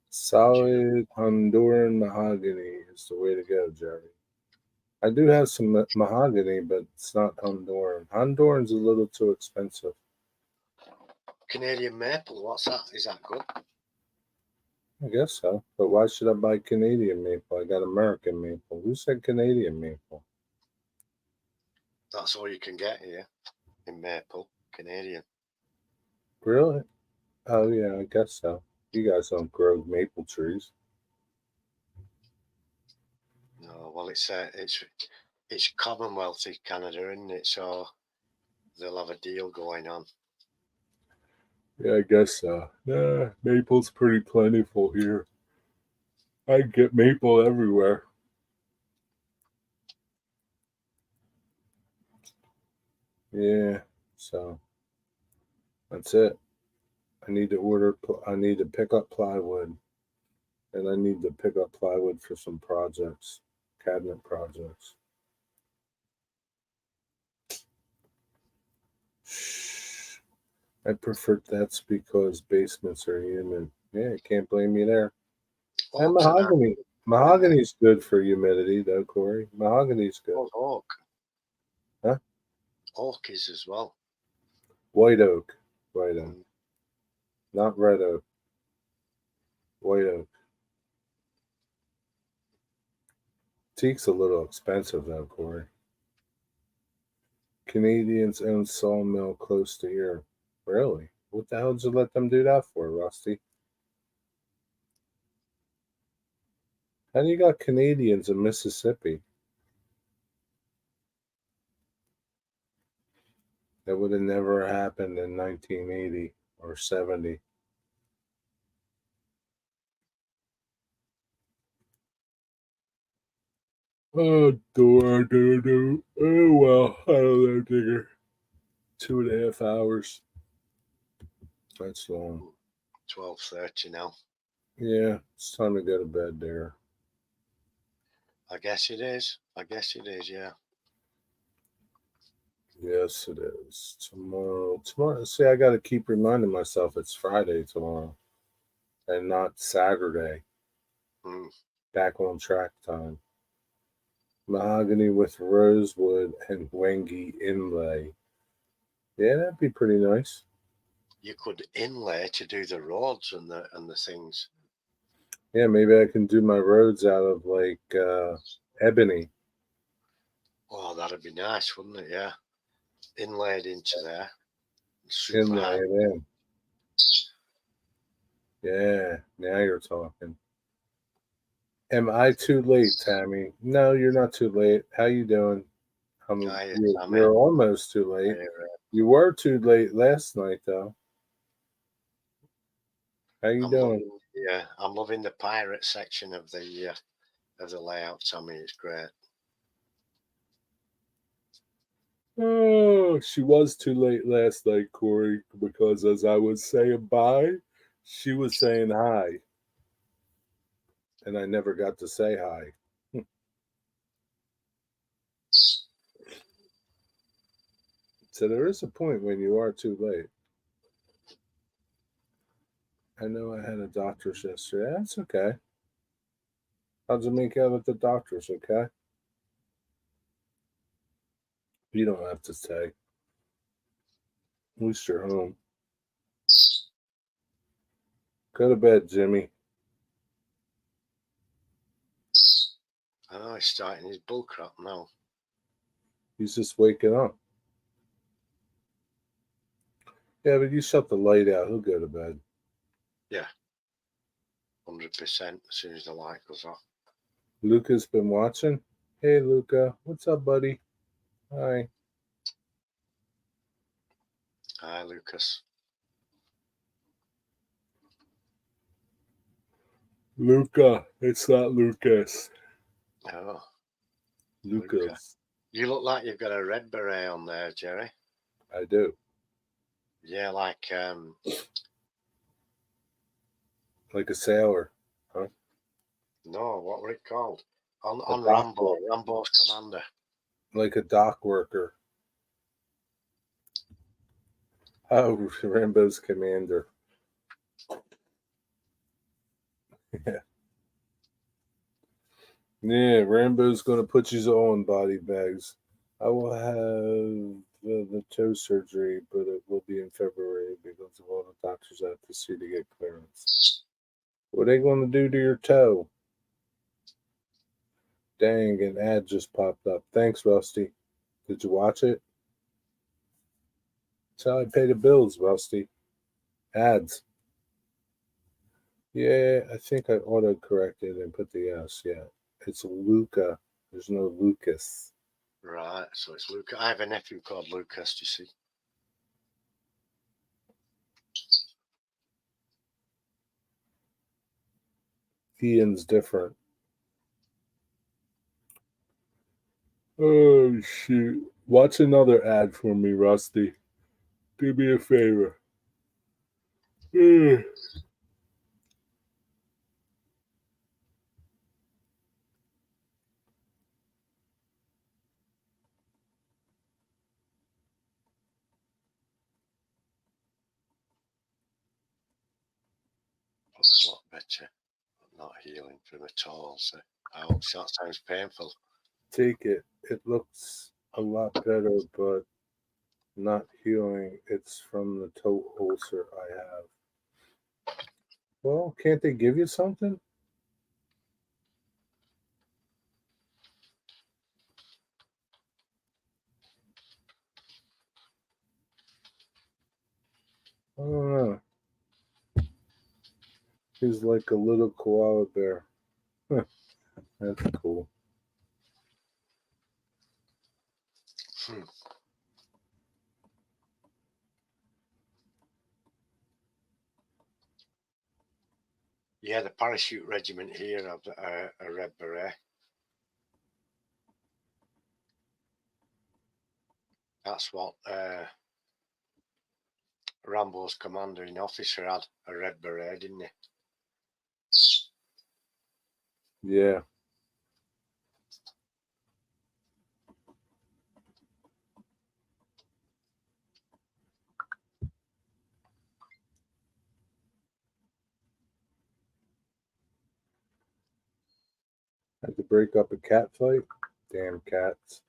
Solid Honduran mahogany is the way to go, Jerry. I do have some mahogany, but it's not Honduran. Honduran's a little too expensive. Canadian maple. What's that? Is that good? I guess so. But why should I buy Canadian maple? I got American maple. Who said Canadian maple? That's all you can get here in maple. Canadian. Really? Oh yeah, I guess so. You guys don't grow maple trees. No, well, it's Commonwealth in Canada, isn't it? So they'll have a deal going on. Yeah, I guess so. Yeah, maple's pretty plentiful here. I can get maple everywhere. Yeah, so that's it. I need to pick up plywood, and I need to pick up plywood for some projects, cabinet projects. Shh. I prefer that's because basements are humid. Yeah, can't blame me there. And Oaks and mahogany. Mahogany's good for humidity, though, Corey. Mahogany's good. oak. Huh? Oak is as well. White oak. White oak. Mm. Not red oak. White oak. Teak's a little expensive, though, Corey. Canadians own sawmill close to here. Really? What the hell did you let them do that for, Rusty? How do you got Canadians in Mississippi? That would have never happened in 1980 or 70. Oh, do. Oh, well, I don't know, Digger. 2.5 hours. That's long. 12:30 now. Yeah, it's time to go to bed there. I guess it is. Yeah. Yes, it is. Tomorrow. See, I got to keep reminding myself it's Friday tomorrow and not Saturday. Mm. Back on track time. Mahogany with rosewood and Wengi inlay. Yeah, that'd be pretty nice. You could inlay to do the roads and the things. Yeah, maybe I can do my roads out of like ebony. Oh, that'd be nice, wouldn't it? Yeah. Inlaid into there. Super Inlay high. it in. Yeah, now you're talking. Am I too late, Tammy? No, you're not too late. How you doing? Hi, You're almost too late. You were too late last night, though. How you doing? I'm loving the pirate section of the layout, Tommy. It's great. Oh, she was too late last night, Corey, because as I was saying bye, she was saying hi. And I never got to say hi. So there is a point when you are too late. I know I had a doctor's yesterday. That's okay. How'd you make out at the doctor's, okay? You don't have to say. At least you're home. Go to bed, Jimmy. Oh, he's starting his bull crop now. He's just waking up. Yeah, but you shut the light out. He'll go to bed. Yeah. 100% as soon as the light goes off. Luca's been watching. Hey, Luca. What's up, buddy? Hi. Hi, Lucas. Luca. It's not Lucas. Oh. Lucas. Luca. You look like you've got a red beret on there, Jerry. I do. Yeah, like a sailor, huh? No, what were it called? On dock Rambo. worker. Rambo's commander. Like a dock worker. Oh, Rambo's commander. Yeah. Yeah, Rambo's going to put you all in body bags. I will have the toe surgery, but it will be in February because of all the doctors I have to see to get clearance. What are they going to do to your toe? Dang, an ad just popped up. Thanks, Rusty. Did you watch it? That's how I pay the bills, Rusty. Ads. Yeah, I think I auto-corrected and put the S. Yeah, it's Luca. There's no Lucas. Right, so it's Lucas. I have a nephew called Lucas, you see. Ian's different. Oh, shoot. Watch another ad for me, Rusty. Do me a favor. Ugh. Looks a lot better, but not healing from at all. So I hope that sounds painful. Take it. It looks a lot better, but not healing. It's from the toe ulcer I have. Well, can't they give you something? I don't know. He's like a little koala bear. Huh, that's cool. Hmm. Yeah, the parachute regiment here have a red beret. That's what Rambo's commanding officer had, a red beret, didn't he? Yeah. Had to break up a cat fight. Damn cats.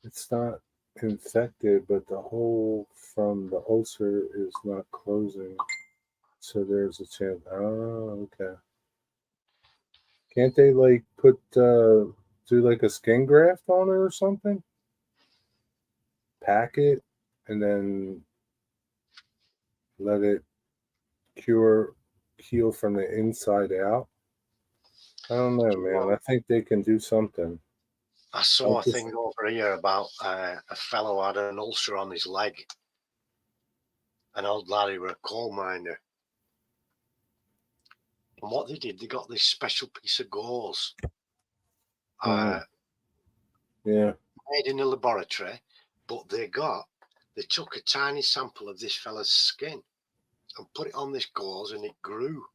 It's not infected, but the hole from the ulcer is not closing. So there's a chance. Oh, okay. Can't they like put do like a skin graft on it or something? Pack it and then let it heal from the inside out. I don't know, man. I think they can do something. I saw a thing over here about a fellow had an ulcer on his leg. An old lad who were a coal miner. And what they did, they got this special piece of gauze Yeah. made in a laboratory, but they took a tiny sample of this fella's skin and put it on this gauze, and it grew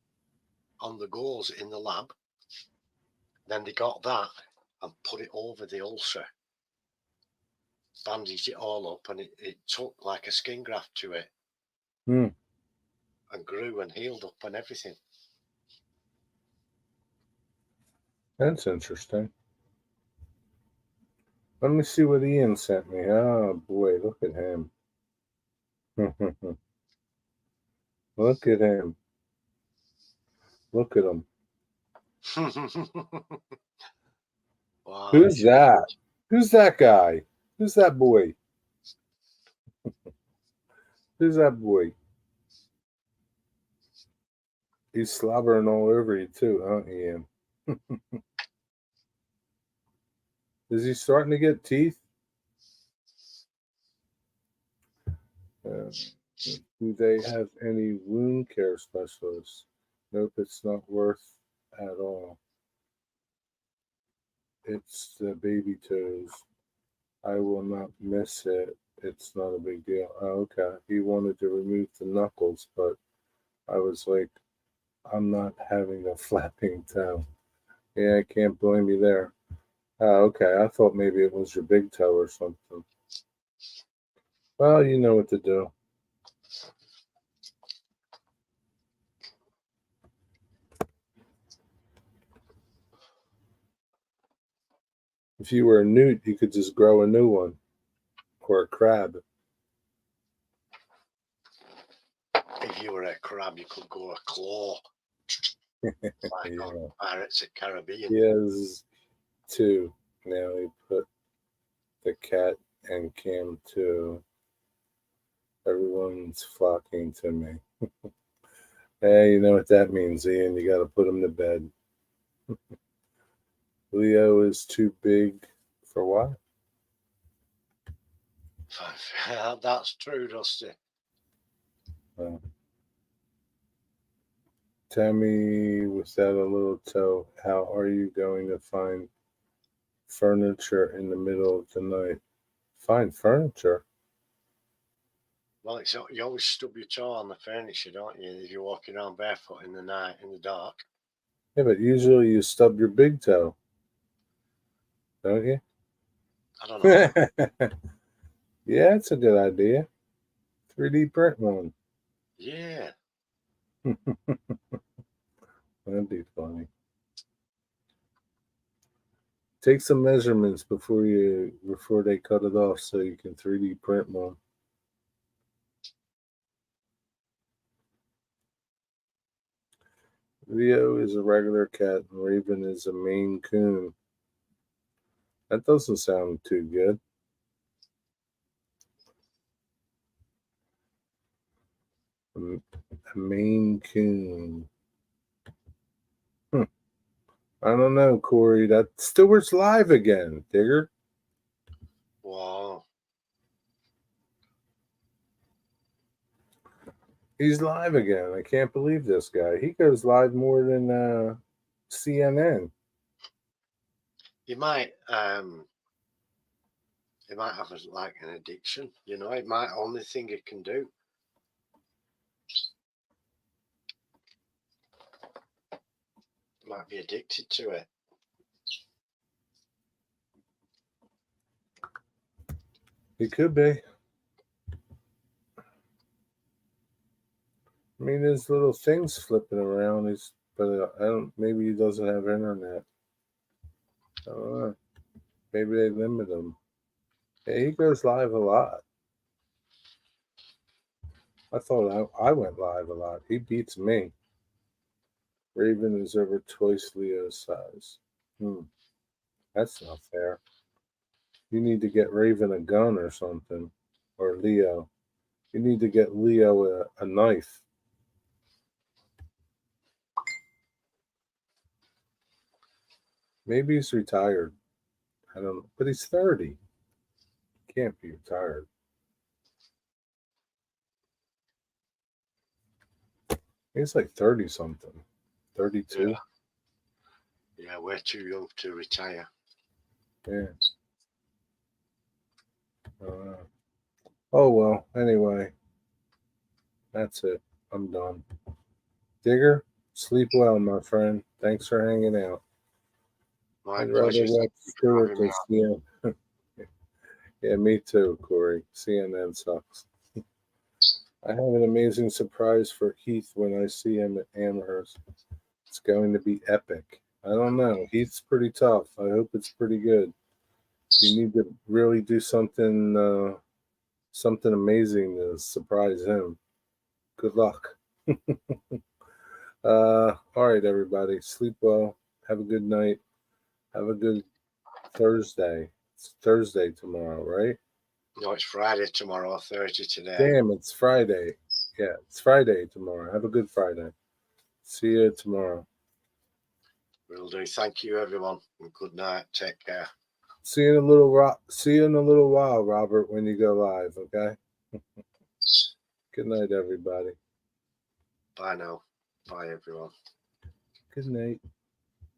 on the gauze in the lab. Then they got that and put it over the ulcer, bandaged it all up, and it took like a skin graft to it and grew and healed up and everything. That's interesting. Let me see what Ian sent me. Oh boy, look at him. Look at him. Look at him. Wow, Who's that? Who's that guy? Who's that boy? Who's that boy? He's slobbering all over you too, huh, Ian? Is he starting to get teeth? Do they have any wound care specialists? Nope, it's not worth at all. It's the baby toes. I will not miss it. It's not a big deal. Oh, okay. He wanted to remove the knuckles, but I was like, I'm not having a flapping toe. Yeah, I can't blame you there. Oh, okay. I thought maybe it was your big toe or something. Well, you know what to do. If you were a newt, you could just grow a new one, or a crab. a crab, you could go a claw. Like Yeah. on Pirates of the Caribbean. He has 2. Now he put the cat and Cam 2. Everyone's flocking to me. Hey, you know what that means, Ian? You got to put him to bed. Leo is too big for what? That's true, Dusty. Tammy, without a little toe, how are you going to find furniture in the middle of the night? Find furniture? Well, it's you always stub your toe on the furniture, don't you? If you're walking around barefoot in the night in the dark. Yeah, but usually you stub your big toe, don't you? I don't know. Yeah, it's a good idea. 3D print one. Yeah. That'd be funny. Take some measurements before they cut it off so you can 3D print one. Leo is a regular cat and Raven is a Maine Coon. That doesn't sound too good. A Maine Coon. I don't know, Corey. That Stewart's live again, Digger. Wow. He's live again. I can't believe this guy. He goes live more than CNN. He might have like an addiction, you know, it might only thing he can do. Might be addicted to it. He could be. I mean, there's little things flipping around. But I don't. Maybe he doesn't have internet. I don't know. Maybe they limit him. Yeah, he goes live a lot. I thought I went live a lot. He beats me. Raven is over twice Leo's size. That's not fair. You need to get Raven a gun or something. Or Leo. You need to get Leo a knife. Maybe he's retired. I don't know. But he's 30. Can't be retired. He's like 30 something. 32. Yeah, we're too young to retire. Yeah. Oh well, anyway. That's it. I'm done. Digger, sleep well, my friend. Thanks for hanging out. My I'd rather pleasure. watch Thank you for Stewart having me than on. CNN. Yeah, me too, Corey. CNN sucks. I have an amazing surprise for Heath when I see him at Amherst. It's going to be epic. I don't know. Heath's pretty tough. I hope it's pretty good. You need to really do something something amazing to surprise him. Good luck. All right, everybody. Sleep well. Have a good night. Have a good Thursday. It's Thursday tomorrow, right? No, it's Friday tomorrow, Thursday today. Damn, it's Friday. Yeah, it's Friday tomorrow. Have a good Friday. See you tomorrow. Will do. Thank you, everyone. And good night. Take care. See you in a little while, Robert, when you go live, okay? Good night, everybody. Bye now. Bye, everyone. Good night.